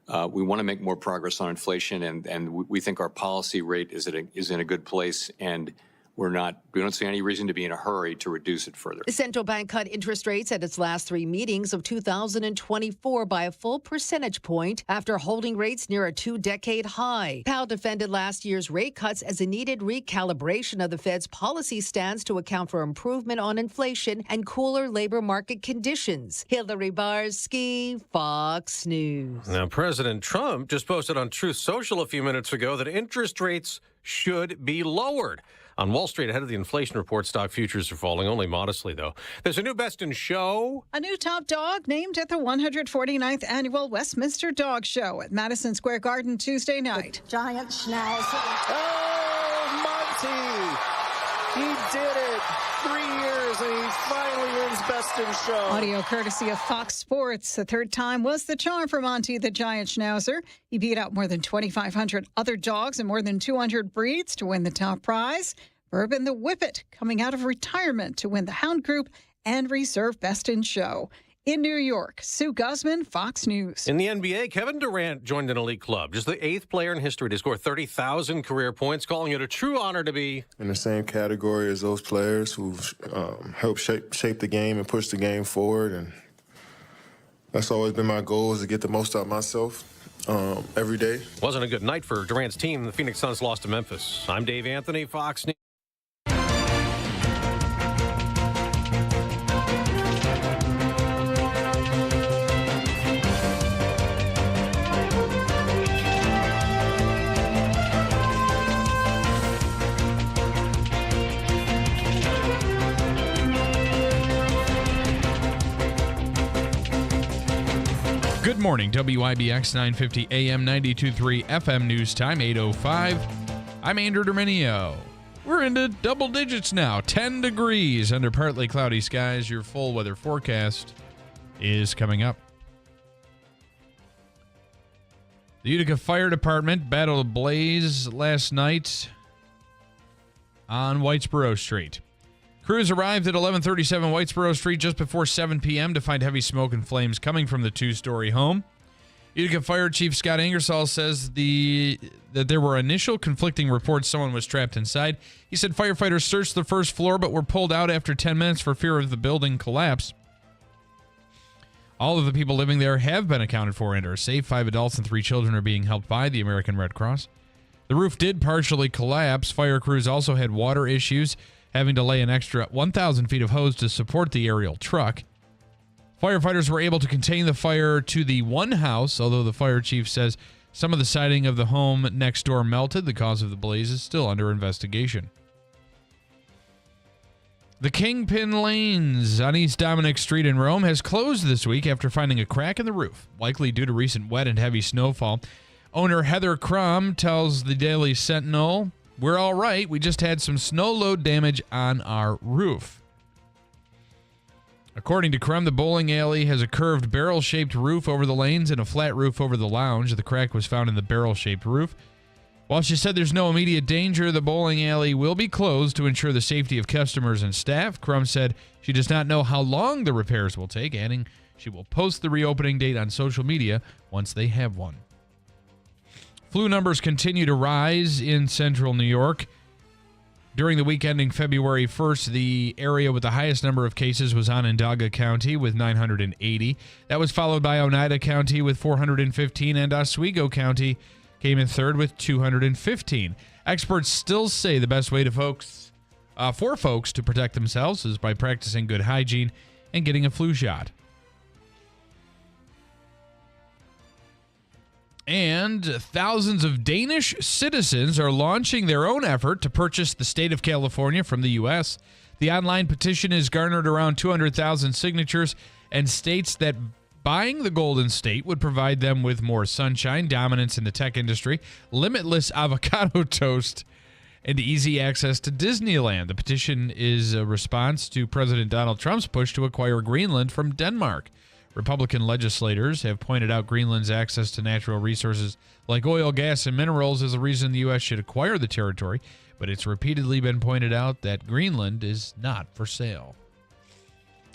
[SPEAKER 9] We want to make more progress on inflation, and we think our policy rate is in a good place, and we don't see any reason to be in a hurry to reduce it further.
[SPEAKER 30] The central bank cut interest rates at its last 3 meetings of 2024 by a full percentage point after holding rates near a 2-decade high. Powell defended last year's rate cuts as a needed recalibration of the Fed's policy stance to account for improvement on inflation and cooler labor market conditions. Hillary Barsky, Fox News.
[SPEAKER 9] Now, President Trump just posted on Truth Social a few minutes ago that interest rates should be lowered. On Wall Street, ahead of the inflation report, stock futures are falling, only modestly, though. There's a new Best in Show.
[SPEAKER 4] A new top dog named at the 149th Annual Westminster Dog Show at Madison Square Garden Tuesday night.
[SPEAKER 10] The giant schnauzer.
[SPEAKER 9] Oh, Monty! He did it! 3 years, and he finally wins Best in Show.
[SPEAKER 4] Audio courtesy of Fox Sports. The third time was the charm for Monty, the giant schnauzer. He beat out more than 2,500 other dogs and more than 200 breeds to win the top prize. Bourbon the Whippet, coming out of retirement to win the Hound Group and Reserve Best in Show. In New York, Sue Guzman, Fox News.
[SPEAKER 9] In the NBA, Kevin Durant joined an elite club, just the 8th player in history to score 30,000 career points, calling it a true honor to be
[SPEAKER 12] in the same category as those players who've helped shape the game and push the game forward. And that's always been my goal, is to get the most out of myself every day.
[SPEAKER 9] Wasn't a good night for Durant's team. The Phoenix Suns lost to Memphis. I'm Dave Anthony, Fox News.
[SPEAKER 2] Good morning, WIBX 950 AM 92.3 FM News Time, 8:05. I'm Andrew Dominio. We're into double digits now, 10 degrees under partly cloudy skies. Your full weather forecast is coming up. The Utica Fire Department battled a blaze last night on Whitesboro Street. Crews arrived at 1137 Whitesboro Street just before 7 p.m. to find heavy smoke and flames coming from the two-story home. Utica Fire Chief Scott Ingersoll says that there were initial conflicting reports someone was trapped inside. He said firefighters searched the first floor but were pulled out after 10 minutes for fear of the building collapse. All of the people living there have been accounted for and are safe. 5 adults and 3 children are being helped by the American Red Cross. The roof did partially collapse. Fire crews also had water issues, having to lay an extra 1,000 feet of hose to support the aerial truck. Firefighters were able to contain the fire to the one house, although the fire chief says some of the siding of the home next door melted. The cause of the blaze is still under investigation. The Kingpin Lanes on East Dominic Street in Rome has closed this week after finding a crack in the roof, likely due to recent wet and heavy snowfall. Owner Heather Crum tells the Daily Sentinel, "We're all right. We just had some snow load damage on our roof." According to Crum, the bowling alley has a curved barrel-shaped roof over the lanes and a flat roof over the lounge. The crack was found in the barrel-shaped roof. While she said there's no immediate danger, the bowling alley will be closed to ensure the safety of customers and staff. Crum said she does not know how long the repairs will take, adding she will post the reopening date on social media once they have one. Flu numbers continue to rise in central New York. During the week ending February 1st, the area with the highest number of cases was Onondaga County with 980. That was followed by Oneida County with 415, and Oswego County came in third with 215. Experts still say the best way for folks to protect themselves is by practicing good hygiene and getting a flu shot. And thousands of Danish citizens are launching their own effort to purchase the state of California from the U.S. The online petition has garnered around 200,000 signatures and states that buying the Golden State would provide them with more sunshine, dominance in the tech industry, limitless avocado toast, and easy access to Disneyland. The petition is a response to President Donald Trump's push to acquire Greenland from Denmark. Republican legislators have pointed out Greenland's access to natural resources like oil, gas, and minerals is the reason the U.S. should acquire the territory, but it's repeatedly been pointed out that Greenland is not for sale.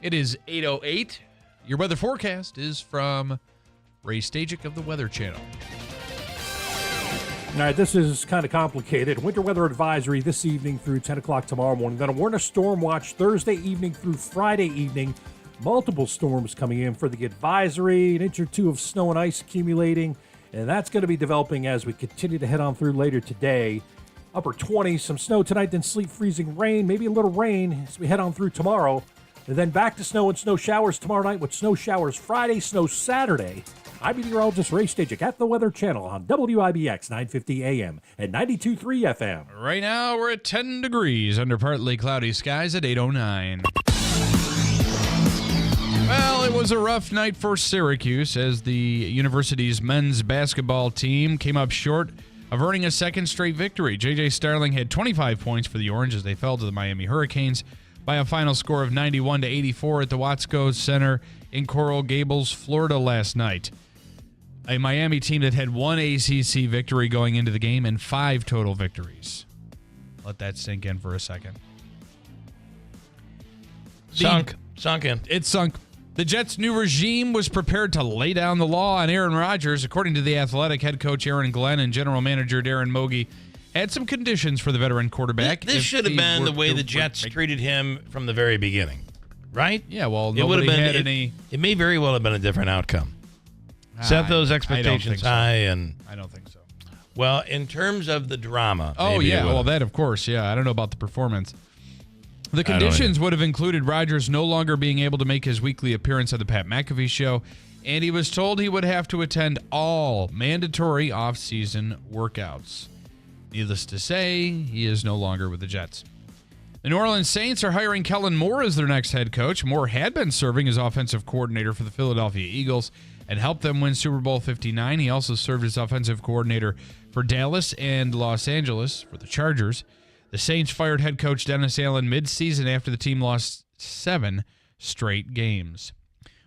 [SPEAKER 2] It is 8:08. Your weather forecast is from Ray Stajic of the Weather Channel.
[SPEAKER 3] All right, this is kind of complicated. Winter weather advisory this evening through 10 o'clock tomorrow morning. Then a warn of storm watch Thursday evening through Friday evening. Multiple storms coming in for the advisory, an inch or two of snow and ice accumulating, and that's going to be developing as we continue to head on through later today. Upper 20s, some snow tonight, then sleet, freezing rain, maybe a little rain as we head on through tomorrow. And then back to snow and snow showers tomorrow night with snow showers Friday, snow Saturday. I'm meteorologist Ray Stajic at the Weather Channel on WIBX 950 AM and 92.3 FM.
[SPEAKER 2] Right now, we're at 10 degrees under partly cloudy skies at 8:09. Well, it was a rough night for Syracuse as the university's men's basketball team came up short of earning a second straight victory. J.J. Starling had 25 points for the Orange as they fell to the Miami Hurricanes by a final score of 91-84 at the Watsco Center in Coral Gables, Florida last night. A Miami team that had one ACC victory going into the game and 5 total victories. Let that sink in for a second.
[SPEAKER 1] Sunk in.
[SPEAKER 2] It sunk. The Jets' new regime was prepared to lay down the law on Aaron Rodgers. According to The Athletic, head coach Aaron Glenn and general manager Darren Mogi had some conditions for the veteran quarterback.
[SPEAKER 1] This should have been the way the Jets treated him from the very beginning, right?
[SPEAKER 2] Yeah, well, nobody had any...
[SPEAKER 1] It may very well have been a different outcome. Set those expectations high, and
[SPEAKER 2] I don't think so.
[SPEAKER 1] Well, in terms of the drama.
[SPEAKER 2] Oh, yeah. Well, that, of course. Yeah, I don't know about the performance. The conditions would have included Rodgers no longer being able to make his weekly appearance on the Pat McAfee Show, and he was told he would have to attend all mandatory off-season workouts. Needless to say, he is no longer with the Jets. The New Orleans Saints are hiring Kellen Moore as their next head coach. Moore had been serving as offensive coordinator for the Philadelphia Eagles and helped them win Super Bowl 59. He also served as offensive coordinator for Dallas and Los Angeles for the Chargers. The Saints fired head coach Dennis Allen mid-season after the team lost 7 straight games.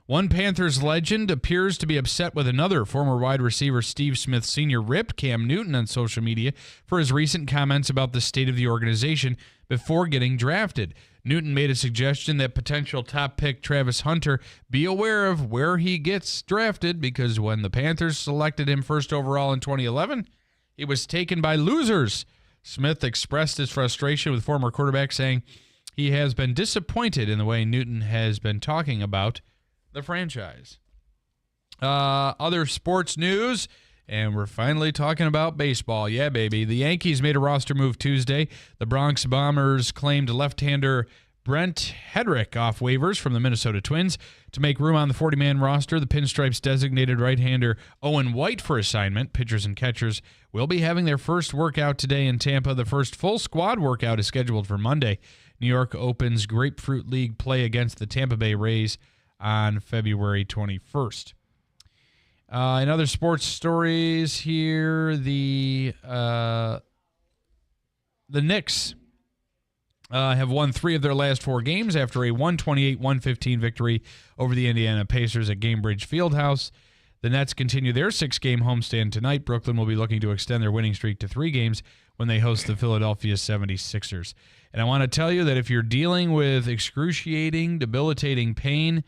[SPEAKER 2] One Panthers legend appears to be upset with another. Former wide receiver Steve Smith Sr. ripped Cam Newton on social media for his recent comments about the state of the organization before getting drafted. Newton made a suggestion that potential top pick Travis Hunter be aware of where he gets drafted because when the Panthers selected him first overall in 2011, he was taken by losers. Smith expressed his frustration with former quarterback, saying he has been disappointed in the way Newton has been talking about the franchise. Other sports news, and we're finally talking about baseball. Yeah, baby. The Yankees made a roster move Tuesday. The Bronx Bombers claimed left-hander Brent Hedrick off waivers from the Minnesota Twins to make room on the 40-man roster. The Pinstripes designated right-hander Owen White for assignment. Pitchers and catchers will be having their first workout today in Tampa. The first full squad workout is scheduled for Monday. New York opens Grapefruit League play against the Tampa Bay Rays on February 21st. In other sports stories here, the Knicks have won 3 of their last 4 games after a 128-115 victory over the Indiana Pacers at Gainbridge Fieldhouse. The Nets continue their 6-game homestand tonight. Brooklyn will be looking to extend their winning streak to 3 games when they host the Philadelphia 76ers. And I want to tell you that if you're dealing with excruciating, debilitating pain,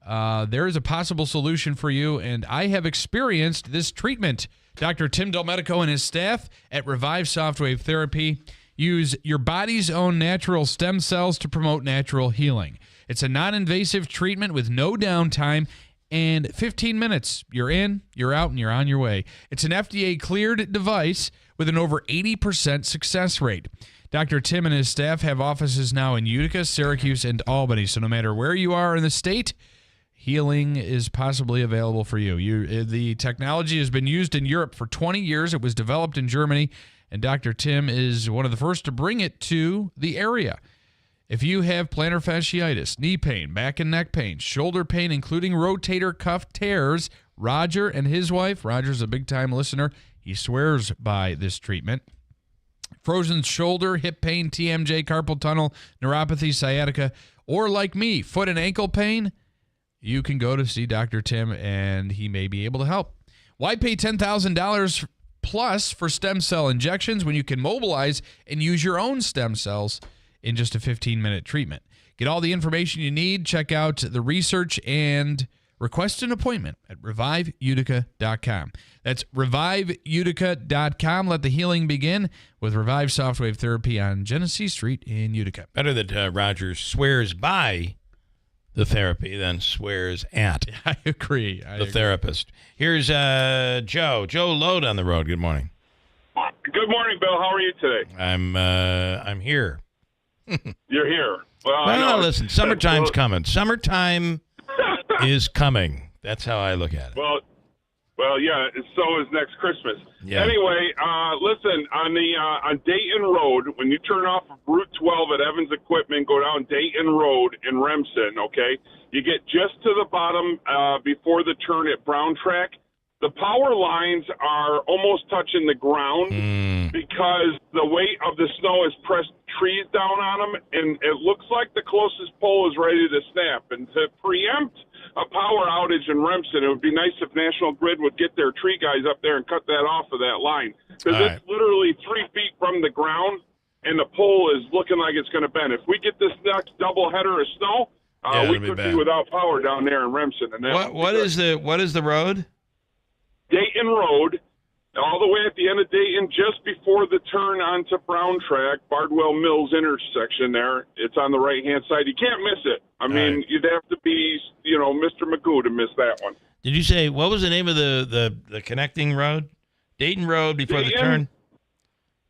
[SPEAKER 2] there is a possible solution for you, and I have experienced this treatment. Dr. Tim Delmedico and his staff at Revive Softwave Therapy use your body's own natural stem cells to promote natural healing. It's a non-invasive treatment with no downtime, and 15 minutes, you're in, you're out, and you're on your way. It's an FDA-cleared device with an over 80% success rate. Dr. Tim and his staff have offices now in Utica, Syracuse, and Albany, so no matter where you are in the state, healing is possibly available for you. The technology has been used in Europe for 20 years. It was developed in Germany, and Dr. Tim is one of the first to bring it to the area. If you have plantar fasciitis, knee pain, back and neck pain, shoulder pain, including rotator cuff tears, Roger and his wife, Roger's a big-time listener, he swears by this treatment. Frozen shoulder, hip pain, TMJ, carpal tunnel, neuropathy, sciatica, or like me, foot and ankle pain, you can go to see Dr. Tim, and he may be able to help. Why pay $10,000 plus for stem cell injections when you can mobilize and use your own stem cells in just a 15-minute treatment? Get all the information you need. Check out the research and Request an appointment at reviveutica.com. That's reviveutica.com. Let the healing begin with Revive Softwave Therapy on Genesee Street in Utica.
[SPEAKER 1] Better that Roger swears by the therapy than swears at.
[SPEAKER 2] I agree.
[SPEAKER 1] The therapist. Here's Joe. Joe Load on the road. Good morning.
[SPEAKER 5] Good morning, Bill. How are you today?
[SPEAKER 1] I'm here.
[SPEAKER 5] You're here.
[SPEAKER 1] Well, listen, summertime's coming. Summertime is coming. That's how I look at it.
[SPEAKER 5] Well, yeah. So is next Christmas.
[SPEAKER 1] Yeah.
[SPEAKER 5] Anyway, listen, on Dayton Road, when you turn off of Route 12 at Evans Equipment, go down Dayton Road in Remsen. Okay, you get just to the bottom before the turn at Brown Track. The power lines are almost touching the ground because the weight of the snow has pressed trees down on them, and it looks like the closest pole is ready to snap. And to preempt a power outage in Remsen, it would be nice if National Grid would get their tree guys up there and cut that off of that line, because it's literally 3 feet from the ground, and the pole is looking like it's going to bend. If we get this next double header of snow, we could be without power down there in Remsen. And
[SPEAKER 1] what is the road?
[SPEAKER 5] Dayton Road, all the way at the end of Dayton, just before the turn onto Brown Track, Bardwell Mills intersection there. It's on the right-hand side. You can't miss it. I mean, you'd have to be, Mr. Magoo to miss that one.
[SPEAKER 1] Did you say, what was the name of the connecting road? Dayton Road before the turn?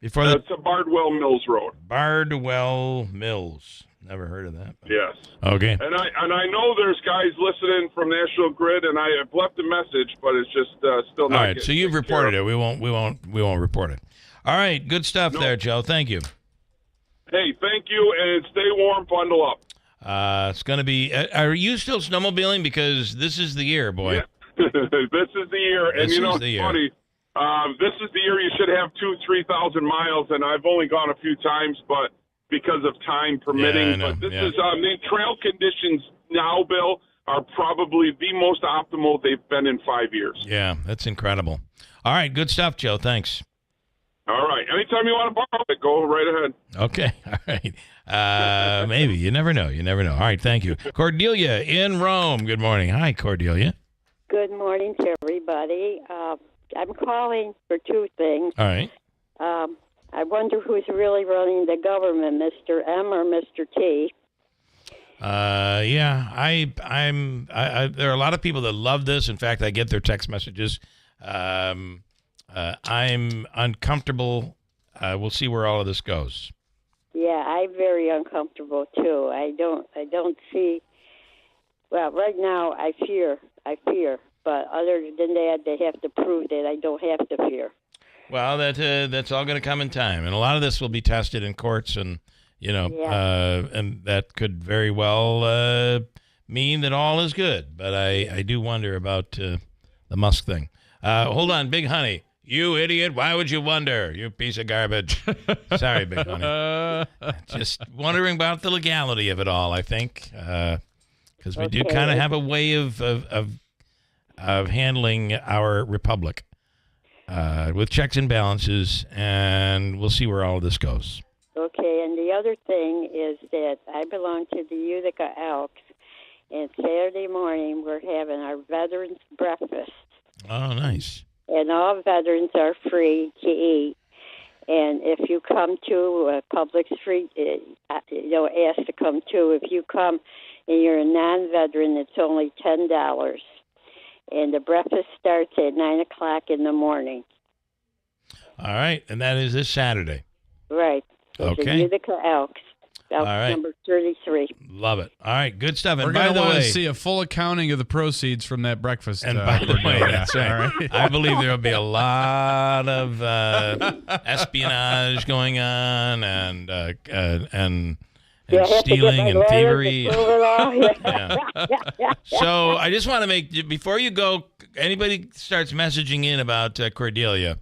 [SPEAKER 5] It's a Bardwell Mills Road.
[SPEAKER 1] Bardwell Mills. Never heard of that.
[SPEAKER 5] Yes.
[SPEAKER 1] Okay.
[SPEAKER 5] And I know there's guys listening from National Grid, and I have left a message, but it's just still not.
[SPEAKER 1] All right. So you've reported it. We won't report it. All right. Good stuff there, Joe. Thank you.
[SPEAKER 5] Hey, thank you, and stay warm. Bundle up.
[SPEAKER 1] It's going to be. Are you still snowmobiling? Because this is the year, boy.
[SPEAKER 5] Yeah. This is the year, and it's funny. This is the year you should have 2,000-3,000 miles, and I've only gone a few times, but because of time permitting. But this is the trail conditions now, Bill, are probably the most optimal they've been in 5 years.
[SPEAKER 1] Yeah, that's incredible. All right, good stuff, Joe. Thanks.
[SPEAKER 5] All right. Anytime you want to borrow it, go right ahead.
[SPEAKER 1] Okay. All right. Maybe. You never know. You never know. All right. Thank you. Cordelia in Rome. Good morning. Hi, Cordelia.
[SPEAKER 6] Good morning to everybody. I'm calling for two things.
[SPEAKER 1] All right.
[SPEAKER 6] I wonder who's really running the government, Mr. M or Mr. T.
[SPEAKER 1] Yeah, I'm. There are a lot of people that love this. In fact, I get their text messages. I'm uncomfortable. We'll see where all of this goes.
[SPEAKER 6] Yeah, I'm very uncomfortable too. I don't see. Well, right now I fear, but other than that, they have to prove that I don't have to fear.
[SPEAKER 1] Well, that's all going to come in time, and a lot of this will be tested in courts, and and that could very well mean that all is good. But I do wonder about the Musk thing. Hold on, Big Honey, you idiot! Why would you wonder? You piece of garbage. Sorry, Big Honey. Just wondering about the legality of it all. I think because we do kind of have a way of handling our republic. With checks and balances, and we'll see where all of this goes.
[SPEAKER 6] Okay, and the other thing is that I belong to the Utica Elks, and Saturday morning we're having our veterans breakfast.
[SPEAKER 1] Oh, nice.
[SPEAKER 6] And all veterans are free to eat. And if you come to a public street, ask to come too. If you come and you're a non-veteran, it's only $10. And the breakfast starts at 9 o'clock in the morning.
[SPEAKER 1] All right, and that is this Saturday.
[SPEAKER 6] Right.
[SPEAKER 1] Okay.
[SPEAKER 6] The Utica Elks. Elks
[SPEAKER 1] All right.
[SPEAKER 6] number 33.
[SPEAKER 1] Love it. All right, good stuff. And
[SPEAKER 2] We're
[SPEAKER 1] by
[SPEAKER 2] going to
[SPEAKER 1] the
[SPEAKER 2] want
[SPEAKER 1] way,
[SPEAKER 2] to see a full accounting of the proceeds from that breakfast.
[SPEAKER 1] And by the way, that's right.
[SPEAKER 2] All right.
[SPEAKER 1] I believe there will be a lot of espionage going on and stealing and thievery. So I just want to make, before you go, anybody starts messaging in about Cordelia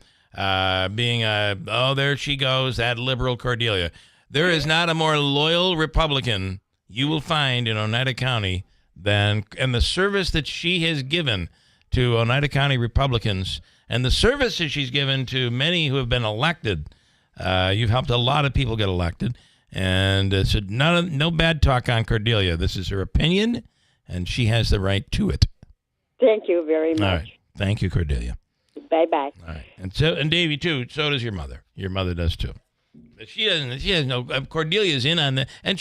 [SPEAKER 1] being there she goes, that liberal Cordelia. There is not a more loyal Republican you will find in Oneida County and the service that she has given to Oneida County Republicans and the services she's given to many who have been elected. You've helped a lot of people get elected. And so no bad talk on Cordelia. This is her opinion, and she has the right to it.
[SPEAKER 6] Thank you very much.
[SPEAKER 1] All right. Thank you, Cordelia.
[SPEAKER 6] Bye-bye.
[SPEAKER 1] All right. And Davey, too. So does your mother. Your mother does, too. But she has no. Cordelia's in on that. And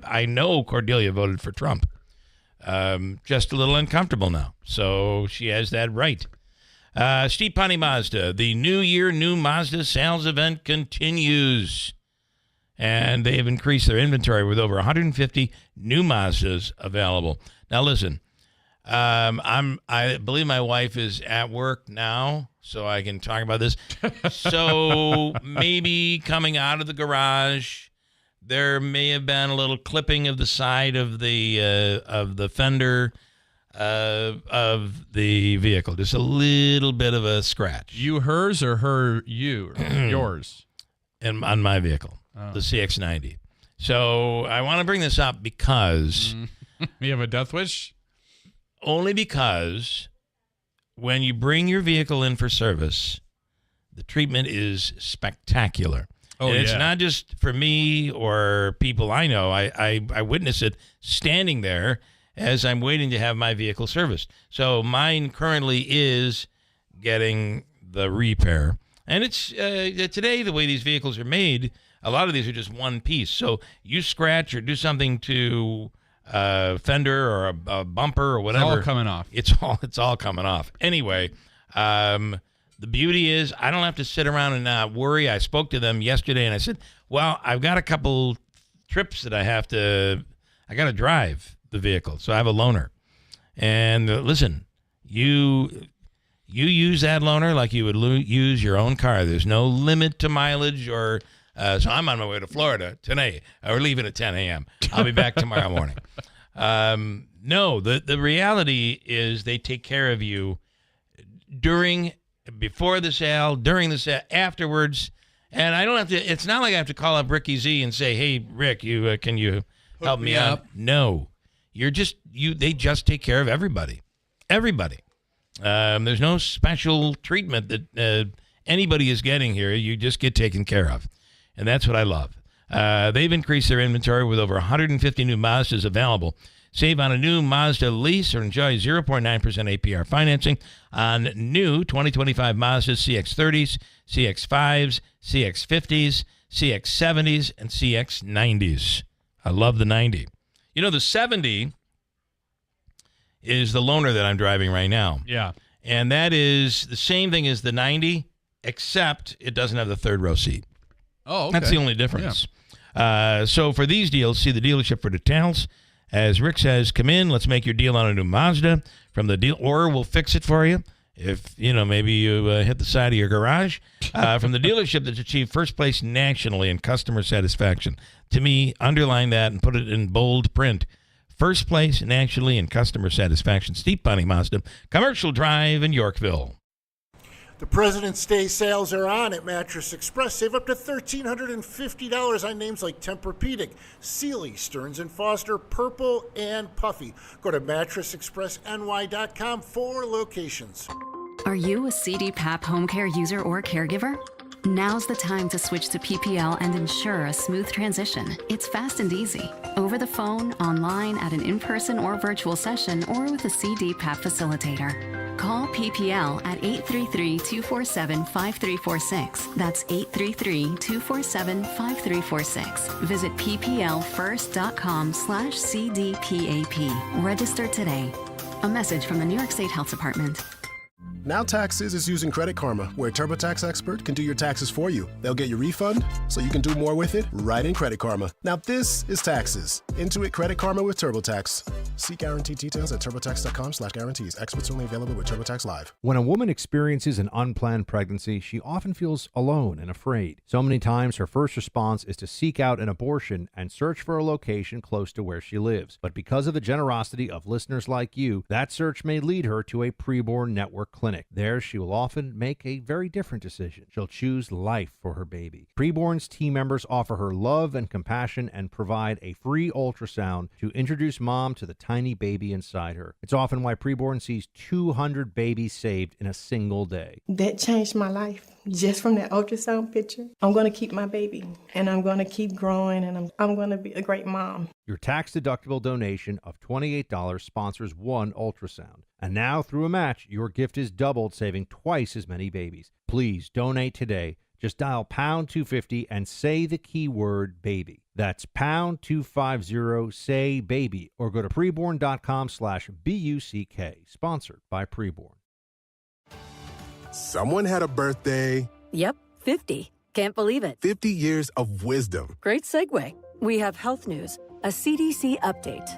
[SPEAKER 1] I know Cordelia voted for Trump. Just a little uncomfortable now. So she has that right. Steve Ponte Mazda, the New Year, New Mazda sales event continues. And they have increased their inventory with over 150 new Mazdas available. Now, listen, I believe my wife is at work now, so I can talk about this. So maybe coming out of the garage, there may have been a little clipping of the side of the fender of the vehicle, just a little bit of a scratch.
[SPEAKER 2] You hers or you yours?
[SPEAKER 1] And on my vehicle, the CX-90. So I want to bring this up because
[SPEAKER 2] you have a death wish.
[SPEAKER 1] Only because when you bring your vehicle in for service, the treatment is spectacular. And it's not just for me or people I know. I witness it standing there as I'm waiting to have my vehicle serviced. So mine currently is getting the repair. And it's today, the way these vehicles are made, a lot of these are just one piece. So you scratch or do something to a fender or a bumper or whatever.
[SPEAKER 2] It's all coming off.
[SPEAKER 1] It's all coming off. Anyway, the beauty is I don't have to sit around and worry. I spoke to them yesterday and I said, well, I've got a couple trips that I got to drive the vehicle. So I have a loaner. And listen, you use that loaner like you would use your own car. There's no limit to mileage or so I'm on my way to Florida today. We're leaving at 10 a.m. I'll be back tomorrow morning. No, the reality is they take care of you before the sale, during the sale, afterwards. And I don't have to, it's not like I have to call up Ricky Z and say, hey, Rick, can you help me out? No, they just take care of everybody. Everybody. There's no special treatment that anybody is getting here. You just get taken care of. And that's what I love. They've increased their inventory with over 150 new Mazdas available. Save on a new Mazda lease or enjoy 0.9% APR financing on new 2025 Mazda CX-30s, CX-5s, CX-50s, CX-70s, and CX-90s. I love the 90. You know, the 70 is the loaner that I'm driving right now.
[SPEAKER 2] Yeah.
[SPEAKER 1] And that is the same thing as the 90, except it doesn't have the third row seat.
[SPEAKER 2] Oh, okay.
[SPEAKER 1] That's the only difference. Yeah. So for these deals, see the dealership for details. As Rick says, come in, let's make your deal on a new Mazda from the deal, or we'll fix it for you. If, maybe you hit the side of your garage. From the dealership that's achieved first place nationally in customer satisfaction. To me, underline that and put it in bold print. First place nationally in customer satisfaction. Steve Ponte Mazda, Commercial Drive in Yorkville.
[SPEAKER 7] The President's Day sales are on at Mattress Express. Save up to $1,350 on names like Tempur-Pedic, Sealy, Stearns & Foster, Purple, and Puffy. Go to mattressexpressny.com for locations.
[SPEAKER 10] Are you a CDPAP home care user or caregiver? Now's the time to switch to PPL and ensure a smooth transition. It's fast and easy. Over the phone, online, at an in-person or virtual session, or with a CDPAP facilitator. Call PPL at 833-247-5346. That's 833-247-5346. Visit pplfirst.com/CDPAP. Register today. A message from the New York State Health Department.
[SPEAKER 13] Now Taxes is using Credit Karma, where a TurboTax expert can do your taxes for you. They'll get your refund so you can do more with it right in Credit Karma. Now this is taxes. Intuit Credit Karma with TurboTax. See guaranteed details at turbotax.com/guarantees. Experts only available with TurboTax Live.
[SPEAKER 14] When a woman experiences an unplanned pregnancy, she often feels alone and afraid. So many times her first response is to seek out an abortion and search for a location close to where she lives. But because of the generosity of listeners like you, that search may lead her to a preborn network clinic. clinic. There, she will often make a very different decision. She'll choose life for her baby. Preborn's team members offer her love and compassion and provide a free ultrasound to introduce mom to the tiny baby inside her. It's often why Preborn sees 200 babies saved in a single day.
[SPEAKER 8] That changed my life. Just from that ultrasound picture, I'm going to keep my baby, and I'm going to keep growing, and I'm going to be a great mom.
[SPEAKER 14] Your tax-deductible donation of $28 sponsors one ultrasound. And now, through a match, your gift is doubled, saving twice as many babies. Please donate today. Just dial pound 250 and say the keyword baby. That's pound 250, say baby, or go to preborn.com/BUCK. Sponsored by Preborn.
[SPEAKER 15] Someone had a birthday.
[SPEAKER 16] Yep, 50. Can't believe it.
[SPEAKER 15] 50 years of wisdom.
[SPEAKER 16] Great segue. We have health news, a CDC update.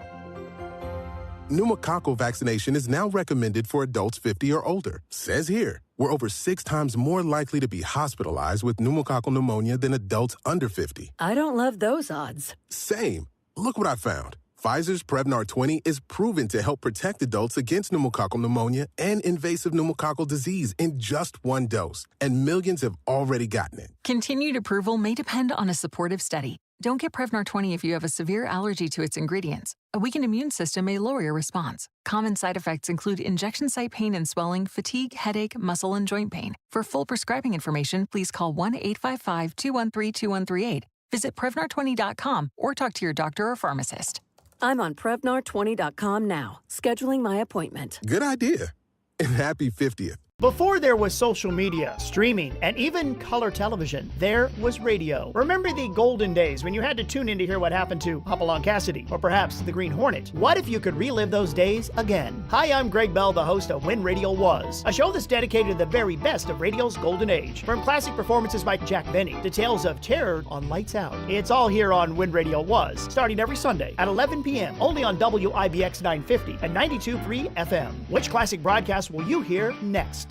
[SPEAKER 15] Pneumococcal vaccination is now recommended for adults 50 or older. Says here, we're over 6 times more likely to be hospitalized with pneumococcal pneumonia than adults under 50.
[SPEAKER 16] I don't love those odds.
[SPEAKER 15] Same. Look what I found. Pfizer's Prevnar 20 is proven to help protect adults against pneumococcal pneumonia and invasive pneumococcal disease in just 1 dose, and millions have already gotten it.
[SPEAKER 17] Continued approval may depend on a supportive study. Don't get Prevnar 20 if you have a severe allergy to its ingredients. A weakened immune system may lower your response. Common side effects include injection site pain and swelling, fatigue, headache, muscle, and joint pain. For full prescribing information, please call 1-855-213-2138. Visit Prevnar20.com or talk to your doctor or pharmacist.
[SPEAKER 16] I'm on Prevnar20.com now, scheduling my appointment.
[SPEAKER 15] Good idea. And happy 50th.
[SPEAKER 18] Before there was social media, streaming, and even color television, there was radio. Remember the golden days when you had to tune in to hear what happened to Hopalong Cassidy, or perhaps the Green Hornet? What if you could relive those days again? Hi, I'm Greg Bell, the host of When Radio Was, a show that's dedicated to the very best of radio's golden age. From classic performances by Jack Benny to tales of terror on Lights Out. It's all here on When Radio Was, starting every Sunday at 11 p.m., only on WIBX 950 and 92.3 FM. Which classic broadcast will you hear next?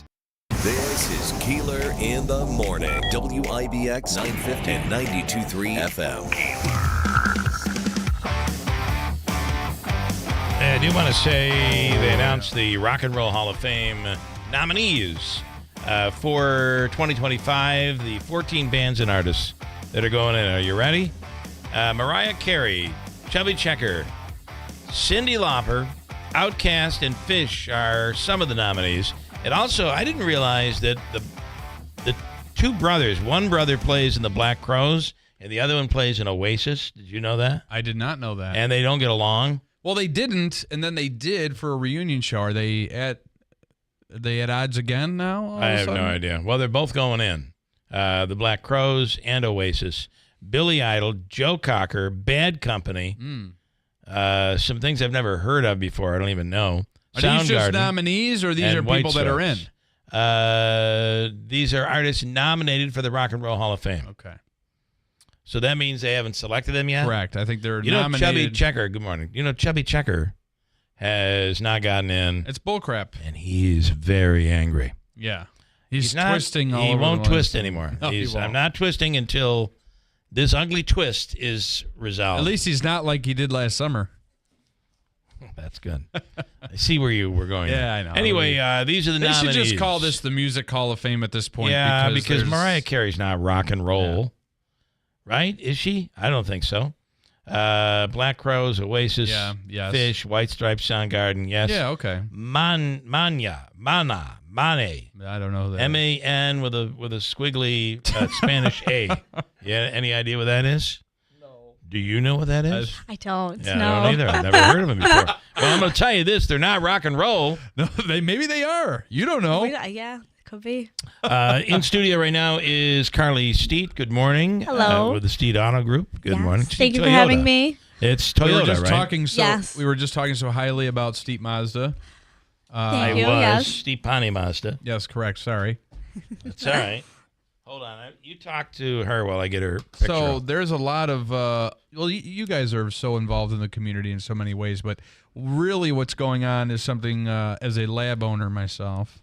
[SPEAKER 19] This is Keeler in the Morning. WIBX 950 and 92.3 FM.
[SPEAKER 1] I do want to say they announced the Rock and Roll Hall of Fame nominees for 2025, the 14 bands and artists that are going in. Are you ready? Mariah Carey, Chubby Checker, Cyndi Lauper, Outkast, and Fish are some of the nominees. And also, I didn't realize that the two brothers, one brother plays in the Black Crowes and the other one plays in Oasis. Did you know that?
[SPEAKER 2] I did not know that.
[SPEAKER 1] And they don't get along?
[SPEAKER 2] Well, they didn't, and then they did for a reunion show. Are they at odds again now?
[SPEAKER 1] I have no idea. Well, they're both going in. The Black Crowes and Oasis. Billy Idol, Joe Cocker, Bad Company. Some things I've never heard of before. I don't even know.
[SPEAKER 2] Are these just nominees, or these are people that are in?
[SPEAKER 1] These are artists nominated for the Rock and Roll Hall of Fame.
[SPEAKER 2] Okay.
[SPEAKER 1] So that means they haven't selected them yet?
[SPEAKER 2] Correct. I think they're
[SPEAKER 1] nominated. Chubby Checker, good morning. Chubby Checker has not gotten in.
[SPEAKER 2] It's bullcrap.
[SPEAKER 1] And he's very angry.
[SPEAKER 2] Yeah. He's twisting all over.
[SPEAKER 1] He won't twist anymore.
[SPEAKER 2] No, he won't.
[SPEAKER 1] I'm not twisting until this ugly twist is resolved.
[SPEAKER 2] At least he's not like he did last summer.
[SPEAKER 1] That's good. I see where you were going.
[SPEAKER 2] Yeah, I know.
[SPEAKER 1] Anyway, these are the nominees.
[SPEAKER 2] They should just call this the Music Hall of Fame at this point.
[SPEAKER 1] Yeah, because Mariah Carey's not rock and roll. Yeah. Right? Is she? I don't think so. Black Crowes, Oasis,
[SPEAKER 2] yes.
[SPEAKER 1] Fish, White Stripes, Soundgarden, yes.
[SPEAKER 2] Yeah, okay.
[SPEAKER 1] Mane.
[SPEAKER 2] I don't know that.
[SPEAKER 1] M-A-N with a squiggly Spanish A. Yeah, any idea what that is? Do you know what that is?
[SPEAKER 20] I don't.
[SPEAKER 1] Yeah,
[SPEAKER 20] no.
[SPEAKER 1] I don't either. I've never heard of them before. Well, I'm going to tell you this. They're not rock and roll.
[SPEAKER 2] No, maybe they are. You don't know.
[SPEAKER 20] Yeah, could be.
[SPEAKER 1] In studio right now is Carly Steet. Good morning.
[SPEAKER 20] Hello.
[SPEAKER 1] With the Steet Auto Group. Good morning.
[SPEAKER 20] Thank you for having me.
[SPEAKER 1] It's Toyota,
[SPEAKER 2] we were just
[SPEAKER 1] right?
[SPEAKER 2] We were just talking so highly about Steet Mazda.
[SPEAKER 20] Thank you.
[SPEAKER 1] Steepani Mazda.
[SPEAKER 2] Yes, correct. Sorry.
[SPEAKER 1] That's all right. Hold on. You talk to her while I get her picture.
[SPEAKER 2] So there's a lot of, you guys are so involved in the community in so many ways, but really what's going on is something, as a lab owner myself,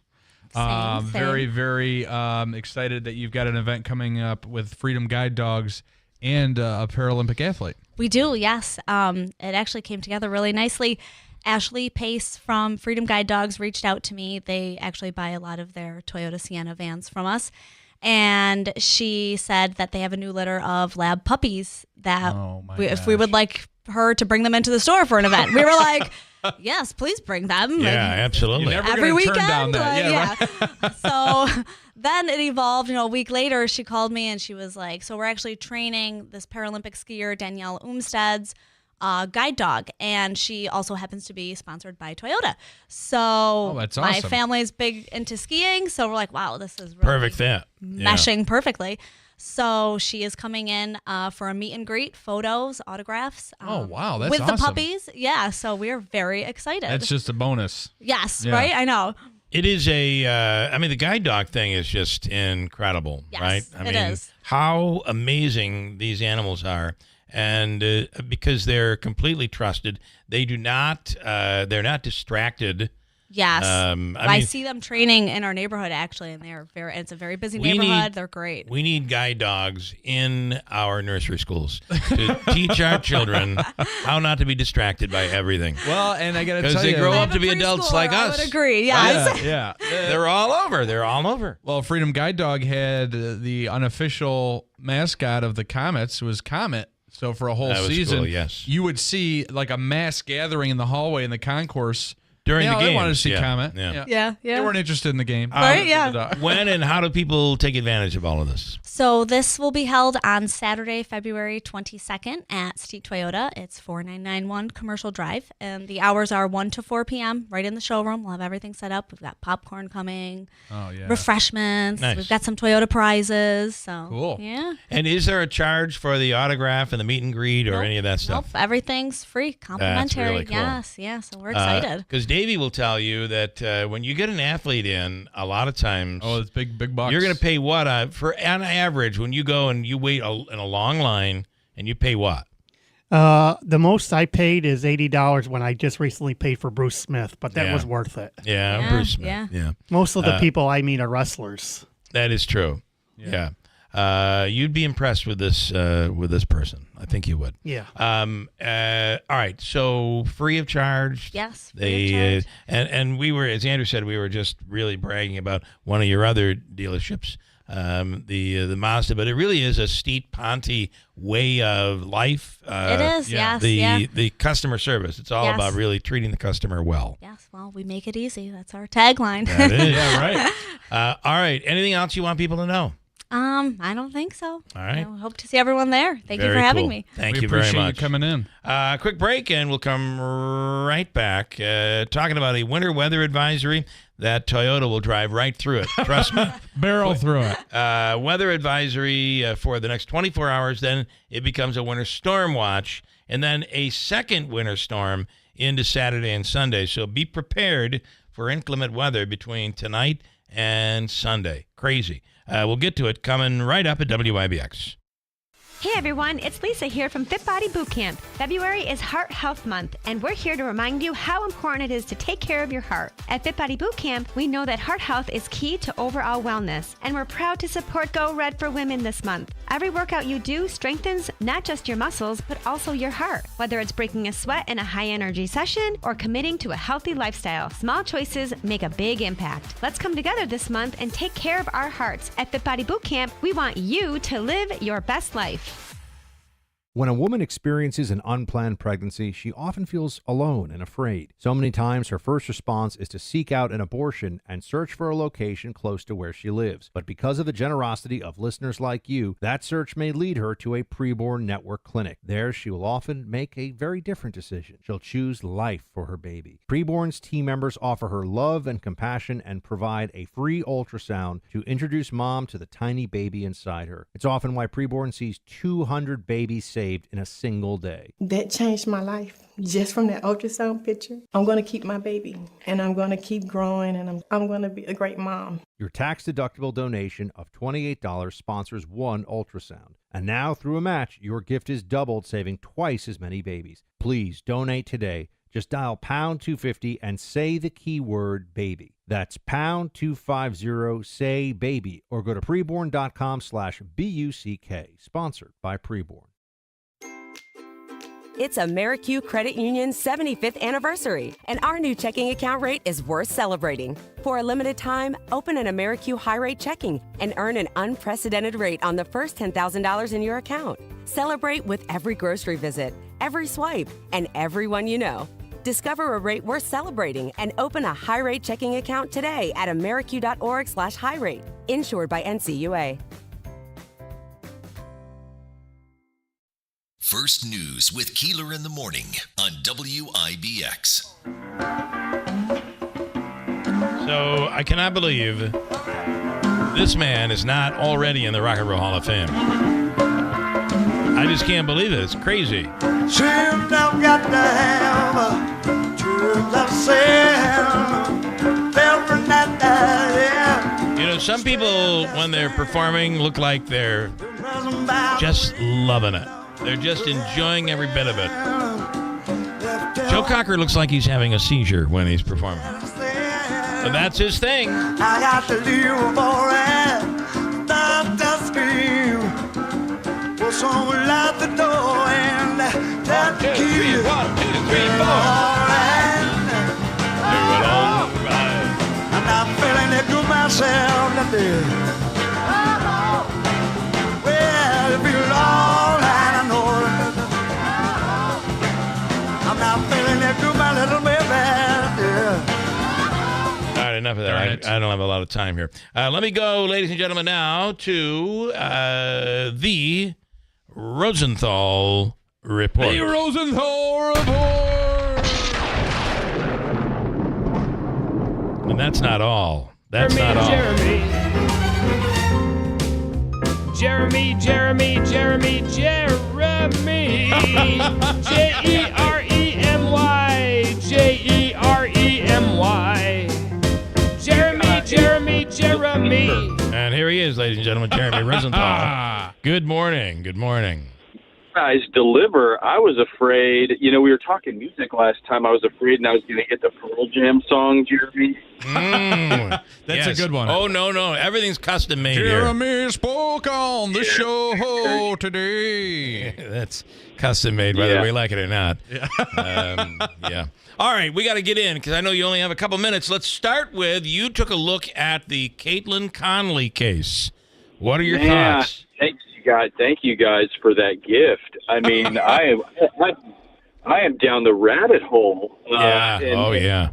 [SPEAKER 20] Same.
[SPEAKER 2] very, very excited that you've got an event coming up with Freedom Guide Dogs and a Paralympic athlete.
[SPEAKER 20] We do, yes. It actually came together really nicely. Ashley Pace from Freedom Guide Dogs reached out to me. They actually buy a lot of their Toyota Sienna vans from us. And she said that they have a new litter of lab puppies that if we would like her to bring them into the store for an event. We were like, yes, please bring them.
[SPEAKER 1] Yeah, absolutely.
[SPEAKER 20] Every weekend.
[SPEAKER 2] Turn down that.
[SPEAKER 20] Right. So then it evolved. A week later, she called me and she was like, so we're actually training this Paralympic skier, Danielle Umsted's guide dog. And she also happens to be sponsored by Toyota. So
[SPEAKER 2] that's
[SPEAKER 20] my
[SPEAKER 2] awesome.
[SPEAKER 20] family's big into skiing. So we're like, wow, this is really
[SPEAKER 1] Perfect fit.
[SPEAKER 20] meshing perfectly. So she is coming in for a meet and greet, photos, autographs.
[SPEAKER 2] Wow, that's
[SPEAKER 20] with
[SPEAKER 2] awesome.
[SPEAKER 20] the puppies. Yeah, so we're very excited.
[SPEAKER 2] That's just a bonus.
[SPEAKER 20] Yes,
[SPEAKER 2] Yeah.
[SPEAKER 20] right? I know.
[SPEAKER 1] It is the guide dog thing is just incredible,
[SPEAKER 20] Yes,
[SPEAKER 1] right?
[SPEAKER 20] it is.
[SPEAKER 1] How amazing these animals are. And because they're completely trusted, they do not, they're not distracted.
[SPEAKER 20] Yes.
[SPEAKER 1] I
[SPEAKER 20] see them training in our neighborhood, actually, and it's a very busy neighborhood. They're great.
[SPEAKER 1] We need guide dogs in our nursery schools to teach our children how not to be distracted by everything.
[SPEAKER 2] Well, and I got to tell you.
[SPEAKER 1] Because they grow up to be adults like us.
[SPEAKER 20] I would agree, yes.
[SPEAKER 2] Yeah.
[SPEAKER 1] They're all over. They're all over.
[SPEAKER 2] Well, Freedom Guide Dog had the unofficial mascot of the Comets was Comet. So for a whole
[SPEAKER 1] That was
[SPEAKER 2] season,
[SPEAKER 1] cool, yes.
[SPEAKER 2] you would see like a mass gathering in the hallway in the concourse.
[SPEAKER 1] During the
[SPEAKER 2] They wanted to
[SPEAKER 1] games,
[SPEAKER 2] see
[SPEAKER 1] yeah,
[SPEAKER 2] Comet.
[SPEAKER 1] yeah.
[SPEAKER 20] Yeah.
[SPEAKER 2] They weren't interested in the game.
[SPEAKER 20] Right, yeah.
[SPEAKER 1] When and how do people take advantage of all of this?
[SPEAKER 20] So this will be held on Saturday, February 22nd at Steet Toyota. It's 4991 Commercial Drive, and the hours are 1 to 4 p.m. right in the showroom. We'll have everything set up. We've got popcorn coming, refreshments.
[SPEAKER 1] Nice.
[SPEAKER 20] We've got some Toyota prizes. So
[SPEAKER 1] Cool.
[SPEAKER 20] Yeah.
[SPEAKER 1] And is there a charge for the autograph and the meet and greet or any of that stuff?
[SPEAKER 20] Nope, everything's free, complimentary.
[SPEAKER 1] really cool.
[SPEAKER 20] Yes, yeah. So we're excited.
[SPEAKER 1] Because Davey will tell you that when you get an athlete in, a lot of times,
[SPEAKER 2] it's big bucks.
[SPEAKER 1] You're going to pay what on average when you go and you wait in a long line and you pay what?
[SPEAKER 11] The most I paid is $80 when I just recently paid for Bruce Smith, but that
[SPEAKER 1] Yeah.
[SPEAKER 11] was worth it.
[SPEAKER 1] Yeah, Bruce Smith. Yeah.
[SPEAKER 11] Most of the people I meet are wrestlers.
[SPEAKER 1] That is true. Yeah. You'd be impressed with this person. I think you would.
[SPEAKER 11] Yeah.
[SPEAKER 1] All right. So free of charge.
[SPEAKER 20] Yes.
[SPEAKER 1] They and we were, as Andrew said, we were just really bragging about one of your other dealerships, the Mazda, but it really is a Steet Ponte way of life.
[SPEAKER 20] It is. Yes.
[SPEAKER 1] The customer service. It's all about really treating the customer well.
[SPEAKER 20] Yes. Well, we make it easy. That's our tagline.
[SPEAKER 1] That is. Yeah. Right. All right. Anything else you want people to know?
[SPEAKER 20] I don't think so.
[SPEAKER 1] All right.
[SPEAKER 20] I hope to see everyone there. Thank you
[SPEAKER 1] Very
[SPEAKER 20] for having
[SPEAKER 1] cool.
[SPEAKER 20] me.
[SPEAKER 1] Thank you very much.
[SPEAKER 2] appreciate you coming in.
[SPEAKER 1] Quick break, and we'll come right back talking about a winter weather advisory that Toyota will drive right through it. Trust me.
[SPEAKER 2] Barrel through it.
[SPEAKER 1] Weather advisory for the next 24 hours. Then it becomes a winter storm watch, and then a second winter storm into Saturday and Sunday. So be prepared for inclement weather between tonight and Sunday. Crazy. We'll get to it coming right up at WIBX.
[SPEAKER 21] Hey everyone, it's Lisa here from Fit Body Boot Camp. February is Heart Health Month, and we're here to remind you how important it is to take care of your heart. At Fit Body Boot Camp, we know that heart health is key to overall wellness, and we're proud to support Go Red for Women this month. Every workout you do strengthens not just your muscles, but also your heart. Whether it's breaking a sweat in a high-energy session or committing to a healthy lifestyle, small choices make a big impact. Let's come together this month and take care of our hearts. At Fit Body Boot Camp, we want you to live your best life.
[SPEAKER 14] When a woman experiences an unplanned pregnancy, she often feels alone and afraid. So many times, her first response is to seek out an abortion and search for a location close to where she lives. But because of the generosity of listeners like you, that search may lead her to a preborn network clinic. There, she will often make a very different decision. She'll choose life for her baby. Preborn's team members offer her love and compassion and provide a free ultrasound to introduce mom to the tiny baby inside her. It's often why Preborn sees 200 babies saved in a single day.
[SPEAKER 8] That changed my life. Just from that ultrasound picture, I'm going to keep my baby, and I'm going to keep growing, and I'm going to be a great mom.
[SPEAKER 14] Your tax-deductible donation of $28 sponsors one ultrasound. And now, through a match, your gift is doubled, saving twice as many babies. Please donate today. Just dial pound 250 and say the keyword baby. That's pound 250, say baby, or go to preborn.com/BUCK. Sponsored by Preborn.
[SPEAKER 4] It's AmeriQ Credit Union's 75th anniversary, and our new checking account rate is worth celebrating. For a limited time, open an AmeriQ high-rate checking and earn an unprecedented rate on the first $10,000 in your account. Celebrate with every grocery visit, every swipe, and everyone you know. Discover a rate worth celebrating and open a high-rate checking account today at ameriq.org/high-rate. Insured by NCUA.
[SPEAKER 19] First News with Keeler in the morning on WIBX.
[SPEAKER 1] So I cannot believe this man is not already in the Rock and Roll Hall of Fame. I just can't believe it. It's crazy.
[SPEAKER 22] Children got to have a true love sound.
[SPEAKER 1] You know, some people, when they're performing, look like they're just loving it. They're just enjoying every bit of it. Joe Cocker looks like he's having a seizure when he's performing. But that's his thing.
[SPEAKER 22] I got to live for it. Stop the scream. Well, someone locked the door and tap the key.
[SPEAKER 1] 1, 2, 3, 4. Do it all right.
[SPEAKER 22] I'm not feeling it to myself today. Well, it feels all right, I know. I'm not feeling it to my little baby.
[SPEAKER 1] All right, enough of that. I don't have a lot of time here. Let me go, ladies and gentlemen, now to the Rosenthal Report.
[SPEAKER 2] The Rosenthal Report.
[SPEAKER 1] And that's not all. That's not all.
[SPEAKER 23] Jeremy. Jeremy. Jeremy. Jeremy. Jeremy.
[SPEAKER 1] And here he is, ladies and gentlemen, Jeremy Rosenthal. Good morning. Good morning.
[SPEAKER 24] Guys deliver. I was afraid, we were talking music last time. I was afraid I was going to get the Pearl Jam song, Jeremy.
[SPEAKER 2] That's a good one.
[SPEAKER 1] Oh, no. Everything's custom made
[SPEAKER 2] Jeremy
[SPEAKER 1] here.
[SPEAKER 2] spoke on the show today.
[SPEAKER 1] That's custom made, whether we like it or not. Yeah. All right, we got to get in because I know you only have a couple minutes. Let's start with you took a look at the Caitlin Conley case. What are your thoughts?
[SPEAKER 24] Thank you guys for that gift. I mean, I am down the rabbit hole.
[SPEAKER 1] Yeah.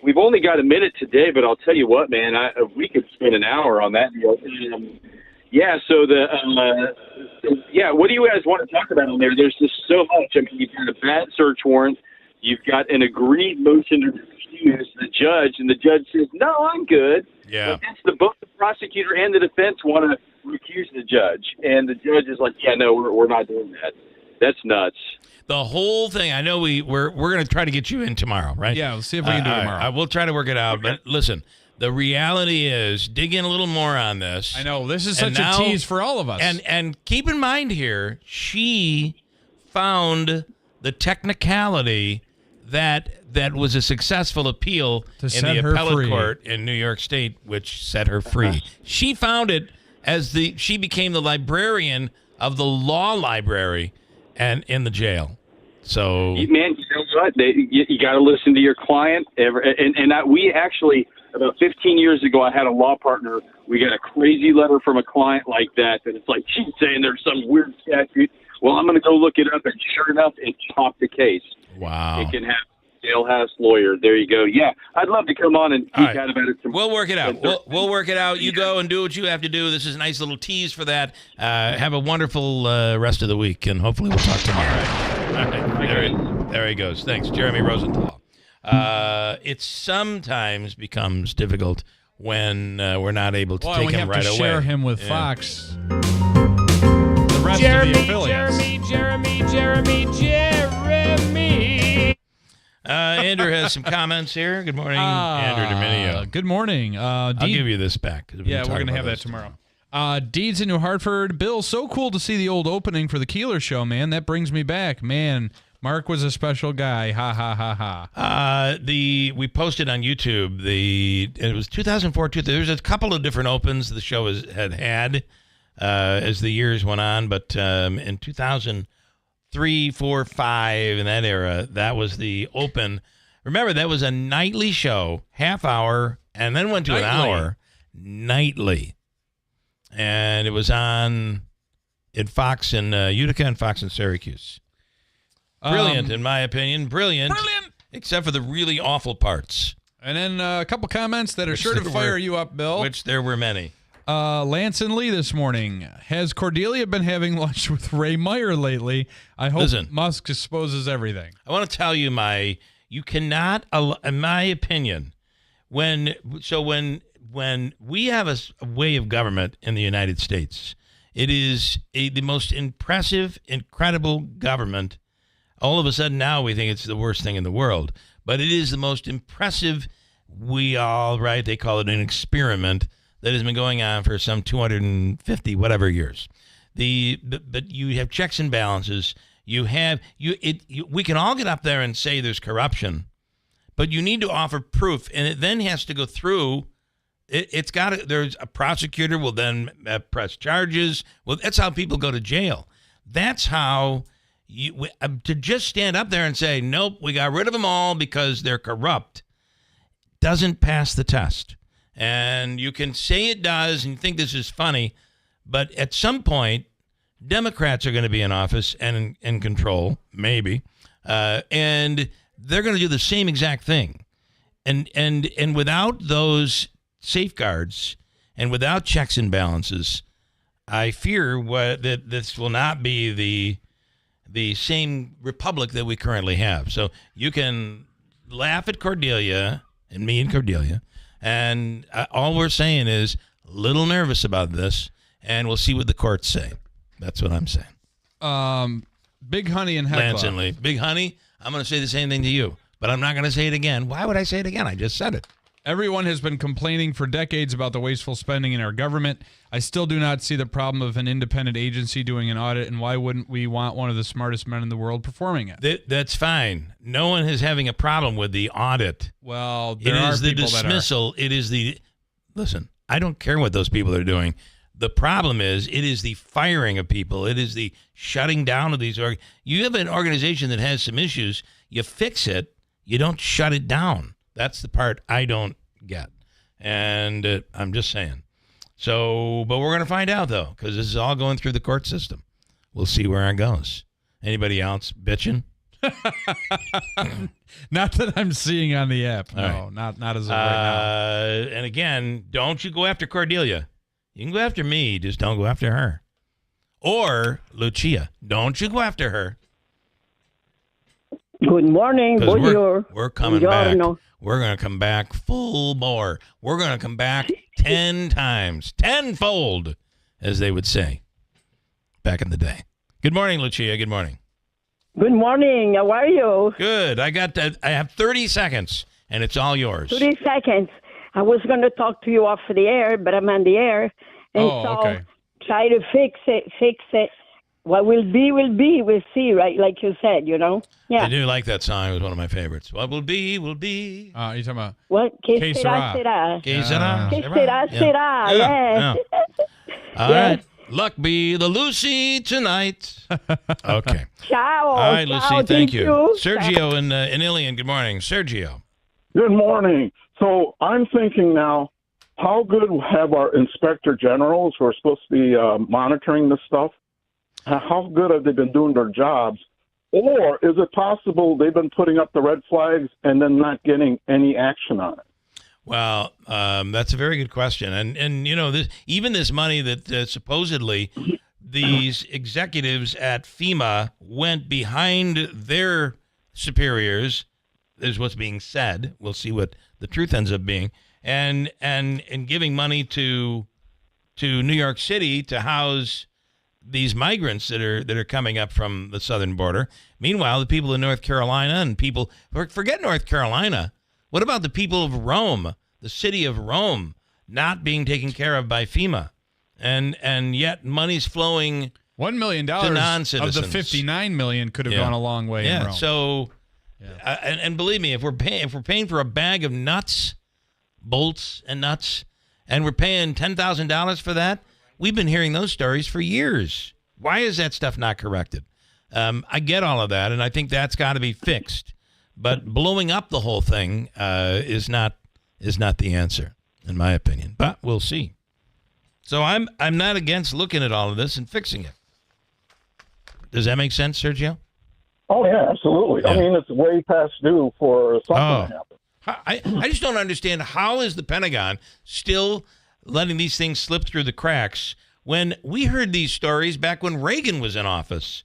[SPEAKER 24] We've only got a minute today, but I'll tell you what, man, we could spend an hour on that deal. So what do you guys want to talk about on there? There's just so much. I mean, you've got a bad search warrant. You've got an agreed motion to recuse the judge, and the judge says, no, I'm good.
[SPEAKER 1] Yeah.
[SPEAKER 24] But both the prosecutor and the defense want to recuse the judge, and the judge is like, yeah, no, we're not doing that. That's nuts.
[SPEAKER 1] The whole thing, I know we're going to try to get you in tomorrow, right?
[SPEAKER 2] Yeah, we'll see if we can do it tomorrow.
[SPEAKER 1] We'll try to work it out, but listen, the reality is, dig in a little more on this.
[SPEAKER 2] I know, this is such a tease for all of us.
[SPEAKER 1] And keep in mind here, she found the technicality that was a successful appeal in the appellate court in New York State, which set her free. She found it she became the librarian of the law library and in the jail. So,
[SPEAKER 24] man, you know what? You got to listen to your client. We actually, about 15 years ago, I had a law partner. We got a crazy letter from a client like that it's like she's saying there's some weird statute. Well, I'm going to go look it up, and sure enough, it topped the case.
[SPEAKER 1] Wow.
[SPEAKER 24] It can have jailhouse lawyer. There you go. Yeah, I'd love to come on and geek out about it tomorrow.
[SPEAKER 1] We'll work it out. We'll work it out. You go and do what you have to do. This is a nice little tease for that. Have a wonderful rest of the week, and hopefully we'll talk tomorrow. All right. There he goes. Thanks, Jeremy Rosenthal. It sometimes becomes difficult when we're not able to take him right away.
[SPEAKER 2] We have to share him with Fox. The rest of the affiliates.
[SPEAKER 23] Jeremy.
[SPEAKER 1] Andrew has some comments here. Good morning, Andrew Dominio.
[SPEAKER 2] Good morning.
[SPEAKER 1] I'll give you this back.
[SPEAKER 2] We're going to have that tomorrow. Deeds in New Hartford. Bill, so cool to see the old opening for the Keeler show, man. That brings me back. Man, Mark was a special guy. Ha, ha, ha, ha.
[SPEAKER 1] We posted on YouTube. It was 2004. There was a couple of different opens the show had as the years went on, but in 2004, 3, 4, 5 in that era. That was the open. Remember, that was a nightly show, half hour, and then went to an hour nightly. And it was on in Fox in Utica and Fox in Syracuse. Brilliant, in my opinion. Brilliant. Except for the really awful parts.
[SPEAKER 2] And then a couple comments that are sure to fire you up, Bill.
[SPEAKER 1] Which there were many.
[SPEAKER 2] Lance and Lee this morning. Has Cordelia been having lunch with Ray Meyer lately? I hope Musk disposes everything.
[SPEAKER 1] I want to tell you you cannot, in my opinion, when we have a way of government in the United States, it is the most impressive, incredible government. All of a sudden now we think it's the worst thing in the world, but it is the most impressive. They call it an experiment that has been going on for some 250 whatever years. But you have checks and balances. We can all get up there and say there's corruption, but you need to offer proof, and it then has to go through. There's a prosecutor will then press charges. Well, that's how people go to jail. That's how to just stand up there and say, nope, we got rid of them all because they're corrupt, doesn't pass the test. And you can say it does and think this is funny, but at some point, Democrats are going to be in office and in control, maybe, and they're going to do the same exact thing. And without those safeguards and without checks and balances, I fear that this will not be the same republic that we currently have. So you can laugh at Cordelia and me and Cordelia, and all we're saying is a little nervous about this, and we'll see what the courts say. That's what I'm saying.
[SPEAKER 2] Big Honey and Hecla.
[SPEAKER 1] Lance and Lee. Big Honey, I'm going to say the same thing to you, but I'm not going to say it again. Why would I say it again? I just said it.
[SPEAKER 2] Everyone has been complaining for decades about the wasteful spending in our government. I still do not see the problem of an independent agency doing an audit, and why wouldn't we want one of the smartest men in the world performing it?
[SPEAKER 1] That's fine. No one is having a problem with the audit.
[SPEAKER 2] Well, there are
[SPEAKER 1] the
[SPEAKER 2] people
[SPEAKER 1] dismissal.
[SPEAKER 2] that are.
[SPEAKER 1] It is the listen. I don't care what those people are doing. The problem is it is the firing of people. It is the shutting down of these. You have an organization that has some issues. You fix it. You don't shut it down. That's the part I don't get. And I'm just saying. So, but we're going to find out, though, because this is all going through the court system. We'll see where it goes. Anybody else bitching?
[SPEAKER 2] Not that I'm seeing on the app. No, right. not as of right now.
[SPEAKER 1] And again, don't you go after Cordelia. You can go after me. Just don't go after her. Or Lucia. Don't you go after her.
[SPEAKER 3] Good morning.
[SPEAKER 1] We're coming back. We're going to come back full bore. We're going to come back 10 times, tenfold, as they would say back in the day. Good morning, Lucia. Good morning.
[SPEAKER 3] Good morning. How are you?
[SPEAKER 1] Good. I have 30 seconds, and it's all yours.
[SPEAKER 3] 30 seconds. I was going to talk to you off the air, but I'm on the air. And try to fix it. What will be, we'll see, right? Like you said, Yeah.
[SPEAKER 1] I do like that song. It was one of my favorites. What will be, will be.
[SPEAKER 2] You talking about?
[SPEAKER 3] What? Que sera, sera.
[SPEAKER 1] Que sera,
[SPEAKER 3] Que sera, sera. Yes.
[SPEAKER 1] All right. Luck be the Lucy tonight. Okay.
[SPEAKER 3] Ciao.
[SPEAKER 1] All right, Lucy. Thank you. Sergio
[SPEAKER 3] Ciao.
[SPEAKER 1] in Ilion. Good morning. Sergio.
[SPEAKER 5] Good morning. So I'm thinking now, how good have our inspector generals who are supposed to be monitoring this stuff? How good have they been doing their jobs? Or is it possible they've been putting up the red flags and then not getting any action on it?
[SPEAKER 1] Well, that's a very good question. And this money that supposedly these executives at FEMA went behind their superiors is what's being said. We'll see what the truth ends up being. And giving money to New York City to house these migrants that are coming up from the southern border. Meanwhile, the people in North Carolina and forget North Carolina. What about the people of Rome, the city of Rome, not being taken care of by FEMA? And yet money's flowing
[SPEAKER 2] $1 million
[SPEAKER 1] to non-citizens.
[SPEAKER 2] Of the $59 million could have gone a long way in Rome.
[SPEAKER 1] So, and believe me, if we're paying for a bag of nuts, bolts and nuts, and we're paying $10,000 for that, we've been hearing those stories for years. Why is that stuff not corrected? I get all of that, and I think that's got to be fixed. But blowing up the whole thing is not the answer, in my opinion. But we'll see. So I'm not against looking at all of this and fixing it. Does that make sense, Sergio?
[SPEAKER 5] Oh, yeah, absolutely. Yeah. I mean, it's way past due for something to happen.
[SPEAKER 1] I just don't understand, how is the Pentagon still letting these things slip through the cracks when we heard these stories back when Reagan was in office?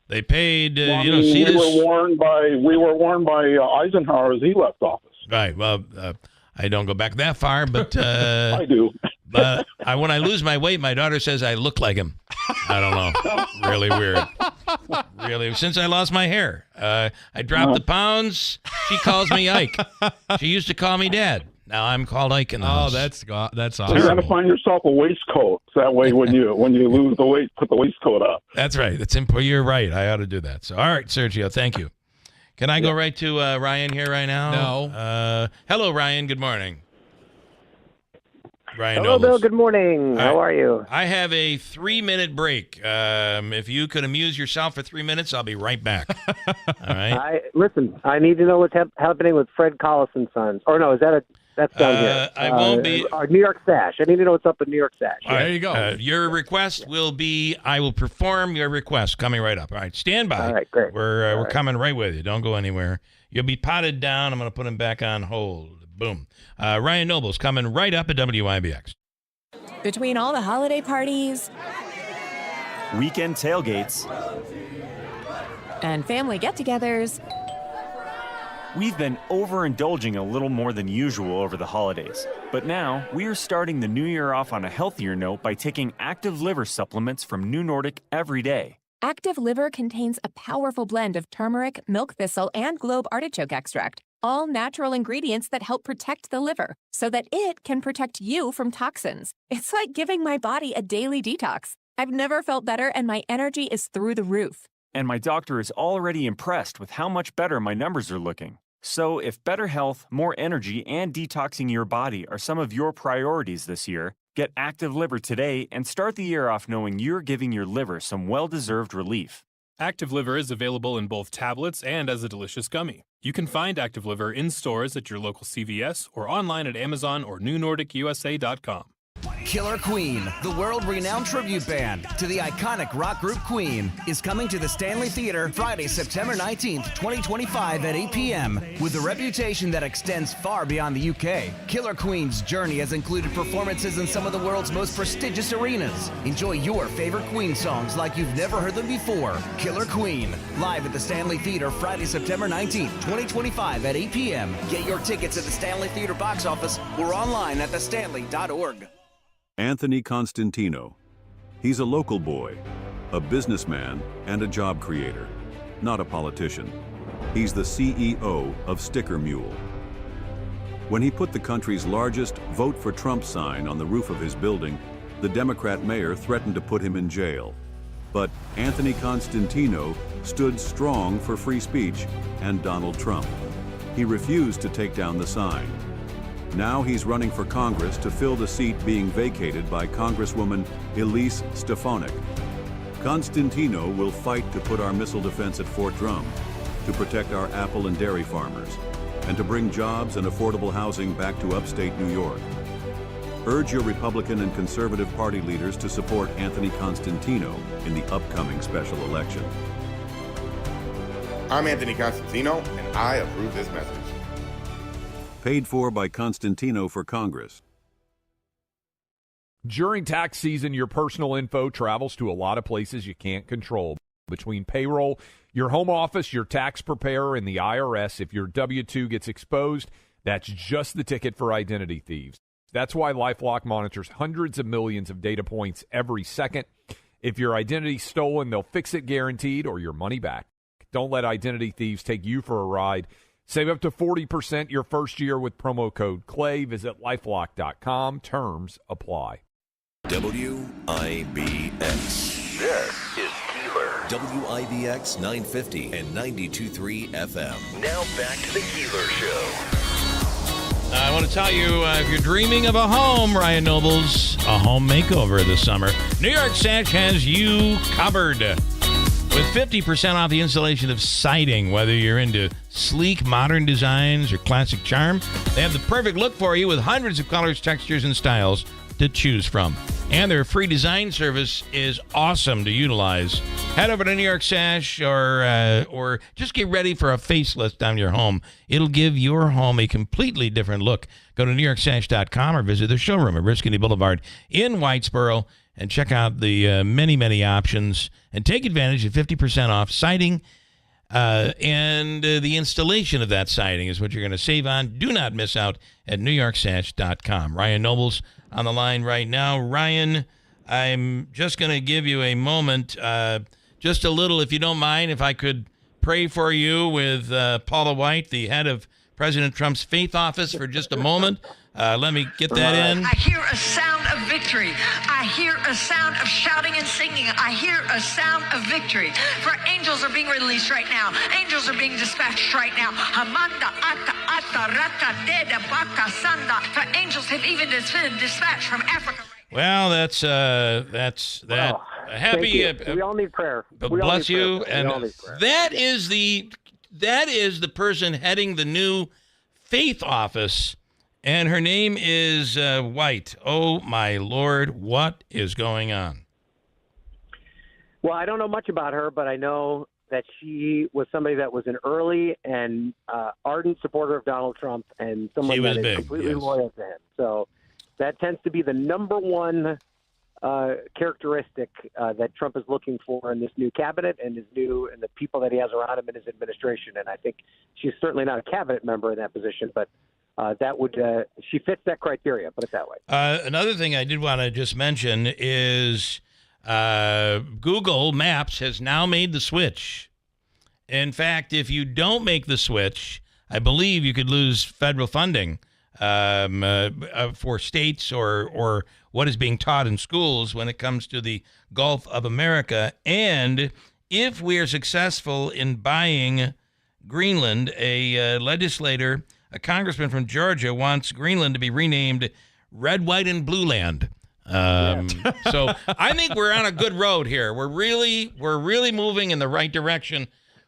[SPEAKER 1] They paid,
[SPEAKER 5] we were warned by Eisenhower as he left office.
[SPEAKER 1] Right. Well, I don't go back that far, but
[SPEAKER 5] I do.
[SPEAKER 1] But when I lose my weight, my daughter says I look like him. I don't know. Really weird. Really, since I lost my hair, I dropped the pounds. She calls me Ike. She used to call me Dad. Now I'm called Ike in the house.
[SPEAKER 2] That's awesome.
[SPEAKER 5] So you got to find yourself a waistcoat. So that way, when you lose the weight, put the waistcoat up.
[SPEAKER 1] That's right. That's important. You're right. I ought to do that. So, all right, Sergio, thank you. Can I go right to Ryan here right now?
[SPEAKER 2] No.
[SPEAKER 1] Hello, Ryan. Good morning. Ryan
[SPEAKER 6] Hello,
[SPEAKER 1] Nobles.
[SPEAKER 6] Bill. Good morning. How are you?
[SPEAKER 1] I have a 3-minute break. If you could amuse yourself for 3 minutes, I'll be right back. All right.
[SPEAKER 6] Listen, I need to know what's happening with Fred Collis and Sons. Or no, that's down here.
[SPEAKER 1] I won't be.
[SPEAKER 6] Our New York Stash. I need to know what's up with New York Stash.
[SPEAKER 1] All right, there you go. Your request will be, I will perform your request coming right up. All right, stand by.
[SPEAKER 6] All right, great.
[SPEAKER 1] We're coming right with you. Don't go anywhere. You'll be potted down. I'm going to put him back on hold. Boom. Ryan Nobles coming right up at WIBX.
[SPEAKER 7] Between all the holiday parties,
[SPEAKER 9] weekend tailgates,
[SPEAKER 7] and family get-togethers,
[SPEAKER 9] we've been overindulging a little more than usual over the holidays. But now, we are starting the new year off on a healthier note by taking Active Liver supplements from New Nordic every day.
[SPEAKER 7] Active Liver contains a powerful blend of turmeric, milk thistle, and globe artichoke extract, all natural ingredients that help protect the liver so that it can protect you from toxins. It's like giving my body a daily detox. I've never felt better, and my energy is through the roof.
[SPEAKER 9] And my doctor is already impressed with how much better my numbers are looking. So if better health, more energy, and detoxing your body are some of your priorities this year, get Active Liver today and start the year off knowing you're giving your liver some well-deserved relief.
[SPEAKER 12] Active Liver is available in both tablets and as a delicious gummy. You can find Active Liver in stores at your local CVS or online at Amazon or NewNordicUSA.com.
[SPEAKER 25] Killer Queen, the world-renowned tribute band to the iconic rock group Queen, is coming to the Stanley Theater Friday, September 19th, 2025 at 8 p.m. With a reputation that extends far beyond the UK, Killer Queen's journey has included performances in some of the world's most prestigious arenas. Enjoy your favorite Queen songs like you've never heard them before. Killer Queen, live at the Stanley Theater Friday, September 19th, 2025 at 8 p.m. Get your tickets at the Stanley Theater box office or online at thestanley.org.
[SPEAKER 26] Anthony Constantino. He's a local boy, a businessman, and a job creator, not a politician. He's the CEO of Sticker Mule. When he put the country's largest Vote for Trump sign on the roof of his building, the Democrat mayor threatened to put him in jail. But Anthony Constantino stood strong for free speech and Donald Trump. He refused to take down the sign. Now he's running for Congress to fill the seat being vacated by Congresswoman Elise Stefanik. Constantino will fight to put our missile defense at Fort Drum, to protect our apple and dairy farmers, and to bring jobs and affordable housing back to upstate New York. Urge your Republican and Conservative Party leaders to support Anthony Constantino in the upcoming special election.
[SPEAKER 27] I'm Anthony Constantino, and I approve this message.
[SPEAKER 26] Paid for by Constantino for Congress.
[SPEAKER 28] During tax season, your personal info travels to a lot of places you can't control. Between payroll, your home office, your tax preparer, and the IRS, if your W-2 gets exposed, that's just the ticket for identity thieves. That's why LifeLock monitors hundreds of millions of data points every second. If your identity's stolen, they'll fix it guaranteed or your money back. Don't let identity thieves take you for a ride. Save up to 40% your first year with promo code CLAY. Visit LifeLock.com. Terms apply.
[SPEAKER 19] WIBX.
[SPEAKER 29] This is Keeler.
[SPEAKER 19] WIBX 950 and 92.3 FM.
[SPEAKER 29] Now back to the Keeler Show.
[SPEAKER 1] I want to tell you, if you're dreaming of a home, Ryan Nobles, a home makeover this summer, New York Stash has you covered. with 50% off the installation of siding. Whether you're into sleek, modern designs or classic charm, they have the perfect look for you with hundreds of colors, textures, and styles to choose from. And their free design service is awesome to utilize. Head over to New York Sash or just get ready for a facelift on your home. It'll give your home a completely different look. Go to NewYorkSash.com or visit their showroom at Riscony Boulevard in Whitesboro and check out the many, many options and take advantage of 50% off siding and the installation of that siding is what you're going to save on. Do not miss out at NewYorkSash.com. Ryan Noble's on the line right now. Ryan, I'm just going to give you a moment, just a little, if you don't mind, if I could pray for you with Paula White, the head of President Trump's faith office, for just a moment. Let me get that in.
[SPEAKER 10] I hear a sound of victory. I hear a sound of shouting and singing. I hear a sound of victory. For angels are being released right now. Angels are being dispatched right now. Hamanda ata ata raka deda baka sanda. For angels have even been dispatched from Africa.
[SPEAKER 1] Well, that's that. Happy.
[SPEAKER 6] We all need prayer.
[SPEAKER 1] Bless you. And that is the person heading the new faith office. And her name is White. Oh, my Lord, what is going on?
[SPEAKER 6] Well, I don't know much about her, but I know that she was somebody that was an early and ardent supporter of Donald Trump and someone that is completely loyal to him. So that tends to be the number one characteristic that Trump is looking for in this new cabinet and the people that he has around him in his administration. And I think she's certainly not a cabinet member in that position, but she fits that criteria, put it that way.
[SPEAKER 1] Another thing I did want to just mention is Google Maps has now made the switch. In fact, if you don't make the switch, I believe you could lose federal funding for states or what is being taught in schools when it comes to the Gulf of America. And if we are successful in buying Greenland, a congressman from Georgia wants Greenland to be renamed Red, White, and Blue Land. So I think we're on a good road here. We're really moving in the right direction.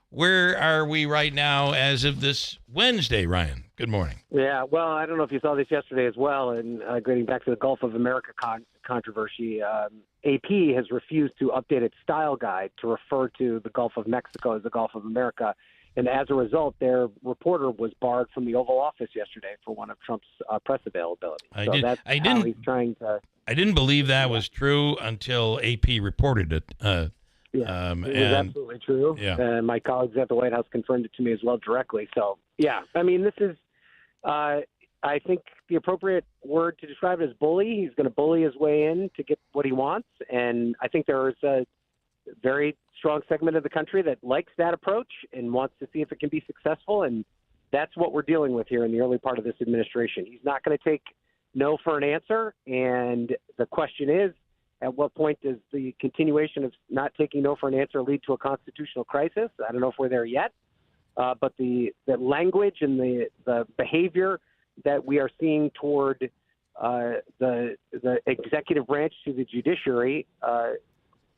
[SPEAKER 1] Where are we right now as of this Wednesday, Ryan? Good morning.
[SPEAKER 6] Yeah, well, I don't know if you saw this yesterday as well, and getting back to the Gulf of America controversy, AP has refused to update its style guide to refer to the Gulf of Mexico as the Gulf of America. And as a result, their reporter was barred from the Oval Office yesterday for one of Trump's press availability.
[SPEAKER 1] I didn't believe that was true until AP reported it.
[SPEAKER 6] It was absolutely true.
[SPEAKER 1] Yeah.
[SPEAKER 6] And my colleagues at the White House confirmed it to me as well directly. So, yeah, I mean, this is, I think the appropriate word to describe it is bully. He's going to bully his way in to get what he wants. And I think there is a very strong segment of the country that likes that approach and wants to see if it can be successful. And that's what we're dealing with here in the early part of this administration. He's not going to take no for an answer. And the question is, at what point does the continuation of not taking no for an answer lead to a constitutional crisis? I don't know if we're there yet. But the language and the behavior that we are seeing toward the executive branch to the judiciary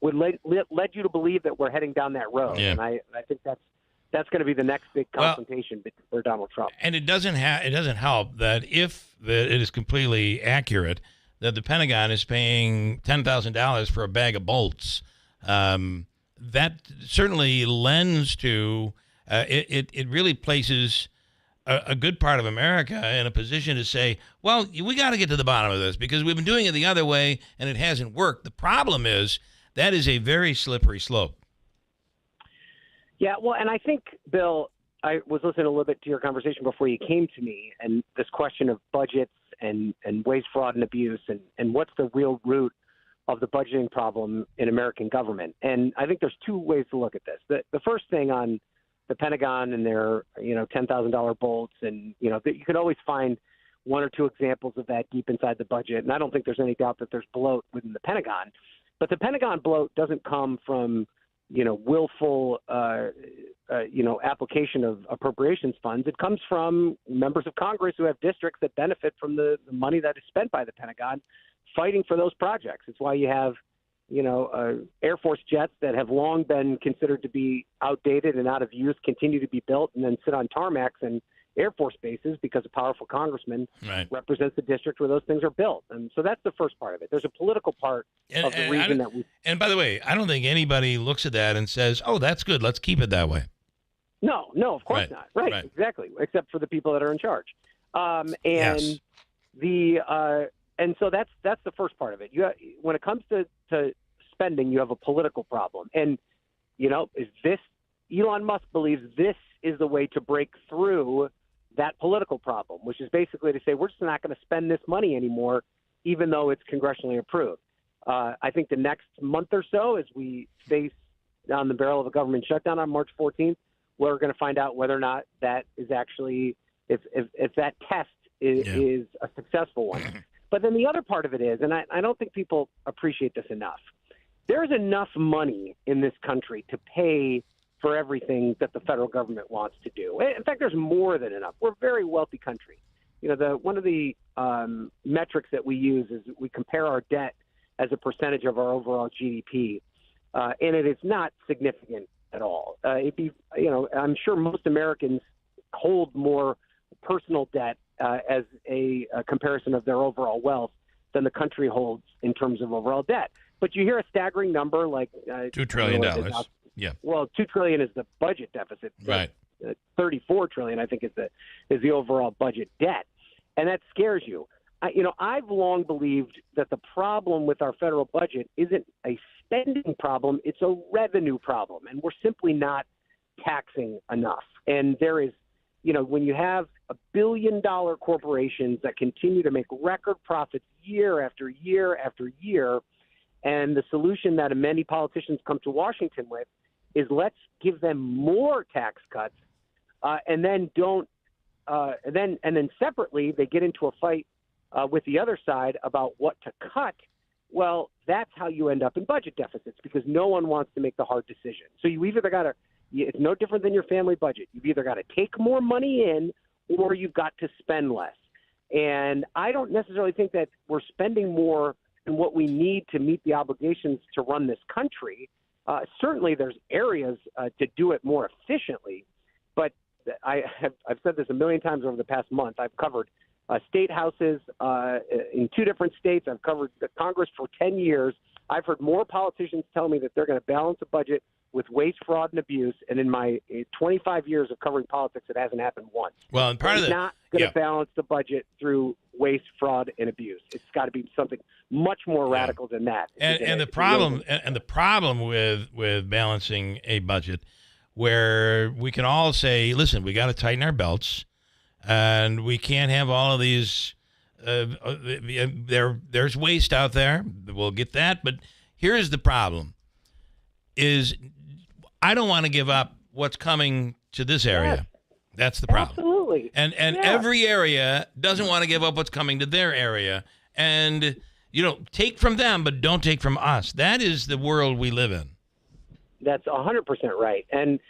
[SPEAKER 6] would led you to believe that we're heading down that road.
[SPEAKER 1] Yeah.
[SPEAKER 6] And I think that's going to be the next big confrontation for Donald Trump.
[SPEAKER 1] And it doesn't help that if it is completely accurate that the Pentagon is paying $10,000 for a bag of bolts. That certainly lends to it really places a good part of America in a position to say, well, we got to get to the bottom of this because we've been doing it the other way and it hasn't worked. The problem is that is a very slippery slope.
[SPEAKER 6] Yeah, well, and I think, Bill, I was listening a little bit to your conversation before you came to me, and this question of budgets and waste, fraud, and abuse, and what's the real root of the budgeting problem in American government. And I think there's two ways to look at this. The first thing on the Pentagon and their, $10,000 bolts, and, you could always find one or two examples of that deep inside the budget. And I don't think there's any doubt that there's bloat within the Pentagon. But the Pentagon bloat doesn't come from, willful, application of appropriations funds. It comes from members of Congress who have districts that benefit from the money that is spent by the Pentagon fighting for those projects. It's why you have, Air Force jets that have long been considered to be outdated and out of use continue to be built and then sit on tarmacs and Air Force bases because a powerful congressman represents the district where those things are built. And so that's the first part of it. There's a political part of the reason that we...
[SPEAKER 1] And by the way, I don't think anybody looks at that and says, oh, that's good, let's keep it that way.
[SPEAKER 6] No, of course not. Right, exactly, except for the people that are in charge. And so that's the first part of it. When it comes to spending, you have a political problem. And, Elon Musk believes this is the way to break through that political problem, which is basically to say we're just not going to spend this money anymore, even though it's congressionally approved. I think the next month or so, as we face down the barrel of a government shutdown on March 14th, we're going to find out whether or not that is actually, if that test is a successful one. But then the other part of it is, and I don't think people appreciate this enough, there's enough money in this country to pay for everything that the federal government wants to do. In fact, there's more than enough. We're a very wealthy country. One of the metrics that we use is we compare our debt as a percentage of our overall GDP, and it is not significant at all. I'm sure most Americans hold more personal debt as a comparison of their overall wealth than the country holds in terms of overall debt. But you hear a staggering number like
[SPEAKER 1] $2 trillion. Yeah.
[SPEAKER 6] Well, $2 trillion is the budget deficit.
[SPEAKER 1] Right.
[SPEAKER 6] 34 trillion, I think, is the overall budget debt, and that scares you. I've long believed that the problem with our federal budget isn't a spending problem; it's a revenue problem, and we're simply not taxing enough. And there is, when you have $1 billion corporations that continue to make record profits year after year after year, and the solution that many politicians come to Washington with is let's give them more tax cuts, and then separately they get into a fight with the other side about what to cut. Well, that's how you end up in budget deficits because no one wants to make the hard decision. So you either got to – it's no different than your family budget. You've either got to take more money in or you've got to spend less. And I don't necessarily think that we're spending more than what we need to meet the obligations to run this country. Certainly there's areas to do it more efficiently, but I've said this a million times over the past month. I've covered state houses in 2 different states. I've covered the Congress for 10 years. I've heard more politicians tell me that they're going to balance a budget with waste, fraud, and abuse. And in my 25 years of covering politics, it hasn't happened once.
[SPEAKER 1] Well, and part
[SPEAKER 6] it's not going to balance the budget through waste, fraud, and abuse. It's got to be something much more radical than that.
[SPEAKER 1] And the problem with balancing a budget, where we can all say, listen, we got to tighten our belts, and we can't have all of these. There's waste out there. We'll get that, but here's the problem: is I don't want to give up what's coming to this area.
[SPEAKER 6] Yes.
[SPEAKER 1] That's the problem.
[SPEAKER 6] Absolutely.
[SPEAKER 1] And every area doesn't want to give up what's coming to their area. And, take from them, but don't take from us. That is the world we live in.
[SPEAKER 6] That's 100% right. And,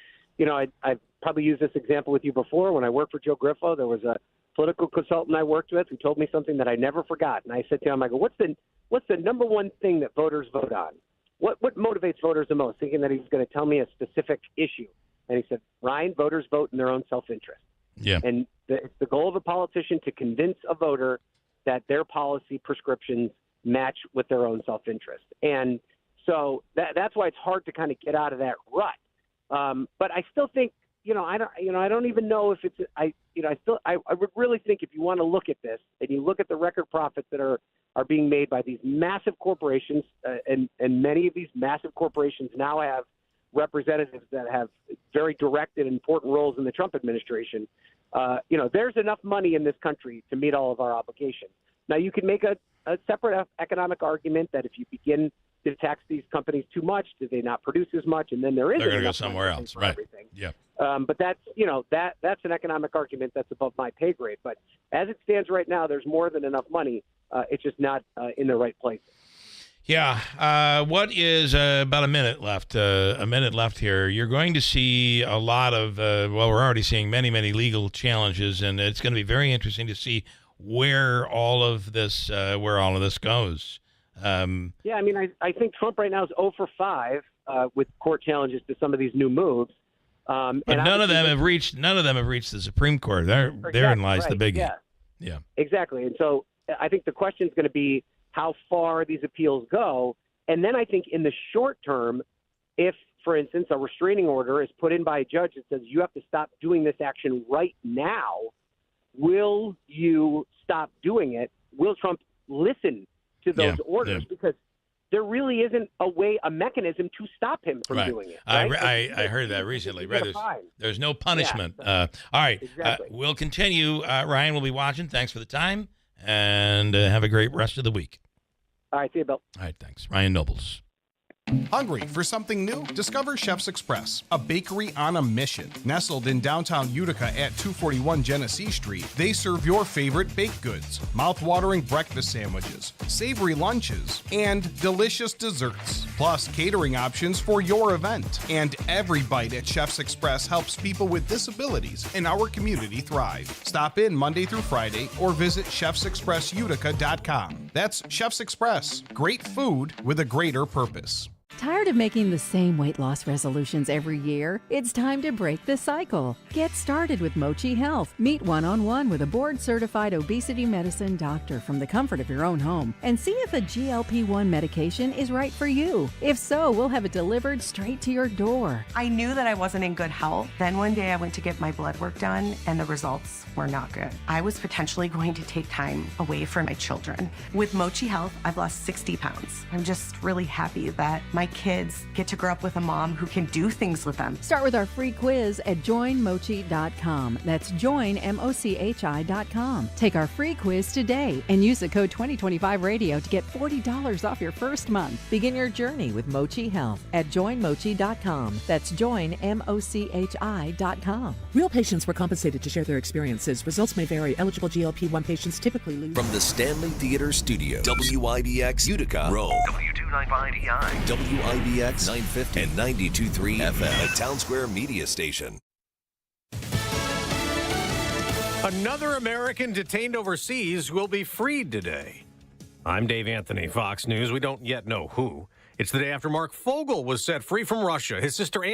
[SPEAKER 6] I've probably used this example with you before. When I worked for Joe Griffo, there was a political consultant I worked with who told me something that I never forgot. And I said to him, I go, what's the number one thing that voters vote on? What motivates voters the most? Thinking that he's going to tell me a specific issue. And he said, Ryan, voters vote in their own self-interest.
[SPEAKER 1] Yeah.
[SPEAKER 6] And it's the goal of a politician to convince a voter that their policy prescriptions match with their own self-interest. And so that's why it's hard to kind of get out of that rut. But I still think, I don't even know if it's, I would really think if you want to look at this and you look at the record profits that are being made by these massive corporations, and many of these massive corporations now have representatives that have very direct and important roles in the Trump administration. There's enough money in this country to meet all of our obligations. Now, you can make a separate economic argument that if you begin to tax these companies too much, do they not produce as much? And then they're
[SPEAKER 1] going to go somewhere else, right?
[SPEAKER 6] Everything.
[SPEAKER 1] Yeah.
[SPEAKER 6] But that's that's an economic argument that's above my pay grade. But as it stands right now, there's more than enough money. It's just not in the right place.
[SPEAKER 1] Yeah. What is about a minute left? A minute left here. You're going to see a lot of, we're already seeing many, many legal challenges, and it's going to be very interesting to see where all of this goes.
[SPEAKER 6] I mean, I think Trump right now is 0 for 5 with court challenges to some of these new moves.
[SPEAKER 1] But none of them have reached the Supreme Court. Therein lies the biggie. Yeah.
[SPEAKER 6] Exactly. And so I think the question is going to be how far these appeals go. And then I think in the short term, if, for instance, a restraining order is put in by a judge that says you have to stop doing this action right now, will you stop doing it? Will Trump listen to those orders? Because there really isn't a mechanism to stop him from doing it. Right?
[SPEAKER 1] I heard that recently. There's no punishment. All right.
[SPEAKER 6] Exactly.
[SPEAKER 1] We'll continue. Ryan will be watching. Thanks for the time, and have a great rest of the week.
[SPEAKER 6] All right. See you, Bill.
[SPEAKER 1] All right. Thanks. Ryan Nobles.
[SPEAKER 8] Hungry for something new? Discover Chef's Express, a bakery on a mission. Nestled in downtown Utica at 241 Genesee Street, they serve your favorite baked goods, mouth-watering breakfast sandwiches, savory lunches, and delicious desserts, plus catering options for your event. And every bite at Chef's Express helps people with disabilities in our community thrive. Stop in Monday through Friday or visit chefsexpressutica.com. That's Chef's Express. Great food with a greater purpose.
[SPEAKER 11] Tired of making the same weight loss resolutions every year? It's time to break the cycle. Get started with Mochi Health. Meet one-on-one with a board-certified obesity medicine doctor from the comfort of your own home and see if a GLP-1 medication is right for you. If so, we'll have it delivered straight to your door.
[SPEAKER 13] I knew that I wasn't in good health. Then one day I went to get my blood work done and the results were not good. I was potentially going to take time away from my children. With Mochi Health, I've lost 60 pounds. I'm just really happy that my kids get to grow up with a mom who can do things with them.
[SPEAKER 11] Start with our free quiz at joinmochi.com. That's joinmochi.com. Take our free quiz today and use the code 2025radio to get $40 off your first month. Begin your journey with Mochi Health at joinmochi.com. That's joinmochi.com.
[SPEAKER 15] Real patients were compensated to share their experiences. Results may vary. Eligible GLP-1 patients typically lose.
[SPEAKER 19] From the Stanley Theater Studio, WIBX Utica, Rome. W295EI. WIBX 950 and 92.3 FM, a Town Square media station.
[SPEAKER 16] Another American detained overseas will be freed today. I'm Dave Anthony, Fox News. We don't yet know who. It's the day after Mark Fogel was set free from Russia. His sister Ann